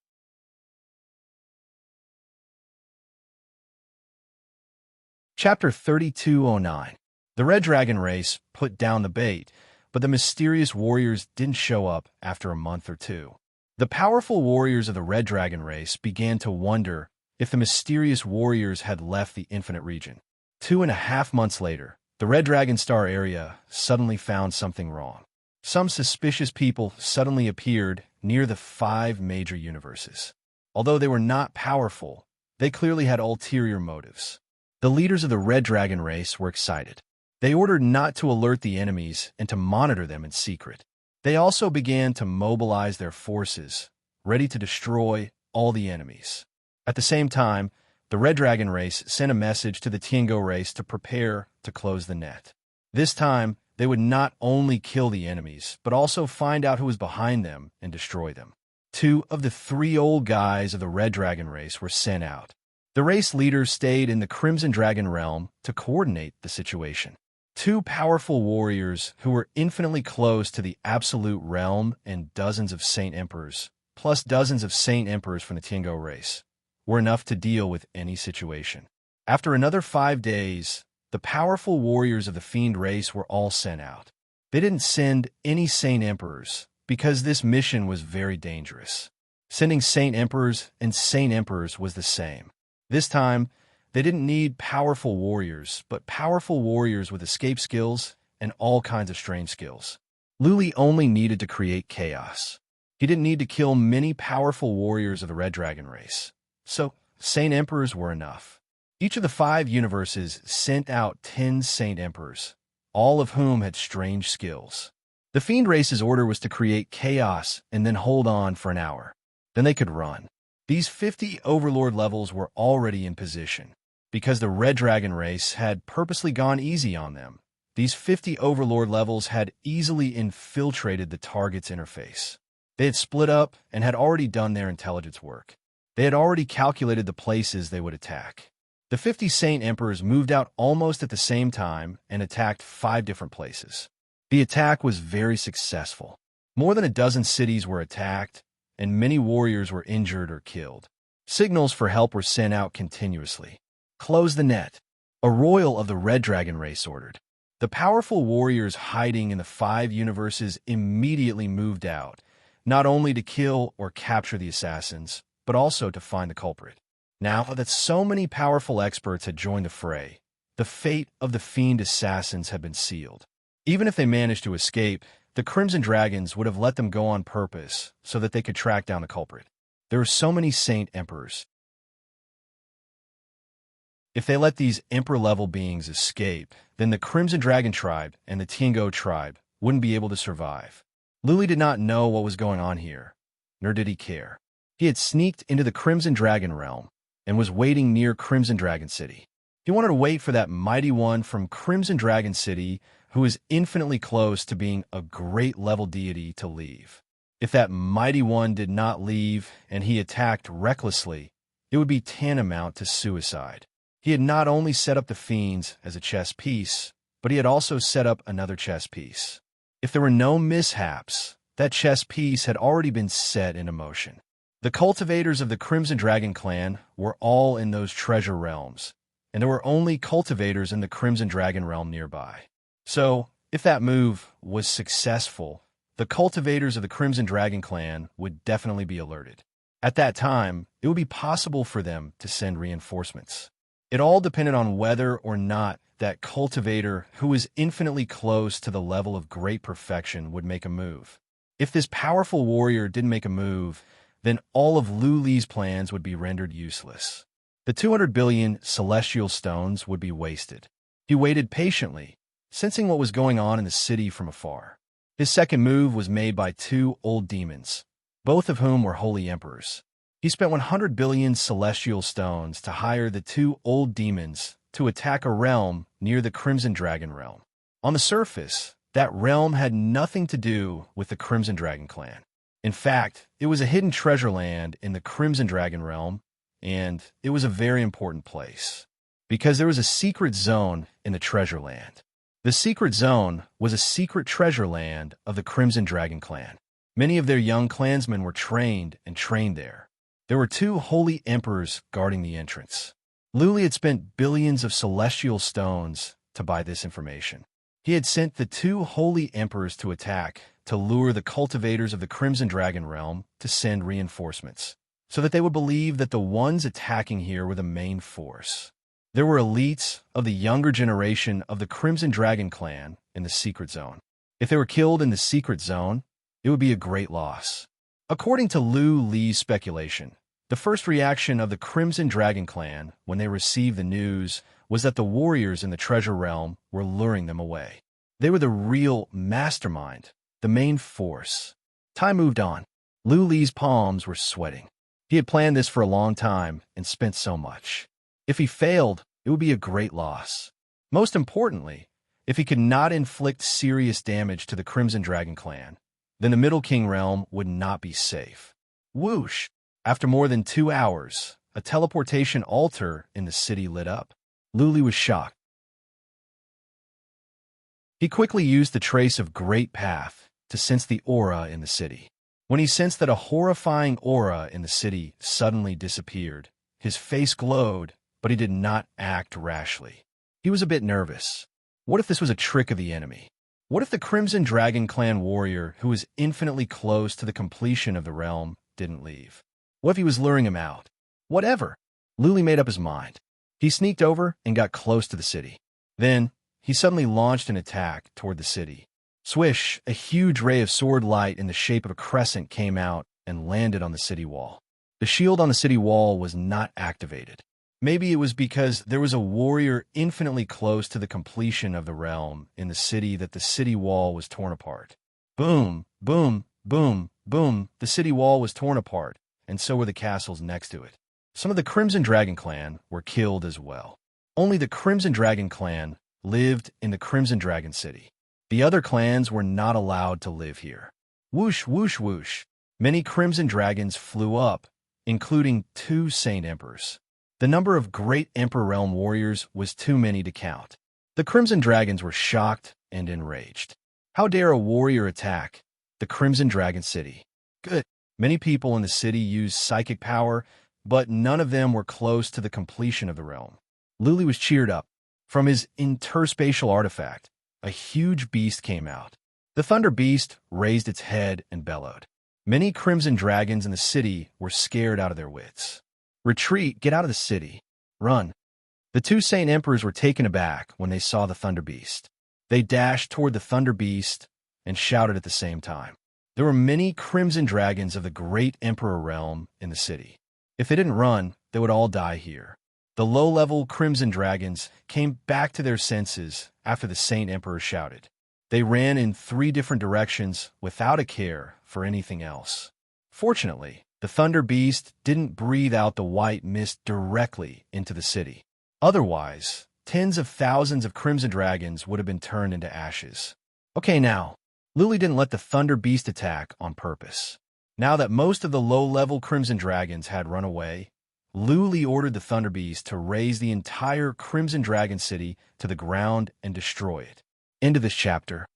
Chapter 3209. The Red Dragon race put down the bait, but the mysterious warriors didn't show up after a month or two. The powerful warriors of the Red Dragon race began to wonder if the mysterious warriors had left the Infinite Region. 2.5 months later, the Red Dragon Star area suddenly found something wrong. Some suspicious people suddenly appeared near the 5 major universes. Although they were not powerful, they clearly had ulterior motives. The leaders of the Red Dragon race were excited. They ordered not to alert the enemies and to monitor them in secret. They also began to mobilize their forces, ready to destroy all the enemies. At the same time, the Red Dragon race sent a message to the Tiango race to prepare to close the net. This time, they would not only kill the enemies, but also find out who was behind them and destroy them. 2 of the 3 old guys of the Red Dragon race were sent out. The race leaders stayed in the Crimson Dragon realm to coordinate the situation. 2 powerful warriors who were infinitely close to the Absolute Realm and dozens of Saint Emperors, plus dozens of Saint Emperors from the Tiango race, were enough to deal with any situation. After another 5 days, the powerful warriors of the Fiend race were all sent out. They didn't send any Saint Emperors because this mission was very dangerous. Sending Saint Emperors and Saint Emperors was the same. This time, they didn't need powerful warriors, but powerful warriors with escape skills and all kinds of strange skills. Luli only needed to create chaos. He didn't need to kill many powerful warriors of the Red Dragon race. So, Saint Emperors were enough. Each of the 5 universes sent out 10 Saint Emperors, all of whom had strange skills. The Fiend race's order was to create chaos and then hold on for an hour. Then they could run. These 50 Overlord levels were already in position. Because the Red Dragon race had purposely gone easy on them, these 50 Overlord levels had easily infiltrated the target's interface. They had split up and had already done their intelligence work. They had already calculated the places they would attack. The 50 Saint Emperors moved out almost at the same time and attacked 5 different places. The attack was very successful. More than a dozen cities were attacked, and many warriors were injured or killed. Signals for help were sent out continuously. "Close the net," a royal of the Red Dragon race ordered. The powerful warriors hiding in the 5 universes immediately moved out, not only to kill or capture the assassins, but also to find the culprit. Now that so many powerful experts had joined the fray, the fate of the Fiend assassins had been sealed. Even if they managed to escape, the Crimson Dragons would have let them go on purpose so that they could track down the culprit. There were so many Saint Emperors. If they let these Emperor-level beings escape, then the Crimson Dragon tribe and the Tiango tribe wouldn't be able to survive. Luli did not know what was going on here, nor did he care. He had sneaked into the Crimson Dragon realm and was waiting near Crimson Dragon City. He wanted to wait for that mighty one from Crimson Dragon City who is infinitely close to being a great level deity to leave. If that mighty one did not leave and he attacked recklessly, it would be tantamount to suicide. He had not only set up the Fiends as a chess piece, but he had also set up another chess piece. If there were no mishaps, that chess piece had already been set into motion. The cultivators of the Crimson Dragon clan were all in those treasure realms, and there were only cultivators in the Crimson Dragon realm nearby. So, if that move was successful, the cultivators of the Crimson Dragon clan would definitely be alerted. At that time, it would be possible for them to send reinforcements. It all depended on whether or not that cultivator who was infinitely close to the level of great perfection would make a move. If this powerful warrior didn't make a move, then all of Luli's plans would be rendered useless. The 200 billion celestial stones would be wasted. He waited patiently, sensing what was going on in the city from afar. His second move was made by 2 old demons, both of whom were holy emperors. He spent 100 billion celestial stones to hire the 2 old demons to attack a realm near the Crimson Dragon realm. On the surface, that realm had nothing to do with the Crimson Dragon clan. In fact, it was a hidden treasure land in the Crimson Dragon realm, and it was a very important place, because there was a secret zone in the treasure land. The secret zone was a secret treasure land of the Crimson Dragon clan. Many of their young clansmen were trained there. There were 2 holy emperors guarding the entrance. Luli had spent billions of celestial stones to buy this information. He had sent the 2 holy emperors to attack to lure the cultivators of the Crimson Dragon realm to send reinforcements, so that they would believe that the ones attacking here were the main force. There were elites of the younger generation of the Crimson Dragon clan in the secret zone. If they were killed in the secret zone, it would be a great loss. According to Lu Li's speculation, the first reaction of the Crimson Dragon clan when they received the news was that the warriors in the treasure realm were luring them away. They were the real mastermind, the main force. Time moved on. Lu Li's palms were sweating. He had planned this for a long time and spent so much. If he failed, it would be a great loss. Most importantly, if he could not inflict serious damage to the Crimson Dragon clan, then the Middle King realm would not be safe. Whoosh! After more than 2 hours, a teleportation altar in the city lit up. Luli was shocked. He quickly used the trace of Great Path to sense the aura in the city. When he sensed that a horrifying aura in the city suddenly disappeared, his face glowed, but he did not act rashly. He was a bit nervous. What if this was a trick of the enemy? What if the Crimson Dragon clan warrior who was infinitely close to the completion of the realm didn't leave? What if he was luring him out? Whatever. Luli made up his mind. He sneaked over and got close to the city. Then, he suddenly launched an attack toward the city. Swish, a huge ray of sword light in the shape of a crescent came out and landed on the city wall. The shield on the city wall was not activated. Maybe it was because there was a warrior infinitely close to the completion of the realm in the city that the city wall was torn apart. Boom, boom, boom, boom, the city wall was torn apart, and so were the castles next to it. Some of the Crimson Dragon clan were killed as well. Only the Crimson Dragon clan lived in the Crimson Dragon city. The other clans were not allowed to live here. Whoosh, whoosh, whoosh. Many Crimson Dragons flew up, including 2 Saint Emperors. The number of great Emperor Realm warriors was too many to count. The Crimson Dragons were shocked and enraged. How dare a warrior attack the Crimson Dragon city? Good. Many people in the city used psychic power, but none of them were close to the completion of the realm. Luli was cheered up. From his interspatial artifact, a huge beast came out. The Thunder Beast raised its head and bellowed. Many Crimson Dragons in the city were scared out of their wits. Retreat, get out of the city. Run. The 2 Saint Emperors were taken aback when they saw the Thunder Beast. They dashed toward the Thunder Beast and shouted at the same time. There were many Crimson Dragons of the Great Emperor realm in the city. If they didn't run, they would all die here. The low-level Crimson Dragons came back to their senses after the Saint Emperor shouted. They ran in 3 different directions without a care for anything else. Fortunately, the Thunder Beast didn't breathe out the white mist directly into the city. Otherwise, tens of thousands of Crimson Dragons would have been turned into ashes. Okay, now, Luli didn't let the Thunder Beast attack on purpose. Now that most of the low-level Crimson Dragons had run away, Luli ordered the Thunder Beast to raze the entire Crimson Dragon city to the ground and destroy it. End of this chapter.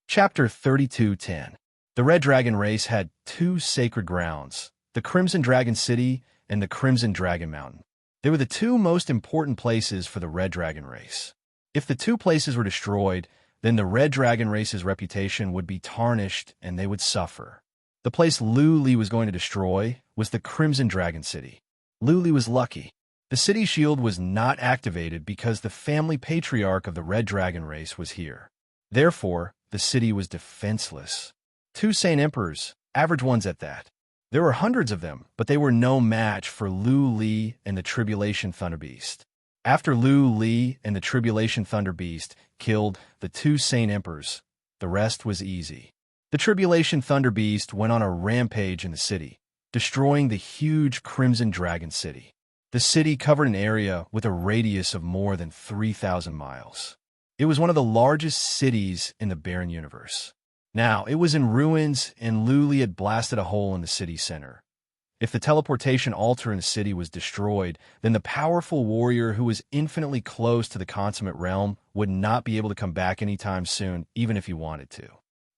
Chapter 32:10. The Red Dragon race had 2 sacred grounds, the Crimson Dragon City and the Crimson Dragon Mountain. They were the 2 most important places for the Red Dragon race. If the 2 places were destroyed, then the Red Dragon race's reputation would be tarnished and they would suffer. The place Luli was going to destroy was the Crimson Dragon City. Luli was lucky. The city shield was not activated because the family patriarch of the Red Dragon race was here. Therefore, the city was defenseless. 2 Saint Emperors, average ones at that. There were hundreds of them, but they were no match for Lu Li and the Tribulation Thunder Beast. After Lu Li and the Tribulation Thunder Beast killed the 2 Saint Emperors, the rest was easy. The Tribulation Thunder Beast went on a rampage in the city, destroying the huge Crimson Dragon City. The city covered an area with a radius of more than 3,000 miles. It was one of the largest cities in the barren universe. Now, it was in ruins, and Luli had blasted a hole in the city center. If the teleportation altar in the city was destroyed, then the powerful warrior who was infinitely close to the consummate realm would not be able to come back anytime soon, even if he wanted to.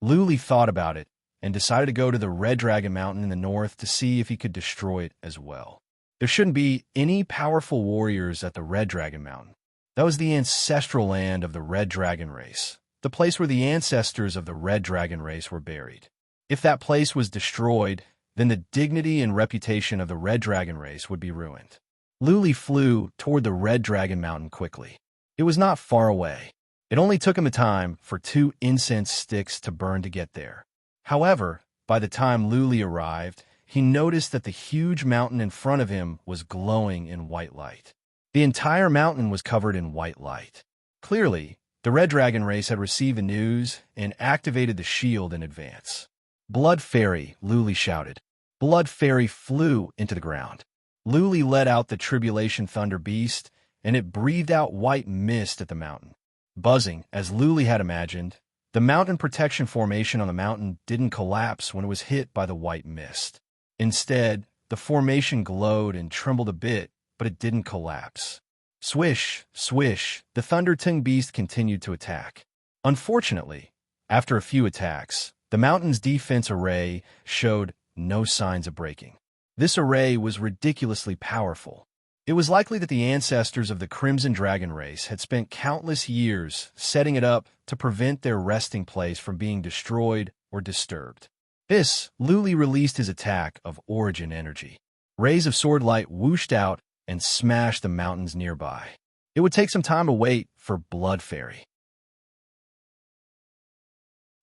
Luli thought about it and decided to go to the Red Dragon Mountain in the north to see if he could destroy it as well. There shouldn't be any powerful warriors at the Red Dragon Mountain. That was the ancestral land of the Red Dragon race, the place where the ancestors of the Red Dragon race were buried. If that place was destroyed, then the dignity and reputation of the Red Dragon race would be ruined. Luli flew toward the Red Dragon Mountain quickly. It was not far away. It only took him the time for 2 incense sticks to burn to get there. However, by the time Luli arrived, he noticed that the huge mountain in front of him was glowing in white light. The entire mountain was covered in white light. Clearly, the Red Dragon race had received the news and activated the shield in advance. "Blood Fairy," Luli shouted. Blood Fairy flew into the ground. Luli let out the Tribulation Thunder Beast, and it breathed out white mist at the mountain. Buzzing, as Luli had imagined, the mountain protection formation on the mountain didn't collapse when it was hit by the white mist. Instead, the formation glowed and trembled a bit, but it didn't collapse. Swish, swish, the Thunder-Tongue Beast continued to attack. Unfortunately, after a few attacks, the mountain's defense array showed no signs of breaking. This array was ridiculously powerful. It was likely that the ancestors of the Crimson Dragon race had spent countless years setting it up to prevent their resting place from being destroyed or disturbed. Luli released his attack of Origin Energy. Rays of sword light whooshed out and smashed the mountains nearby. It would take some time to wait for Blood Fairy.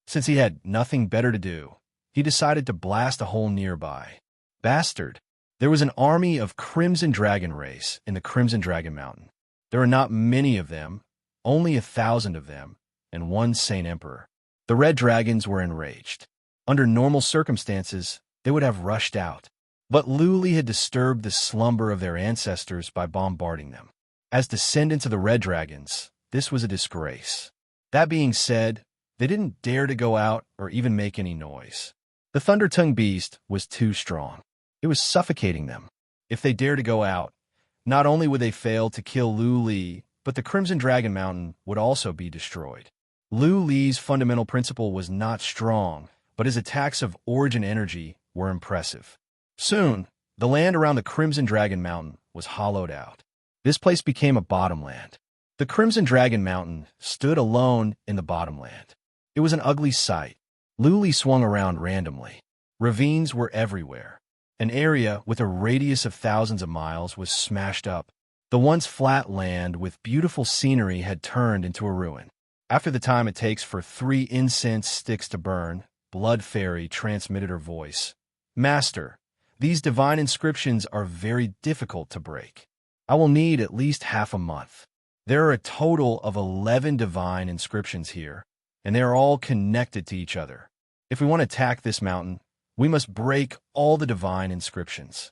Since he had nothing better to do, he decided to blast a hole nearby. Bastard! There was an army of Crimson Dragon race in the Crimson Dragon Mountain. There are not many of them, only 1,000 of them, and 1 Saint Emperor. The Red Dragons were enraged. Under normal circumstances, they would have rushed out. But Luli had disturbed the slumber of their ancestors by bombarding them. As descendants of the Red Dragons, this was a disgrace. That being said, they didn't dare to go out or even make any noise. The Thunder-Tongue Beast was too strong. It was suffocating them. If they dared to go out, not only would they fail to kill Luli, but the Crimson Dragon Mountain would also be destroyed. Luli's fundamental principle was not strong, but his attacks of Origin Energy were impressive. Soon, the land around the Crimson Dragon Mountain was hollowed out. This place became a bottomland. The Crimson Dragon Mountain stood alone in the bottomland. It was an ugly sight. Luli swung around randomly. Ravines were everywhere. An area with a radius of thousands of miles was smashed up. The once flat land with beautiful scenery had turned into a ruin. After the time it takes for 3 incense sticks to burn, Blood Fairy transmitted her voice. "Master, these divine inscriptions are very difficult to break. I will need at least half a month. There are a total of 11 divine inscriptions here, and they are all connected to each other. If we want to attack this mountain, we must break all the divine inscriptions."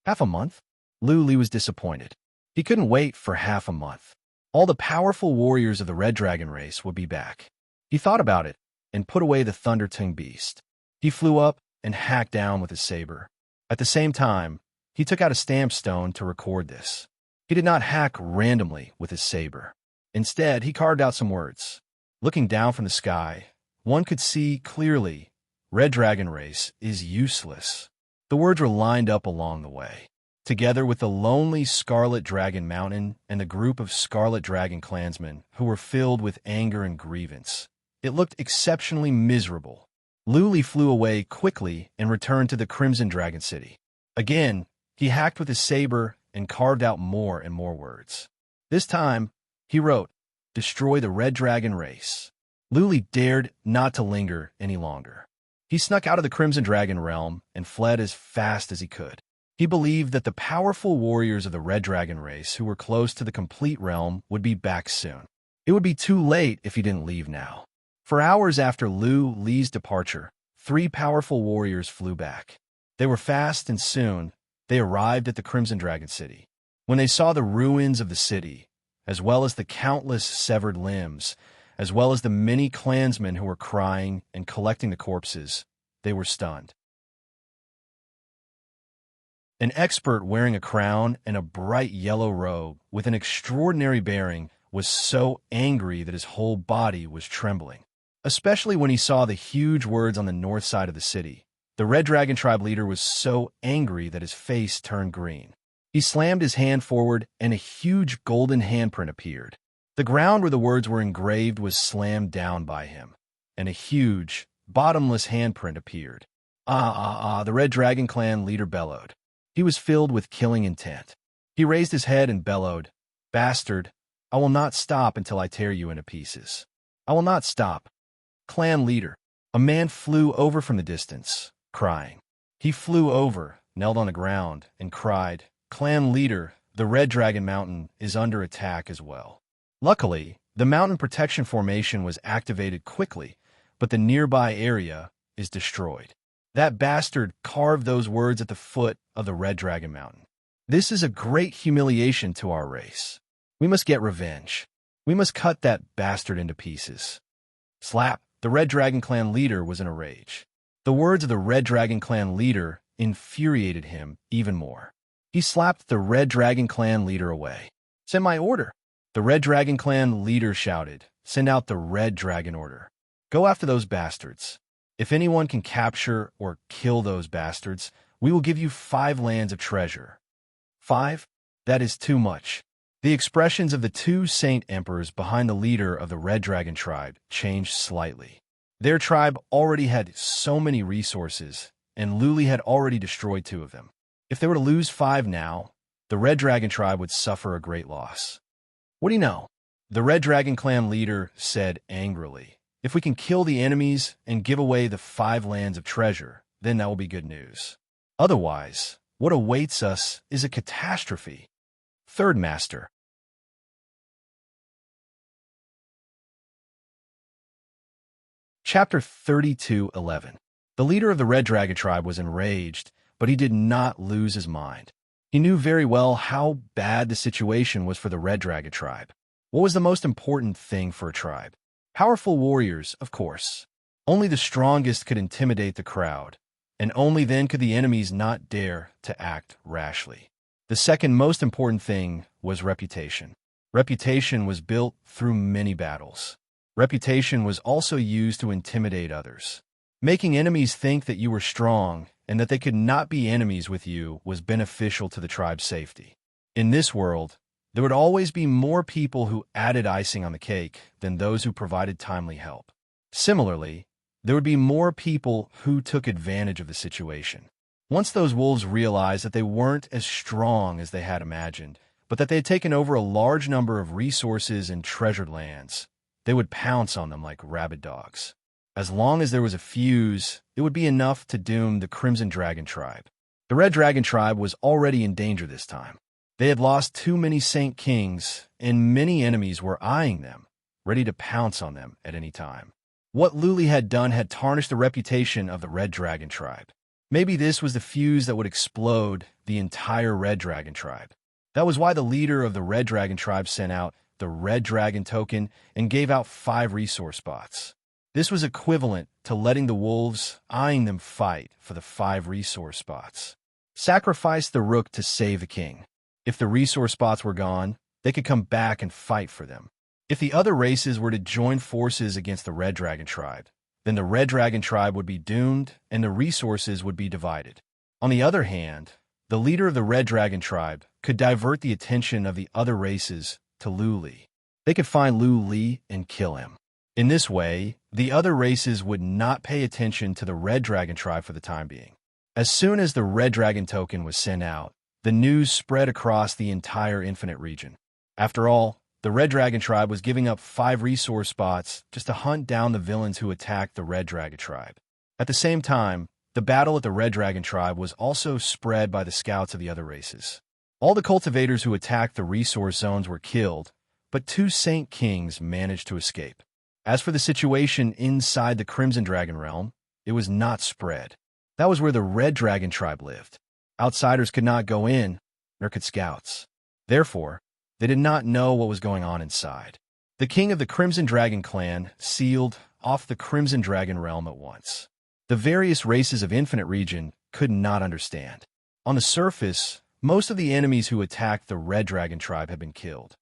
Half a month? Luli was disappointed. He couldn't wait for half a month. All the powerful warriors of the Red Dragon race would be back. He thought about it and put away the Thunder-Tongue Beast. He flew up and hacked down with his saber. At the same time, he took out a stamp stone to record this. He did not hack randomly with his saber. Instead, he carved out some words. Looking down from the sky, one could see clearly, "Red Dragon race is useless." The words were lined up along the way. Together with the lonely Scarlet Dragon Mountain and the group of Scarlet Dragon clansmen who were filled with anger and grievance, it looked exceptionally miserable. Luli flew away quickly and returned to the Crimson Dragon City. Again, he hacked with his saber and carved out more and more words. This time, he wrote, "Destroy the Red Dragon race." Luli dared not to linger any longer. He snuck out of the Crimson Dragon realm and fled as fast as he could. He believed that the powerful warriors of the Red Dragon race who were close to the complete realm would be back soon. It would be too late if he didn't leave now. For hours after Luli's departure, 3 powerful warriors flew back. They were fast, and soon they arrived at the Crimson Dragon City. When they saw the ruins of the city, as well as the countless severed limbs, as well as the many clansmen who were crying and collecting the corpses, they were stunned. An expert wearing a crown and a bright yellow robe with an extraordinary bearing was so angry that his whole body was trembling, especially when he saw the huge words on the north side of the city. The Red Dragon Tribe leader was so angry that his face turned green. He slammed his hand forward, and a huge golden handprint appeared. The ground where the words were engraved was slammed down by him, and a huge, bottomless handprint appeared. The Red Dragon Clan leader bellowed. He was filled with killing intent. He raised his head and bellowed, "Bastard, I will not stop until I tear you into pieces. I will not stop." Clan leader. A man flew over from the distance, crying. He flew over, knelt on the ground, and cried, "Clan leader, the Red Dragon Mountain is under attack as well." Luckily, the mountain protection formation was activated quickly, but the nearby area is destroyed. That bastard carved those words at the foot of the Red Dragon Mountain. This is a great humiliation to our race. We must get revenge. We must cut that bastard into pieces. Slap! The Red Dragon Clan leader was in a rage. The words of the Red Dragon Clan leader infuriated him even more. He slapped the Red Dragon Clan leader away. "Send my order!" The Red Dragon Clan leader shouted. "Send out the Red Dragon order. Go after those bastards. If anyone can capture or kill those bastards, we will give you 5 lands of treasure." 5? That is too much. The expressions of the 2 Saint Emperors behind the leader of the Red Dragon tribe changed slightly. Their tribe already had so many resources, and Luli had already destroyed 2 of them. If they were to lose 5 now, the Red Dragon tribe would suffer a great loss. "What do you know?" The Red Dragon Clan leader said angrily. "If we can kill the enemies and give away the 5 lands of treasure, then that will be good news. Otherwise, what awaits us is a catastrophe." Third Master. Chapter 32:11. The leader of the Red Dragon tribe was enraged, but he did not lose his mind. He knew very well how bad the situation was for the Red Dragon tribe. What was the most important thing for a tribe? Powerful warriors, of course. Only the strongest could intimidate the crowd, and only then could the enemies not dare to act rashly. The second most important thing was reputation. Reputation was built through many battles. Reputation was also used to intimidate others. Making enemies think that you were strong and that they could not be enemies with you was beneficial to the tribe's safety. In this world, there would always be more people who added icing on the cake than those who provided timely help. Similarly, there would be more people who took advantage of the situation. Once those wolves realized that they weren't as strong as they had imagined, but that they had taken over a large number of resources and treasured lands, they would pounce on them like rabid dogs. As long as there was a fuse, it would be enough to doom the Crimson Dragon tribe. The Red Dragon tribe was already in danger this time. They had lost too many Saint Kings, and many enemies were eyeing them, ready to pounce on them at any time. What Luli had done had tarnished the reputation of the Red Dragon tribe. Maybe this was the fuse that would explode the entire Red Dragon tribe. That was why the leader of the Red Dragon tribe sent out the Red Dragon token and gave out 5 resource spots. This was equivalent to letting the wolves eyeing them fight for the 5 resource spots. Sacrifice the rook to save the king. If the resource spots were gone, they could come back and fight for them. If the other races were to join forces against the Red Dragon tribe, then the Red Dragon tribe would be doomed and the resources would be divided. On the other hand, the leader of the Red Dragon tribe could divert the attention of the other races to Luli. They could find Luli and kill him. In this way, the other races would not pay attention to the Red Dragon tribe for the time being. As soon as the Red Dragon token was sent out, the news spread across the entire Infinite region. After all, the Red Dragon tribe was giving up 5 resource spots just to hunt down the villains who attacked the Red Dragon tribe. At the same time, the battle at the Red Dragon tribe was also spread by the scouts of the other races. All the cultivators who attacked the resource zones were killed, but 2 Saint Kings managed to escape. As for the situation inside the Crimson Dragon realm, it was not spread. That was where the Red Dragon tribe lived. Outsiders could not go in, nor could scouts. Therefore, they did not know what was going on inside. The king of the Crimson Dragon clan sealed off the Crimson Dragon realm at once. The various races of Infinite Region could not understand. On the surface, most of the enemies who attacked the Red Dragon tribe had been killed.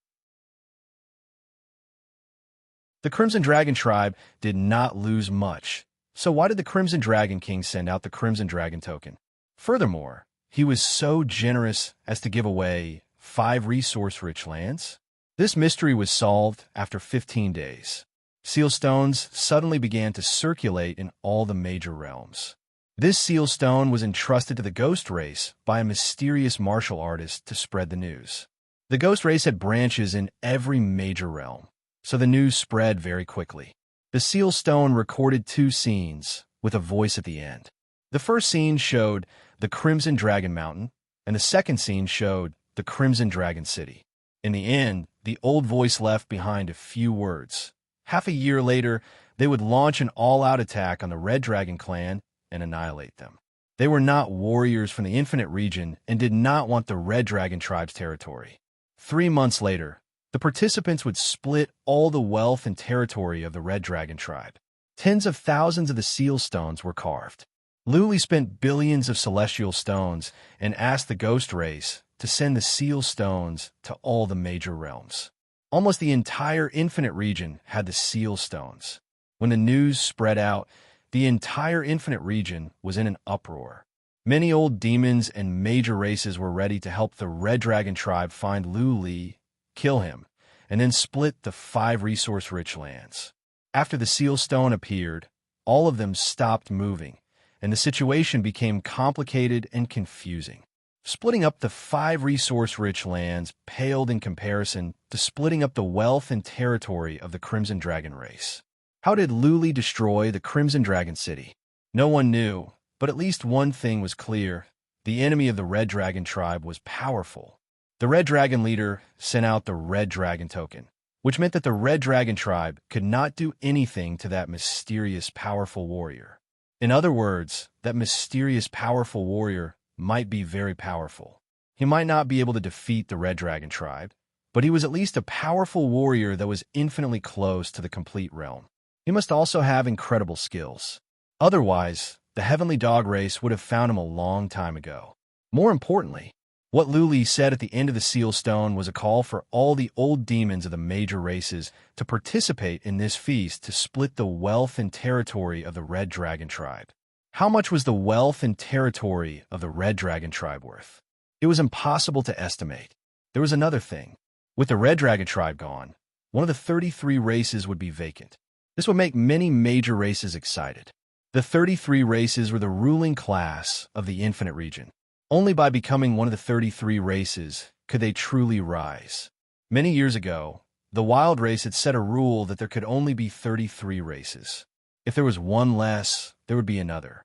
The Crimson Dragon tribe did not lose much. So why did the Crimson Dragon King send out the Crimson Dragon token? Furthermore, he was so generous as to give away 5 resource-rich lands. This mystery was solved after 15 days. Seal stones suddenly began to circulate in all the major realms. This seal stone was entrusted to the Ghost Race by a mysterious martial artist to spread the news. The Ghost Race had branches in every major realm, so the news spread very quickly. The seal stone recorded 2 scenes with a voice at the end. The first scene showed the Crimson Dragon Mountain, and the second scene showed the Crimson Dragon City. In the end, the old voice left behind a few words. Half a year later, they would launch an all-out attack on the Red Dragon clan and annihilate them. They were not warriors from the Infinite Region and did not want the Red Dragon tribe's territory. 3 months later, the participants would split all the wealth and territory of the Red Dragon tribe. Tens of thousands of the seal stones were carved. Luli spent billions of celestial stones and asked the Ghost Race to send the seal stones to all the major realms. Almost the entire Infinite Region had the seal stones. When the news spread out, the entire Infinite Region was in an uproar. Many old demons and major races were ready to help the Red Dragon tribe find Luli, kill him, and then split the 5 resource-rich lands. After the seal stone appeared, all of them stopped moving, and the situation became complicated and confusing. Splitting up the 5 resource-rich lands paled in comparison to splitting up the wealth and territory of the Crimson Dragon race. How did Luli destroy the Crimson Dragon City? No one knew, but at least one thing was clear. The enemy of the Red Dragon tribe was powerful. The Red Dragon leader sent out the Red Dragon token, which meant that the Red Dragon tribe could not do anything to that mysterious, powerful warrior. In other words, that mysterious, powerful warrior might be very powerful. He might not be able to defeat the Red Dragon tribe, but he was at least a powerful warrior that was infinitely close to the complete realm. He must also have incredible skills. Otherwise, the Heavenly Dog race would have found him a long time ago. More importantly, what Luli said at the end of the seal stone was a call for all the old demons of the major races to participate in this feast to split the wealth and territory of the Red Dragon tribe. How much was the wealth and territory of the Red Dragon tribe worth? It was impossible to estimate. There was another thing. With the Red Dragon tribe gone, one of the 33 races would be vacant. This would make many major races excited. The 33 races were the ruling class of the Infinite Region. Only by becoming one of the 33 races could they truly rise. Many years ago, the Wild race had set a rule that there could only be 33 races. If there was one less, there would be another.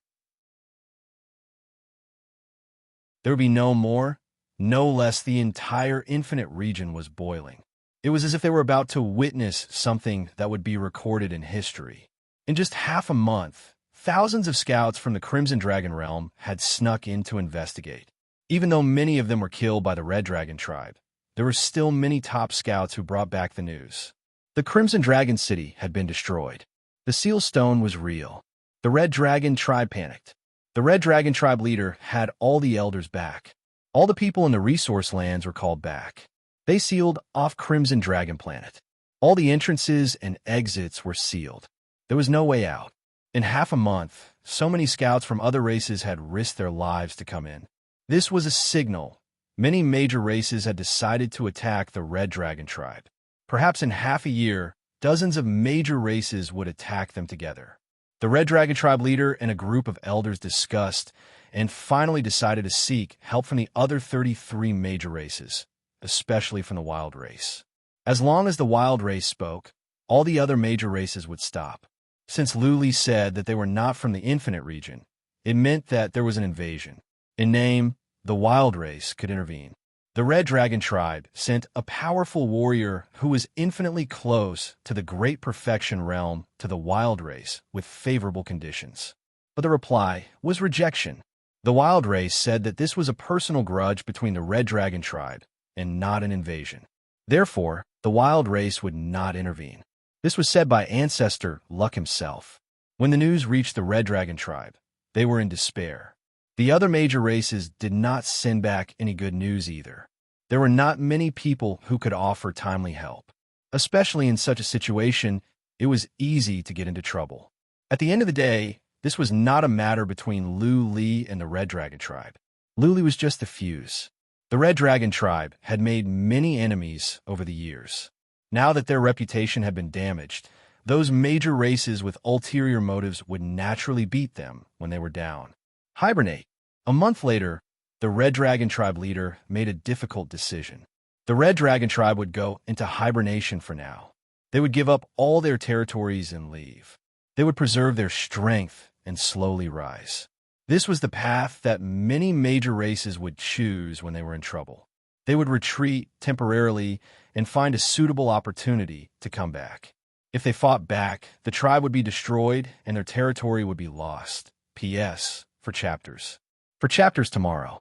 There would be no more, no less. The entire Infinite Region was boiling. It was as if they were about to witness something that would be recorded in history. In just half a month, thousands of scouts from the Crimson Dragon realm had snuck in to investigate. Even though many of them were killed by the Red Dragon tribe, there were still many top scouts who brought back the news. The Crimson Dragon City had been destroyed. The seal stone was real. The Red Dragon tribe panicked. The Red Dragon tribe leader had all the elders back. All the people in the resource lands were called back. They sealed off Crimson Dragon Planet. All the entrances and exits were sealed. There was no way out. In half a month, so many scouts from other races had risked their lives to come in. This was a signal. Many major races had decided to attack the Red Dragon tribe. Perhaps in half a year, dozens of major races would attack them together. The Red Dragon tribe leader and a group of elders discussed and finally decided to seek help from the other 33 major races, especially from the Wild race. As long as the Wild race spoke, all the other major races would stop. Since Luli said that they were not from the Infinite Region, it meant that there was an invasion. In name, the Wild race could intervene. The Red Dragon tribe sent a powerful warrior who was infinitely close to the Great Perfection realm to the Wild race with favorable conditions. but the reply was rejection. The wild race said that this was a personal grudge between the Red Dragon tribe and not an invasion. Therefore, the wild race would not intervene. This was said by ancestor Luck himself. When the news reached the Red Dragon tribe, they were in despair. The other major races did not send back any good news either. There were not many people who could offer timely help. Especially in such a situation, it was easy to get into trouble. At the end of the day, this was not a matter between Lu Li and the Red Dragon tribe. Lu Li was just the fuse. The Red Dragon tribe had made many enemies over the years. Now that their reputation had been damaged, those major races with ulterior motives would naturally beat them when they were down. Hibernate. A month later, the Red Dragon tribe leader made a difficult decision. The Red Dragon tribe would go into hibernation for now. They would give up all their territories and leave. They would preserve their strength and slowly rise. This was the path that many major races would choose when they were in trouble. They would retreat temporarily and find a suitable opportunity to come back. If they fought back, the tribe would be destroyed and their territory would be lost. P.S. For chapters. For chapters tomorrow.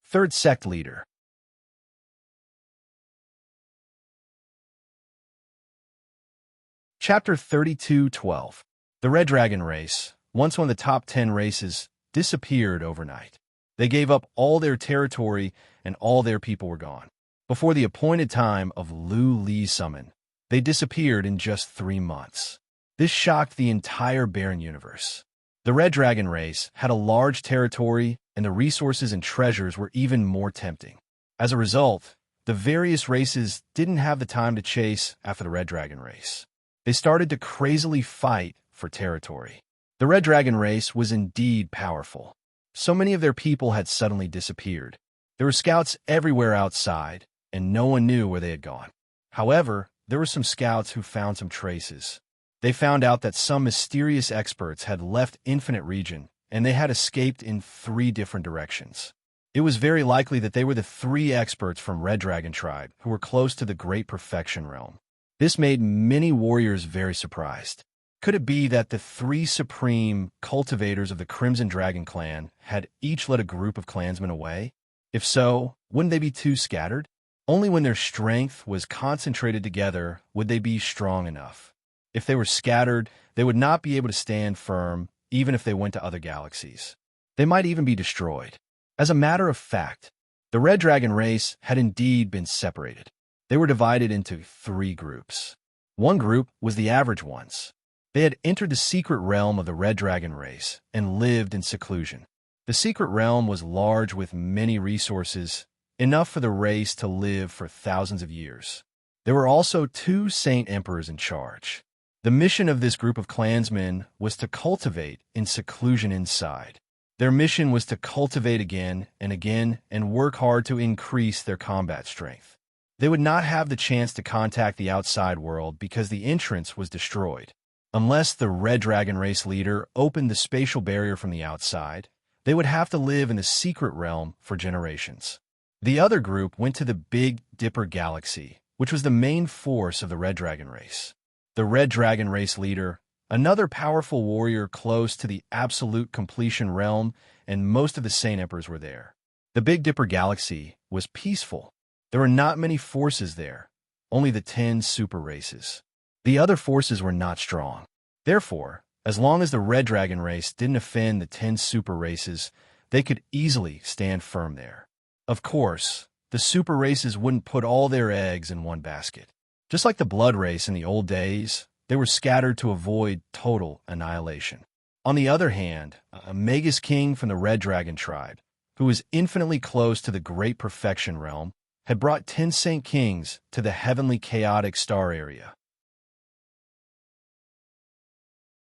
Third sect leader. Chapter 32:12. The Red Dragon race, once one of the top 10 races, disappeared overnight. They gave up all their territory and all their people were gone. Before the appointed time of Lu Li's summon, they disappeared in just 3 months. This shocked the entire barren universe. The Red Dragon race had a large territory, and the resources and treasures were even more tempting. As a result, the various races didn't have the time to chase after the Red Dragon race. They started to crazily fight for territory. The Red Dragon race was indeed powerful. So many of their people had suddenly disappeared. There were scouts everywhere outside, and no one knew where they had gone. However, there were some scouts who found some traces. They found out that some mysterious experts had left Infinite Region, and they had escaped in 3 different directions. It was very likely that they were the 3 experts from Red Dragon tribe who were close to the Great Perfection Realm. This made many warriors very surprised. Could it be that the 3 supreme cultivators of the Crimson Dragon clan had each led a group of clansmen away? If so, wouldn't they be too scattered? Only when their strength was concentrated together would they be strong enough. If they were scattered, they would not be able to stand firm, even if they went to other galaxies. They might even be destroyed. As a matter of fact, the Red Dragon race had indeed been separated. They were divided into 3 groups. One group was the average ones. They had entered the secret realm of the Red Dragon race and lived in seclusion. The secret realm was large with many resources, enough for the race to live for thousands of years. There were also 2 Saint Emperors in charge. The mission of this group of clansmen was to cultivate in seclusion inside. Their mission was to cultivate again and work hard to increase their combat strength. They would not have the chance to contact the outside world because the entrance was destroyed. Unless the Red Dragon race leader opened the spatial barrier from the outside, they would have to live in the secret realm for generations. The other group went to the Big Dipper galaxy, which was the main force of the Red Dragon race. The Red Dragon race leader, another powerful warrior close to the absolute completion realm, and most of the Saint Emperors were there. The Big Dipper galaxy was peaceful. There were not many forces there, only the 10 super races. The other forces were not strong. Therefore, as long as the Red Dragon race didn't offend the 10 super races, they could easily stand firm there. Of course, the super races wouldn't put all their eggs in one basket. Just like the Blood race in the old days, they were scattered to avoid total annihilation. On the other hand, a Magus King from the Red Dragon tribe, who was infinitely close to the Great Perfection Realm, had brought 10 Saint Kings to the Heavenly Chaotic Star area.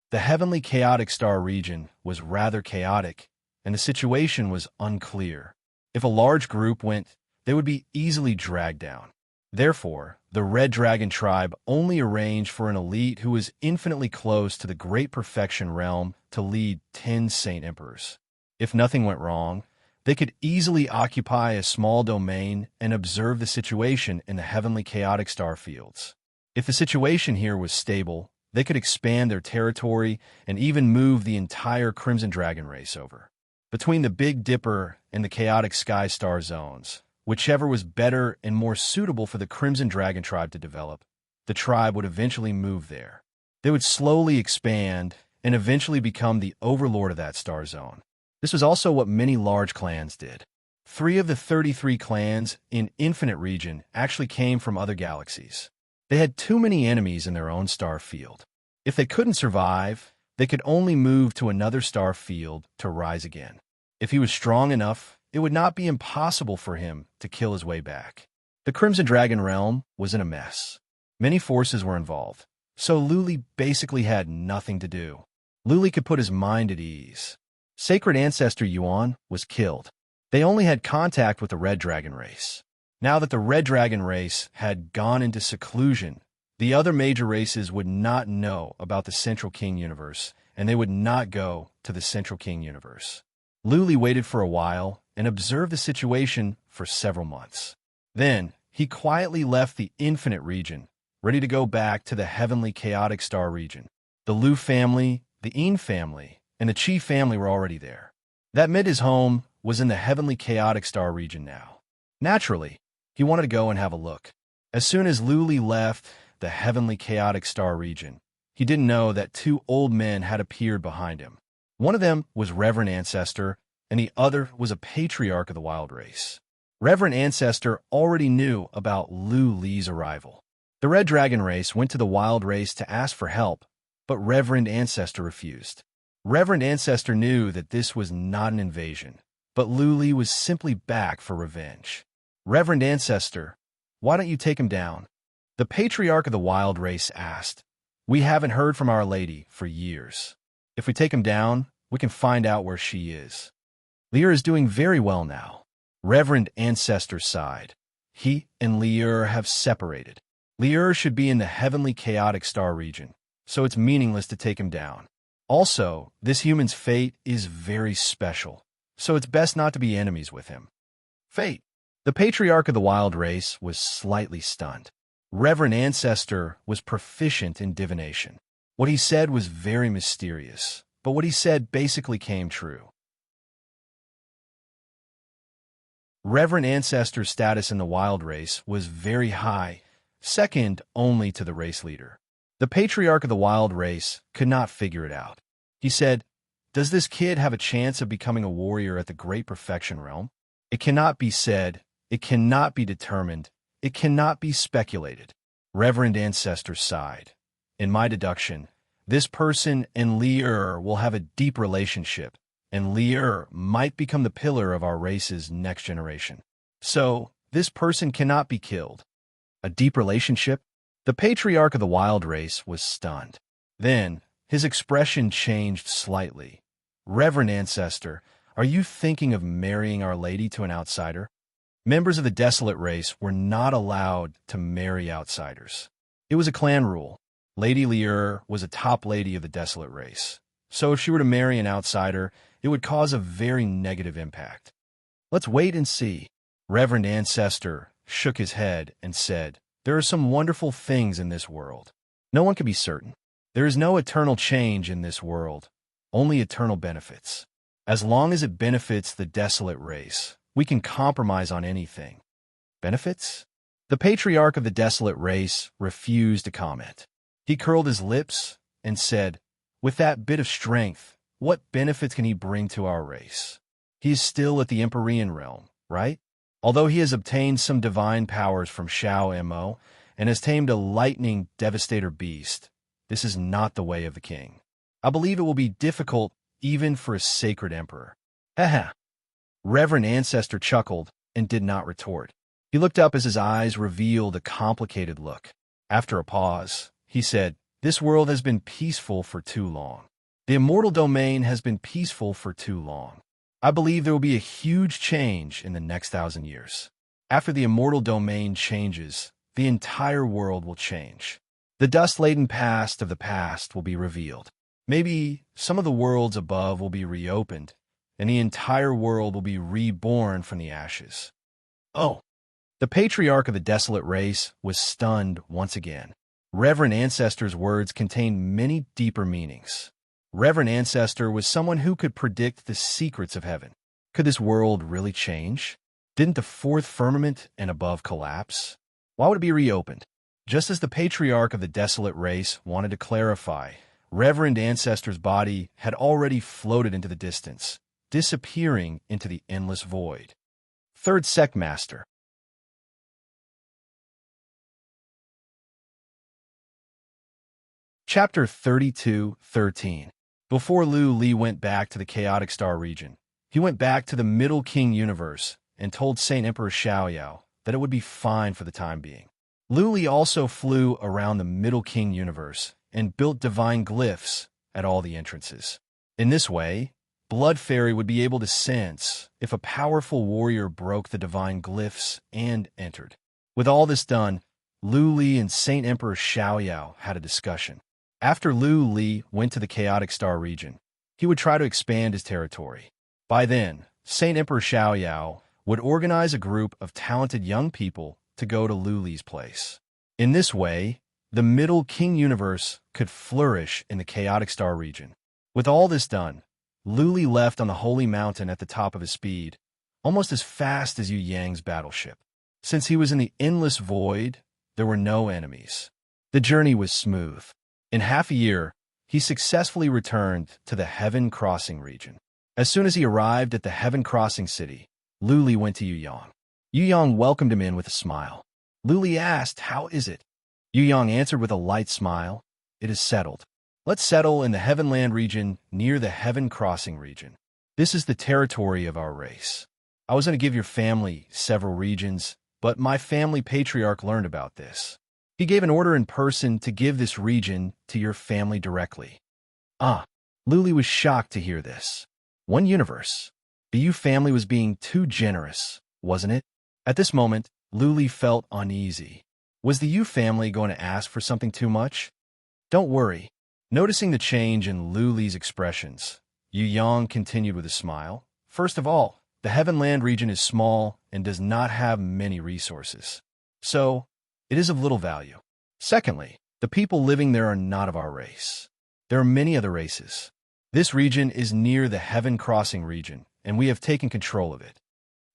The Heavenly Chaotic Star region was rather chaotic, and the situation was unclear. If a large group went, they would be easily dragged down. Therefore, the Red Dragon tribe only arranged for an elite who was infinitely close to the Great Perfection Realm to lead 10 Saint Emperors. If nothing went wrong, they could easily occupy a small domain and observe the situation in the Heavenly Chaotic Star fields. If the situation here was stable, They could expand their territory and even move the entire Crimson Dragon race over. Between the Big Dipper and the chaotic Sky Star zones, whichever was better and more suitable for the Crimson Dragon tribe to develop, the tribe would eventually move there. They would slowly expand and eventually become the overlord of that star zone. This was also what many large clans did. 3 of the 33 clans in Infinite Region actually came from other galaxies. They had too many enemies in their own star field. If they couldn't survive, they could only move to another star field to rise again. If he was strong enough, it would not be impossible for him to kill his way back. The Crimson Dragon realm was in a mess. Many forces were involved, so Luli basically had nothing to do. Luli could put his mind at ease. Sacred Ancestor Yuan was killed. They only had contact with the Red Dragon race. Now that the Red Dragon race had gone into seclusion, the other major races would not know about the Central King universe, and they would not go to the Central King universe. Luli waited for a while and observed the situation for several months. Then, he quietly left the Infinite Region, ready to go back to the Heavenly Chaotic Star region. The Lu family, the Een family, and the Chi family were already there. That meant his home was in the Heavenly Chaotic Star region now. Naturally, he wanted to go and have a look. As soon as Luli left the Heavenly Chaotic Star region, he didn't know that 2 old men had appeared behind him. One of them was Reverend Ancestor, and the other was a patriarch of the wild race. Reverend Ancestor already knew about Li's arrival. The Red Dragon race went to the wild race to ask for help, but Reverend Ancestor refused. Reverend Ancestor knew that this was not an invasion, but Li was simply back for revenge. Reverend Ancestor, why don't you take him down? The patriarch of the wild race asked. We haven't heard from Our Lady for years. If we take him down, we can find out where she is. Lier is doing very well now. Reverend Ancestor sighed. He and Lier have separated. Lier should be in the Heavenly Chaotic Star region, so it's meaningless to take him down. Also, this human's fate is very special, so it's best not to be enemies with him. Fate. The patriarch of the wild race was slightly stunned. Reverend Ancestor was proficient in divination. What he said was very mysterious, but what he said basically came true. Reverend Ancestor's status in the wild race was very high, second only to the race leader. The patriarch of the wild race could not figure it out. He said, Does this kid have a chance of becoming a warrior at the Great Perfection Realm? It cannot be said, it cannot be determined, it cannot be speculated. Reverend Ancestor sighed. In my deduction, this person and Lier will have a deep relationship, and Lier might become the pillar of our race's next generation. So, this person cannot be killed. A deep relationship? The patriarch of the wild race was stunned. Then, his expression changed slightly. Reverend Ancestor, are you thinking of marrying Our Lady to an outsider? Members of the Desolate race were not allowed to marry outsiders. It was a clan rule. Lady Lier was a top lady of the Desolate race, so if she were to marry an outsider, it would cause a very negative impact. Let's wait and see. Reverend Ancestor shook his head and said, There are some wonderful things in this world. No one can be certain. There is no eternal change in this world, only eternal benefits. As long as it benefits the Desolate race, we can compromise on anything. Benefits? The patriarch of the Desolate race refused to comment. He curled his lips and said, With that bit of strength, what benefits can he bring to our race? He is still at the Empyrean realm, right? Although he has obtained some divine powers from Shao Mo and has tamed a lightning devastator beast, this is not the way of the king. I believe it will be difficult even for a sacred emperor. Haha. Reverend Ancestor chuckled and did not retort. He looked up as his eyes revealed a complicated look. After a pause, he said, This world has been peaceful for too long. The immortal domain has been peaceful for too long. I believe there will be a huge change in the next 1,000 years. After the immortal domain changes, the entire world will change. The dust-laden past of the past will be revealed. Maybe some of the worlds above will be reopened, and the entire world will be reborn from the ashes. Oh! The patriarch of the Desolate race was stunned once again. Reverend Ancestor's words contained many deeper meanings. Reverend Ancestor was someone who could predict the secrets of heaven. Could this world really change? Didn't the fourth firmament and above collapse? Why would it be reopened? Just as the patriarch of the desolate race wanted to clarify, Reverend Ancestor's body had already floated into the distance, disappearing into the endless void. Third Sect Master. Chapter 32:13. Before Liu Li went back to the chaotic star region, he went back to the Middle King universe and told Saint Emperor Xiaoyao that it would be fine for the time being. Liu Li also flew around the Middle King universe and built divine glyphs at all the entrances. In this way, Blood Fairy would be able to sense if a powerful warrior broke the divine glyphs and entered. With all this done, Liu Li and Saint Emperor Xiaoyao had a discussion. After Liu Li went to the chaotic star region, he would try to expand his territory. By then, Saint Emperor Xiaoyao would organize a group of talented young people to go to Liu Li's place. In this way, the Middle King universe could flourish in the chaotic star region. With all this done, Liu Li left on the holy mountain at the top of his speed, almost as fast as Yu Yang's battleship. Since he was in the endless void, there were no enemies. The journey was smooth. In half a year, he successfully returned to the Heaven Crossing region. As soon as he arrived at the Heaven Crossing city, Liu Li went to Yu Yang. Yu Yang welcomed him in with a smile. Liu Li asked, "How is it?" Yu Yang answered with a light smile, "It is settled. Let's settle in the Heavenland region near the Heaven Crossing region. This is the territory of our race. I was going to give your family several regions, but my family patriarch learned about this. He gave an order in person to give this region to your family directly." Liu Li was shocked to hear this. One universe. The Yu family was being too generous, wasn't it? At this moment, Liu Li felt uneasy. Was the Yu family going to ask for something too much? Don't worry. Noticing the change in Liu Li's expressions, Yu Yang continued with a smile. First of all, the Heavenland region is small and does not have many resources. So, it is of little value. Secondly, the people living there are not of our race. There are many other races. This region is near the Heaven Crossing region, and we have taken control of it.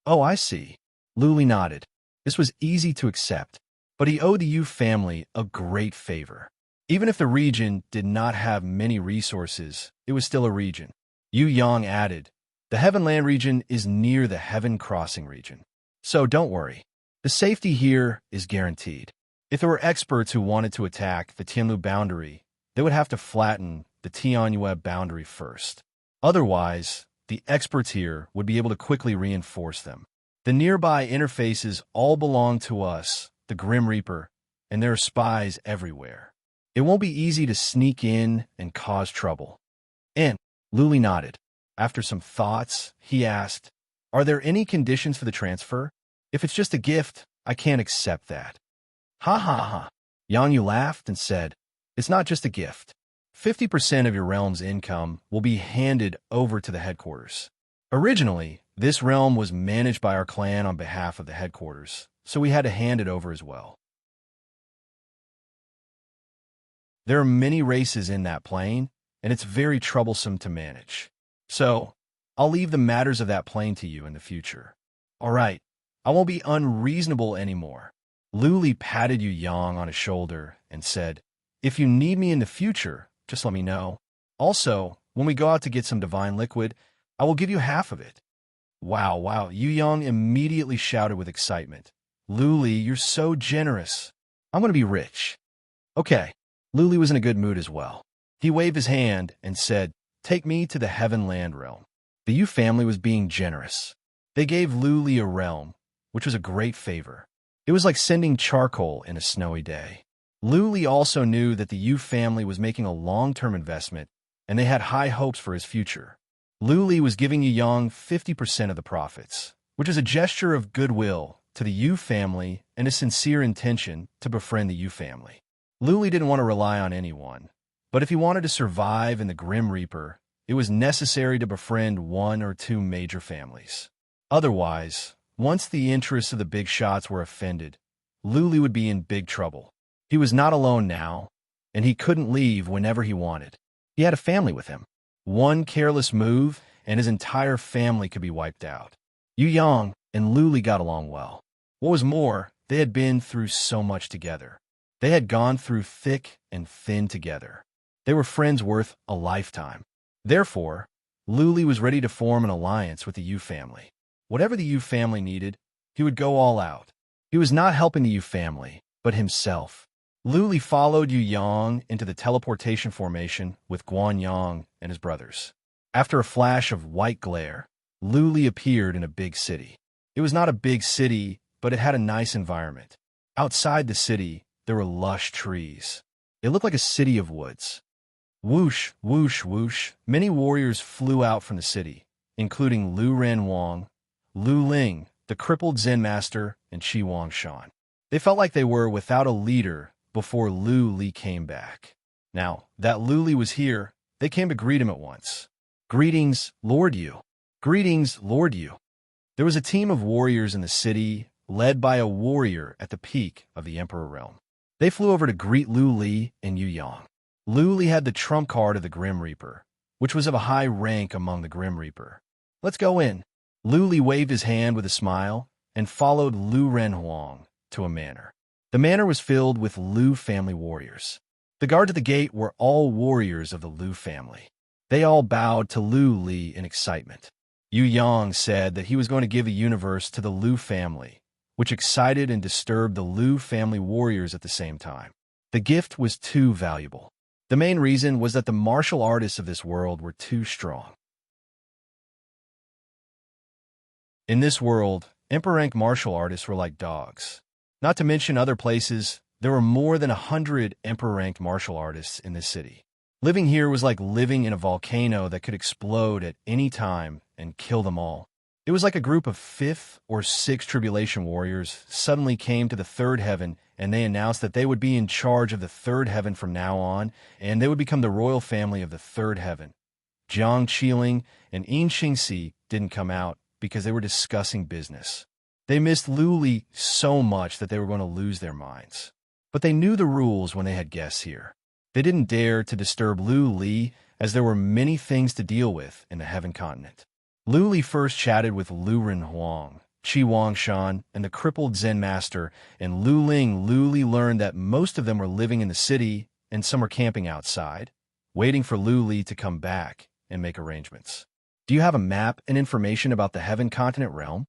Oh, I see. Liu Li nodded. This was easy to accept, but he owed the Yu family a great favor. Even if the region did not have many resources, it was still a region. Yu Yang added, "The Heavenland region is near the Heaven Crossing region. So don't worry. The safety here is guaranteed. If there were experts who wanted to attack the Tianlu boundary, they would have to flatten the Tianyue boundary first. Otherwise, the experts here would be able to quickly reinforce them. The nearby interfaces all belong to us, the Grim Reaper, and there are spies everywhere. It won't be easy to sneak in and cause trouble." And Liu Li nodded. After some thoughts, he asked, "Are there any conditions for the transfer? If it's just a gift, I can't accept that." Ha ha ha. Yang Yu laughed and said, "It's not just a gift. 50% of your realm's income will be handed over to the headquarters. Originally, this realm was managed by our clan on behalf of the headquarters, so we had to hand it over as well. There are many races in that plane, and it's very troublesome to manage. So, I'll leave the matters of that plane to you in the future. All right, I won't be unreasonable anymore." Liu Li patted Yu Yang on his shoulder and said, "If you need me in the future, just let me know. Also, when we go out to get some divine liquid, I will give you half of it." Wow, Yu Yang immediately shouted with excitement. "Liu Li, you're so generous. I'm going to be rich." Okay, Liu Li was in a good mood as well. He waved his hand and said, "Take me to the Heavenland realm." The Yu family was being generous. They gave Liu Li a realm, which was a great favor. It was like sending charcoal in a snowy day. Liu Li also knew that the Yu family was making a long-term investment, and they had high hopes for his future. Liu Li was giving Yu Yang 50% of the profits, which is a gesture of goodwill to the Yu family and a sincere intention to befriend the Yu family. Liu Li didn't want to rely on anyone, but if he wanted to survive in the Grim Reaper, it was necessary to befriend one or two major families. Otherwise, once the interests of the big shots were offended, Liu Li would be in big trouble. He was not alone now, and he couldn't leave whenever he wanted. He had a family with him. One careless move, and his entire family could be wiped out. Yu Yang and Luli got along well. What was more, they had been through so much together. They had gone through thick and thin together. They were friends worth a lifetime. Therefore, Luli was ready to form an alliance with the Yu family. Whatever the Yu family needed, he would go all out. He was not helping the Yu family, but himself. Luli followed Yu Yang into the teleportation formation with Guan Yang and his brothers. After a flash of white glare, Luli appeared in a big city. It was not a big city, but it had a nice environment. Outside the city, there were lush trees. It looked like a city of woods. Whoosh, whoosh, whoosh, many warriors flew out from the city, including Lu Ren Wang, Lu Ling, the crippled Zen master, and Qi Wang Shan. They felt like they were without a leader before Lu Li came back. Now, that Lu Li was here, they came to greet him at once. Greetings, Lord Yu. Greetings, Lord Yu. There was a team of warriors in the city, led by a warrior at the peak of the Emperor realm. They flew over to greet Lu Li and Yu Yang. Lu Li had the trump card of the Grim Reaper, which was of a high rank among the Grim Reaper. Let's go in. Lu Li waved his hand with a smile and followed Lu Ren Huang to a manor. The manor was filled with Lu family warriors. The guards at the gate were all warriors of the Lu family. They all bowed to Lu Li in excitement. Yu Yang said that he was going to give a universe to the Lu family, which excited and disturbed the Lu family warriors at the same time. The gift was too valuable. The main reason was that the martial artists of this world were too strong. In this world, Emperor-rank martial artists were like dogs. Not to mention other places, there were more than 100 Emperor-ranked martial artists in this city. Living here was like living in a volcano that could explode at any time and kill them all. It was like a group of 5th or 6th tribulation warriors suddenly came to the 3rd heaven, and they announced that they would be in charge of the 3rd heaven from now on, and they would become the royal family of the 3rd heaven. Jiang Qiling and Yin Xingxi didn't come out because they were discussing business. They missed Lu Li so much that they were going to lose their minds. But they knew the rules when they had guests here. They didn't dare to disturb Lu Li, as there were many things to deal with in the Heaven Continent. Lu Li first chatted with Lu Ren Huang, Qi Wang Shan, and the crippled Zen master, and Lu Ling. Lu Li learned that most of them were living in the city and some were camping outside, waiting for Lu Li to come back and make arrangements. Do you have a map and information about the Heaven Continent realm?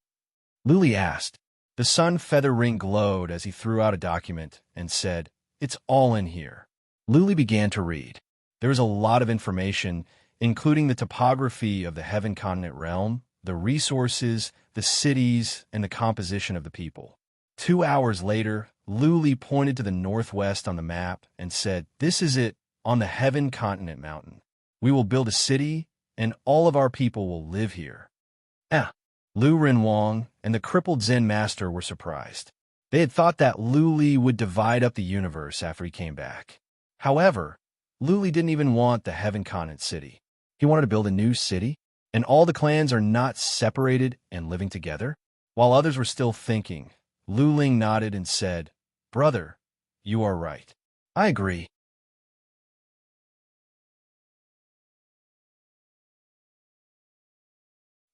Lu Li asked. The sun feather ring glowed as he threw out a document and said, "It's all in here." Lu Li began to read. There was a lot of information, including the topography of the Heaven Continent realm, the resources, the cities, and the composition of the people. 2 hours later, Lu Li pointed to the northwest on the map and said, "This is it, on the Heaven Continent mountain. We will build a city, and all of our people will live here." Lu Ren Wang and the crippled Zen master were surprised. They had thought that Lu Li would divide up the universe after he came back. However, Lu Li didn't even want the Heaven Continent city. He wanted to build a new city, and all the clans are not separated and living together. While others were still thinking, Lu Ling nodded and said, "Brother, you are right. I agree."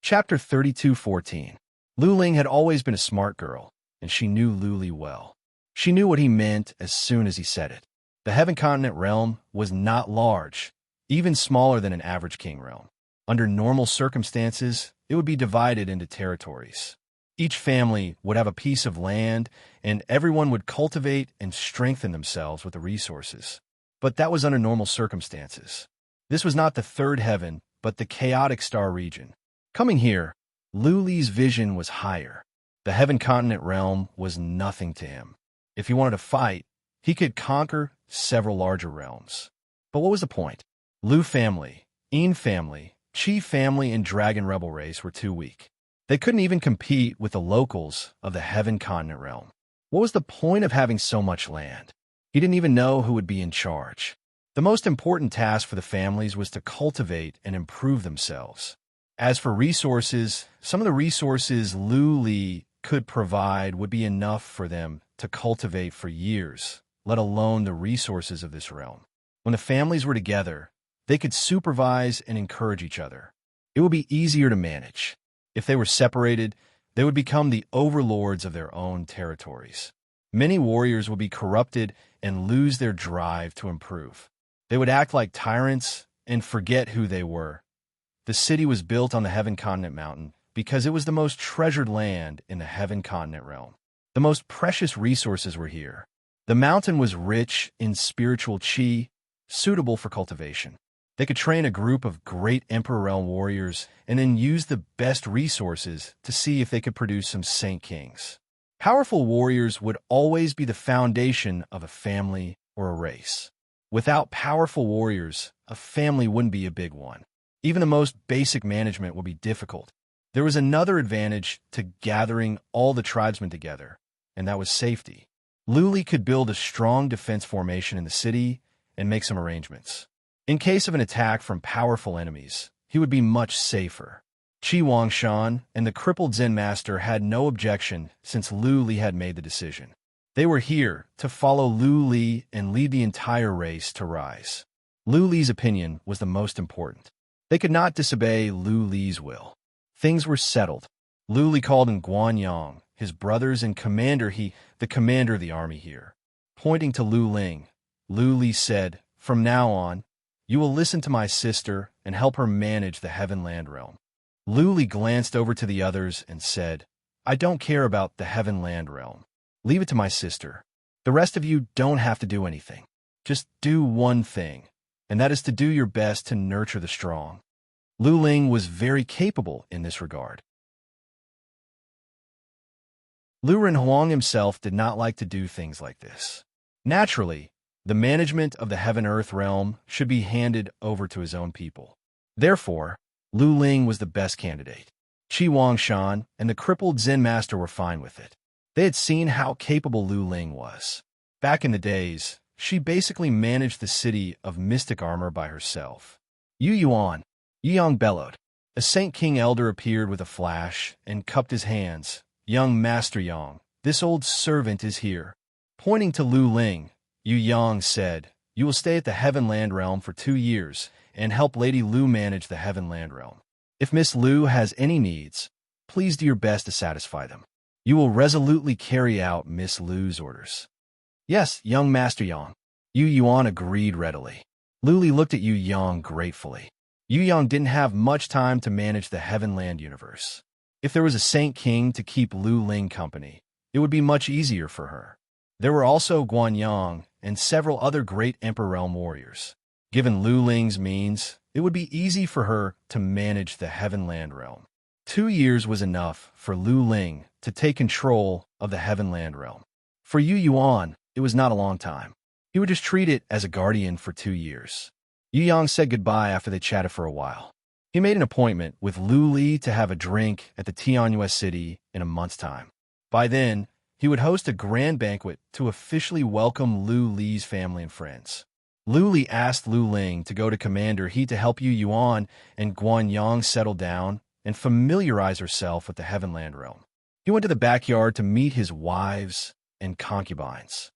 Chapter 32:14. Lu Ling had always been a smart girl, and she knew Lu Li well. She knew what he meant as soon as he said it. The Heaven Continent realm was not large, even smaller than an average king realm. Under normal circumstances, it would be divided into territories. Each family would have a piece of land, and everyone would cultivate and strengthen themselves with the resources. But that was under normal circumstances. This was not the 3rd heaven, but the chaotic star region. Coming here, Lu Li's vision was higher. The Heaven Continent realm was nothing to him. If he wanted to fight, he could conquer several larger realms. But what was the point? Lu family, Yin family, Qi family, and Dragon Rebel race were too weak. They couldn't even compete with the locals of the Heaven Continent realm. What was the point of having so much land? He didn't even know who would be in charge. The most important task for the families was to cultivate and improve themselves. As for resources, some of the resources Lu Li could provide would be enough for them to cultivate for years, let alone the resources of this realm. When the families were together, they could supervise and encourage each other. It would be easier to manage. If they were separated, they would become the overlords of their own territories. Many warriors would be corrupted and lose their drive to improve. They would act like tyrants and forget who they were. The city was built on the Heaven Continent Mountain because it was the most treasured land in the Heaven Continent realm. The most precious resources were here. The mountain was rich in spiritual chi, suitable for cultivation. They could train a group of great Emperor Realm warriors and then use the best resources to see if they could produce some Saint Kings. Powerful warriors would always be the foundation of a family or a race. Without powerful warriors, a family wouldn't be a big one. Even the most basic management would be difficult. There was another advantage to gathering all the tribesmen together, and that was safety. Luli could build a strong defense formation in the city and make some arrangements. In case of an attack from powerful enemies, he would be much safer. Qi Wangshan and the crippled Zen master had no objection since Lu Li had made the decision. They were here to follow Lu Li and lead the entire race to rise. Lu Li's opinion was the most important. They could not disobey Lu Li's will. Things were settled. Lu Li called in Guanyang, his brothers, and the commander of the army here. Pointing to Lu Ling, Lu Li said, "From now on, you will listen to my sister and help her manage the Heavenland realm." Lu Li glanced over to the others and said, "I don't care about the Heavenland realm. Leave it to my sister. The rest of you don't have to do anything. Just do one thing, and that is to do your best to nurture the strong." Lu Ling was very capable in this regard. Lu Renhuang himself did not like to do things like this. Naturally, the management of the Heaven-Earth realm should be handed over to his own people. Therefore, Lu Ling was the best candidate. Qi Wangshan and the crippled Zen master were fine with it. They had seen how capable Lu Ling was. Back in the days, she basically managed the city of mystic armor by herself. Yu Yang bellowed. A Saint King elder appeared with a flash and cupped his hands. "Young Master Yang, this old servant is here." Pointing to Lu Ling, Yu Yang said, "You will stay at the Heavenland realm for 2 years and help Lady Lu manage the Heavenland realm. If Miss Lu has any needs, please do your best to satisfy them. You will resolutely carry out Miss Lu's orders." "Yes, young Master Yang." Yu Yuan agreed readily. Lu Li looked at Yu Yang gratefully. Yu Yang didn't have much time to manage the Heavenland universe. If there was a Saint King to keep Lu Ling company, it would be much easier for her. There were also Guanyang and several other great Emperor Realm warriors. Given Lu Ling's means, it would be easy for her to manage the Heavenland realm. 2 years was enough for Lu Ling to take control of the Heavenland realm. For Yu Yuan, it was not a long time. He would just treat it as a guardian for 2 years. Yu Yang said goodbye after they chatted for a while. He made an appointment with Lu Li to have a drink at the Tianyue city in a month's time. By then, he would host a grand banquet to officially welcome Lu Li's family and friends. Lu Li asked Lu Ling to go to Commander He to help Yu Yuan and Guanyang settle down and familiarize herself with the Heavenland realm. He went to the backyard to meet his wives and concubines.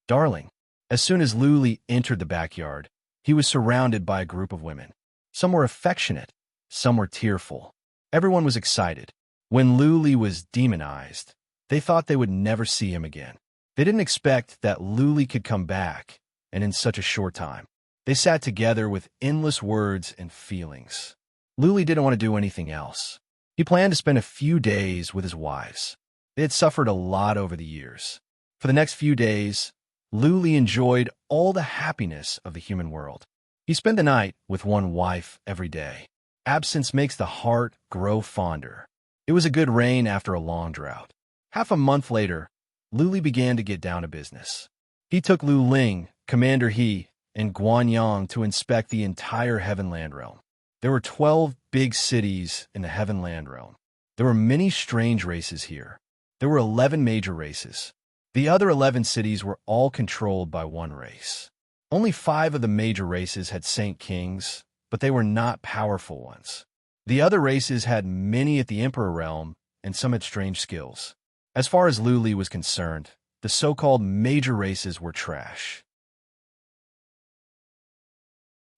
"Darling." As soon as Lu Li entered the backyard, he was surrounded by a group of women. Some were affectionate, some were tearful. Everyone was excited. When Lu Li was demonized, they thought they would never see him again. They didn't expect that Lu Li could come back, and in such a short time. They sat together with endless words and feelings. Lu Li didn't want to do anything else. He planned to spend a few days with his wives. They had suffered a lot over the years. For the next few days, Lu Li enjoyed all the happiness of the human world. He spent the night with one wife every day. Absence makes the heart grow fonder. It was a good rain after a long drought. Half a month later, Lu Li began to get down to business. He took Lu Ling, Commander He, and Guanyang to inspect the entire Heavenland realm. There were 12 big cities in the Heavenland realm. There were many strange races here. There were 11 major races. The other 11 cities were all controlled by one race. Only 5 of the major races had Saint Kings, but they were not powerful ones. The other races had many at the Emperor realm, and some had strange skills. As far as Lu Li was concerned, the so-called major races were trash.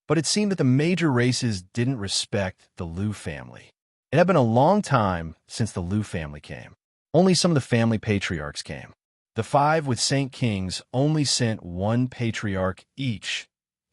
But it seemed that the major races didn't respect the Lu family. It had been a long time since the Lu family came. Only some of the family patriarchs came. The five with Saint Kings only sent one patriarch each.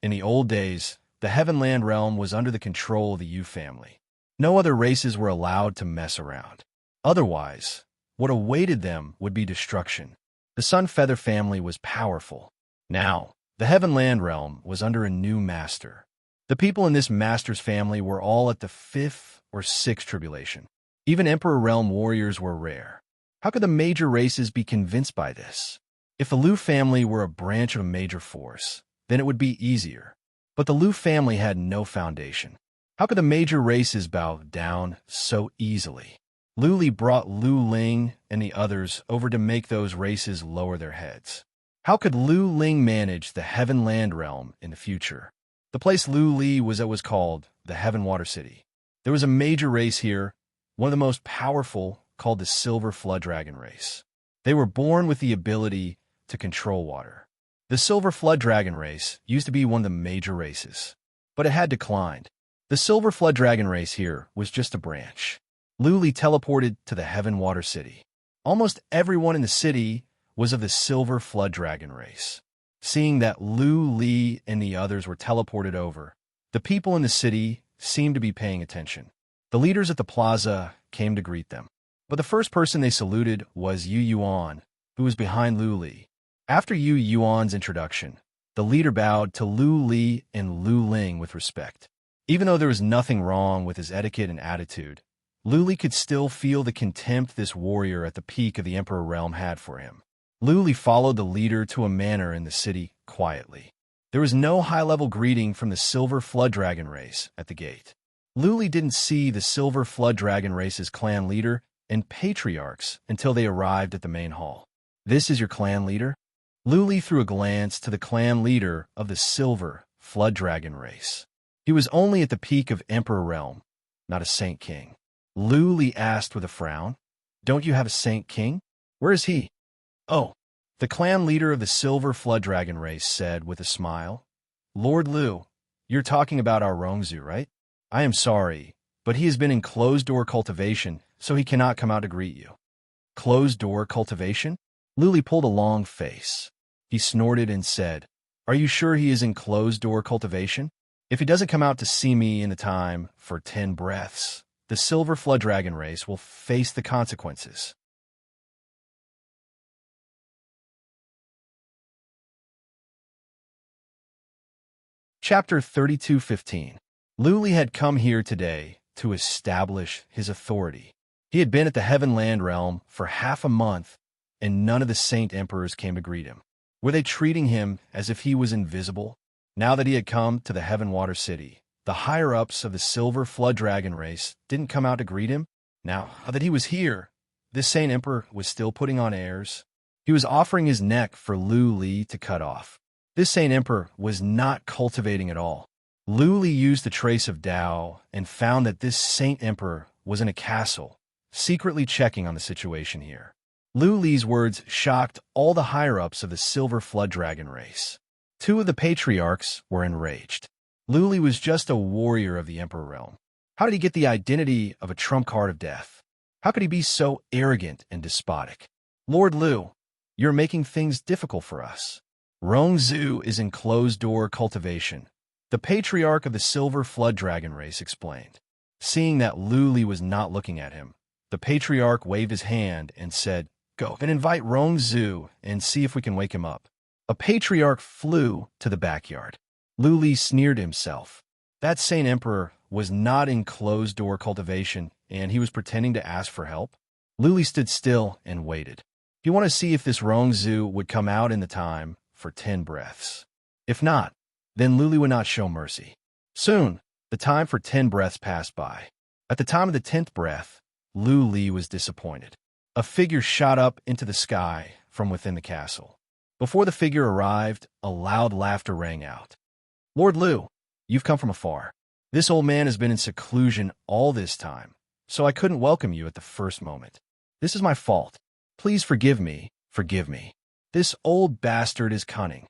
In the old days, the Heavenland realm was under the control of the Yu family. No other races were allowed to mess around. Otherwise, what awaited them would be destruction. The Sun Feather family was powerful. Now, the Heavenland realm was under a new master. The people in this master's family were all at the 5th or 6th tribulation. Even Emperor Realm warriors were rare. How could the major races be convinced by this? If the Lu family were a branch of a major force, then it would be easier. But the Lu family had no foundation. How could the major races bow down so easily? Lu Li brought Lu Ling and the others over to make those races lower their heads. How could Lu Ling manage the Heavenland realm in the future? The place Lu Li was at was called the Heaven Water City. There was a major race here, one of the most powerful, called the Silver Flood Dragon race. They were born with the ability to control water. The Silver Flood Dragon race used to be one of the major races, but it had declined. The Silver Flood Dragon race here was just a branch. Lu Li teleported to the Heaven Water City. Almost everyone in the city was of the Silver Flood Dragon race. Seeing that Lu Li and the others were teleported over, the people in the city seemed to be paying attention. The leaders at the plaza came to greet them. But the first person they saluted was Yu Yuan, who was behind Lu Li. After Yu Yuan's introduction, the leader bowed to Lu Li and Lu Ling with respect. Even though there was nothing wrong with his etiquette and attitude, Lu Li could still feel the contempt this warrior at the peak of the Emperor realm had for him. Lu Li followed the leader to a manor in the city quietly. There was no high-level greeting from the Silver Flood Dragon race at the gate. Lu Li didn't see the Silver Flood Dragon race's clan leader and patriarchs until they arrived at the main hall. "This is your clan leader?" Lu Li threw a glance to the clan leader of the Silver Flood Dragon race. He was only at the peak of Emperor realm, not a Saint King. Lu Li asked with a frown, "Don't you have a Saint King? Where is he?" "Oh," the clan leader of the Silver Flood Dragon race said with a smile. "Lord Lu, you're talking about our Rongzhu, right? I am sorry, but he has been in closed-door cultivation, so he cannot come out to greet you." "Closed-door cultivation?" Lu Li pulled a long face. He snorted and said, "Are you sure he is in closed-door cultivation? If he doesn't come out to see me in the time for 10 breaths, the Silver Flood Dragon race will face the consequences." Chapter 32:15. Lu Li had come here today to establish his authority. He had been at the Heavenland realm for half a month, and none of the Saint Emperors came to greet him. Were they treating him as if he was invisible? Now that he had come to the Heaven Water City, the higher-ups of the Silver Flood Dragon race didn't come out to greet him. Now that he was here, this Saint Emperor was still putting on airs. He was offering his neck for Lu Li to cut off. This Saint Emperor was not cultivating at all. Lu Li used the trace of Tao and found that this Saint Emperor was in a castle, secretly checking on the situation here. Lu Li's words shocked all the higher-ups of the Silver Flood Dragon race. 2 of the patriarchs were enraged. Lu Li was just a warrior of the Emperor realm. How did he get the identity of a trump card of death? How could he be so arrogant and despotic? "Lord Lu, you're making things difficult for us. Rongzhu is in closed-door cultivation," the patriarch of the Silver Flood Dragon race explained. Seeing that Lu Li was not looking at him, the patriarch waved his hand and said, "Go and invite Rongzhu and see if we can wake him up." A patriarch flew to the backyard. Lu Li sneered to himself. That Saint Emperor was not in closed-door cultivation, and he was pretending to ask for help. Lu Li stood still and waited. He wanted to see if this Rongzhu would come out in the time for 10 breaths. If not, then Lu Li would not show mercy. Soon, the time for 10 breaths passed by. At the time of the 10th breath, Lu Li was disappointed. A figure shot up into the sky from within the castle. Before the figure arrived, a loud laughter rang out. "Lord Lu, you've come from afar. This old man has been in seclusion all this time, so I couldn't welcome you at the first moment. This is my fault. Please forgive me, forgive me." This old bastard is cunning.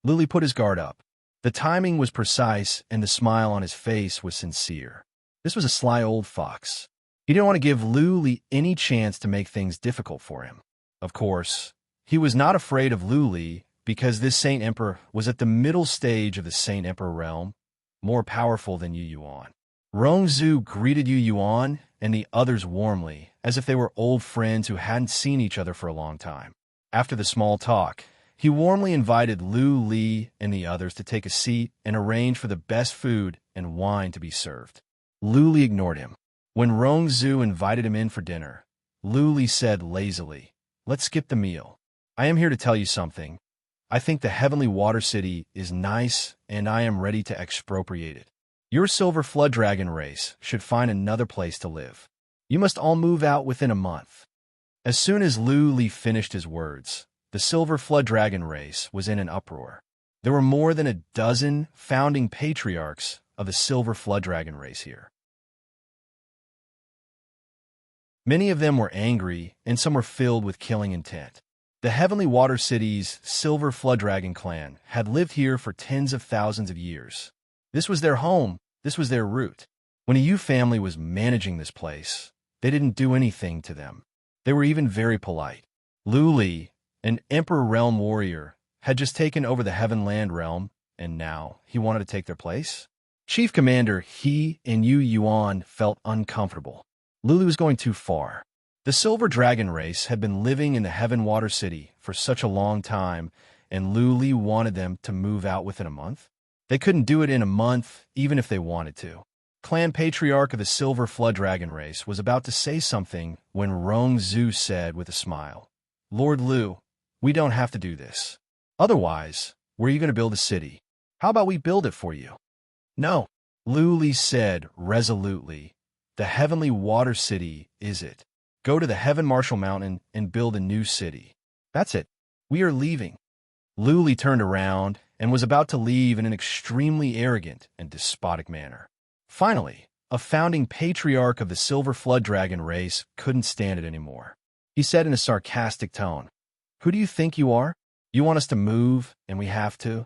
Luli put his guard up. The timing was precise, and the smile on his face was sincere. This was a sly old fox. He didn't want to give Luli any chance to make things difficult for him. Of course, he was not afraid of Luli because this Saint Emperor was at the middle stage of the Saint Emperor realm, more powerful than Yu Yuan. Rongzhu greeted Yu Yuan and the others warmly, as if they were old friends who hadn't seen each other for a long time. After the small talk, he warmly invited Lu Li and the others to take a seat and arrange for the best food and wine to be served. Lu Li ignored him. When Rongzhu invited him in for dinner, Lu Li said lazily, "Let's skip the meal. I am here to tell you something. I think the Heavenly Water City is nice, and I am ready to expropriate it. Your Silver Flood Dragon race should find another place to live. You must all move out within a month." As soon as Lu Li finished his words, the Silver Flood Dragon race was in an uproar. There were more than a dozen founding patriarchs of the Silver Flood Dragon race here. Many of them were angry, and some were filled with killing intent. The Heavenly Water City's Silver Flood Dragon clan had lived here for tens of thousands of years. This was their home, this was their root. When a Yu family was managing this place, they didn't do anything to them. They were even very polite. Lu Li, an Emperor Realm warrior, had just taken over the Heavenland Realm, and now he wanted to take their place? Chief Commander He and Yu Yuan felt uncomfortable. Lulu was going too far. The Silver Dragon race had been living in the Heaven Water City for such a long time, and Lu Li wanted them to move out within a month. They couldn't do it in a month, even if they wanted to. Clan Patriarch of the Silver Flood Dragon race was about to say something when Rongzhu said with a smile, "Lord Lu, we don't have to do this. Otherwise, where are you going to build a city? How about we build it for you?" "No," Lu Li said resolutely. "The Heavenly Water City is it. Go to the Heaven Marshal Mountain and build a new city. That's it. We are leaving." Lu Li turned around and was about to leave in an extremely arrogant and despotic manner. Finally, a founding patriarch of the Silver Flood Dragon race couldn't stand it anymore. He said in a sarcastic tone, "Who do you think you are? You want us to move, and we have to?"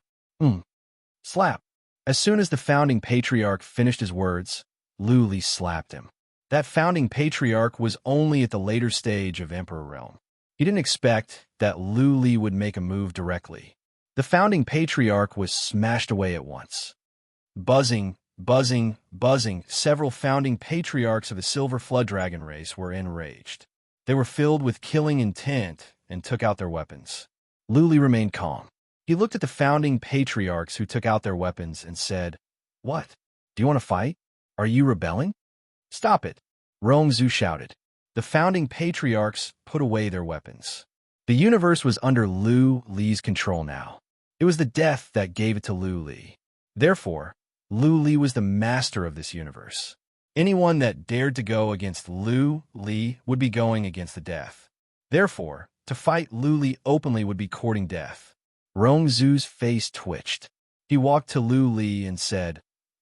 Slap. As soon as the founding patriarch finished his words, Lu Li slapped him. That founding patriarch was only at the later stage of Emperor Realm. He didn't expect that Lu Li would make a move directly. The founding patriarch was smashed away at once. Buzzing, buzzing, buzzing, several founding patriarchs of the Silver Flood Dragon race were enraged. They were filled with killing intent and took out their weapons. Lu Li remained calm. He looked at the founding patriarchs who took out their weapons and said, "What? Do you want to fight? Are you rebelling?" "Stop it," Rongzhu shouted. The founding patriarchs put away their weapons. The universe was under Lu Li's control now. It was the death that gave it to Lu Li. Therefore, Lu Li was the master of this universe. Anyone that dared to go against Lu Li would be going against the death. Therefore, to fight Lu Li openly would be courting death. Rongzhu's face twitched. He walked to Lu Li and said,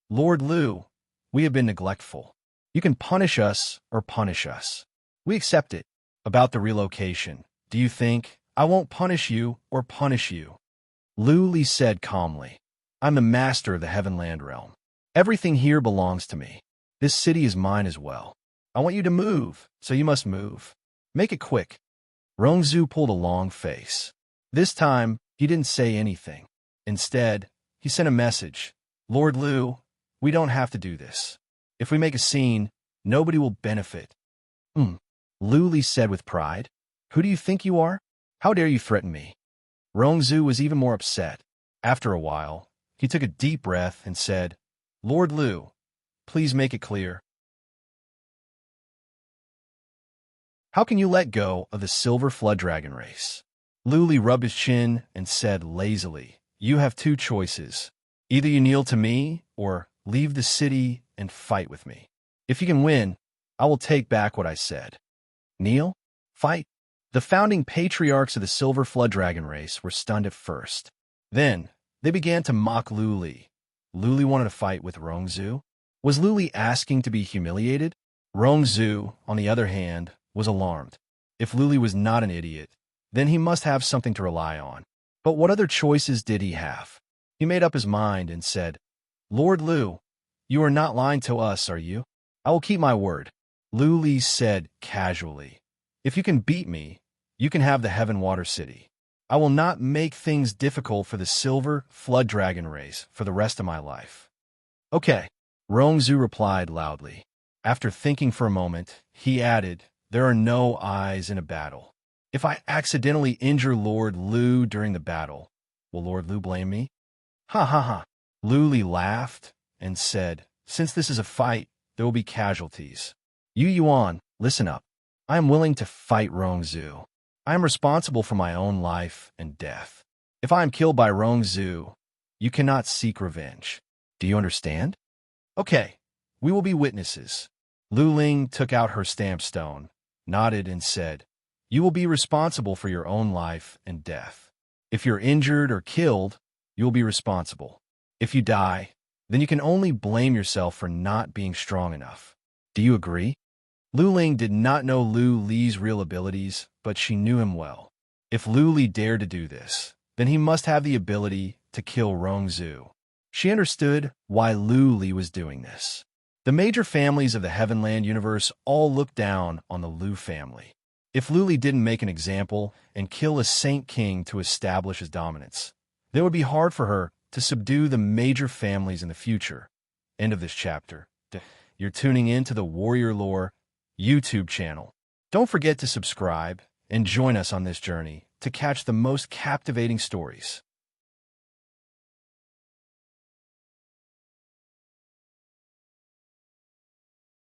"Lord Lu, we have been neglectful. You can punish us or punish us. We accept it. About the relocation, do you think I won't punish you or punish you?" Lu Li said calmly, "I'm the master of the Heavenland Realm. Everything here belongs to me. This city is mine as well. I want you to move, so you must move. Make it quick." Rongzhu pulled a long face. This time, he didn't say anything. Instead, he sent a message. "Lord Lu, we don't have to do this. If we make a scene, nobody will benefit." Lu Li said with pride. "Who do you think you are? How dare you threaten me?" Rongzhu was even more upset. After a while, he took a deep breath and said, "Lord Lu, please make it clear. How can you let go of the Silver Flood Dragon race?" Lu Li rubbed his chin and said lazily, "You have two choices. Either you kneel to me or leave the city and fight with me. If you can win, I will take back what I said." Kneel? Fight? The founding patriarchs of the Silver Flood Dragon race were stunned at first. Then, they began to mock Lu Li. Lu Li wanted to fight with Rongzhu? Was Lu Li asking to be humiliated? Rongzhu, on the other hand, was alarmed. If Lu Li was not an idiot, then he must have something to rely on. But what other choices did he have? He made up his mind and said, "Lord Lu, you are not lying to us, are you?" "I will keep my word," Lu Li said casually. "If you can beat me, you can have the Heaven Water City. I will not make things difficult for the Silver Flood Dragon race for the rest of my life." "Okay," Rongzhu replied loudly. After thinking for a moment, he added, "There are no eyes in a battle. If I accidentally injure Lord Lu during the battle, will Lord Lu blame me?" "Ha ha ha." Lu Li laughed and said, "Since this is a fight, there will be casualties. Yu Yuan, listen up. I am willing to fight Rongzhu. I am responsible for my own life and death. If I am killed by Rongzhu, you cannot seek revenge. Do you understand?" "Okay, we will be witnesses." Lu Ling took out her stamp stone, nodded, and said, "You will be responsible for your own life and death. If you're injured or killed, you will be responsible. If you die, then you can only blame yourself for not being strong enough. Do you agree?" Lu Ling did not know Lu Li's real abilities, but she knew him well. If Lu Li dared to do this, then he must have the ability to kill Rongzhu. She understood why Lu Li was doing this. The major families of the Heavenland universe all looked down on the Lu family. If Lu Li didn't make an example and kill a Saint King to establish his dominance, then it would be hard for her to subdue the major families in the future. End of this chapter. You're tuning in to the Warrior Lore YouTube channel. Don't forget to subscribe and join us on this journey to catch the most captivating stories.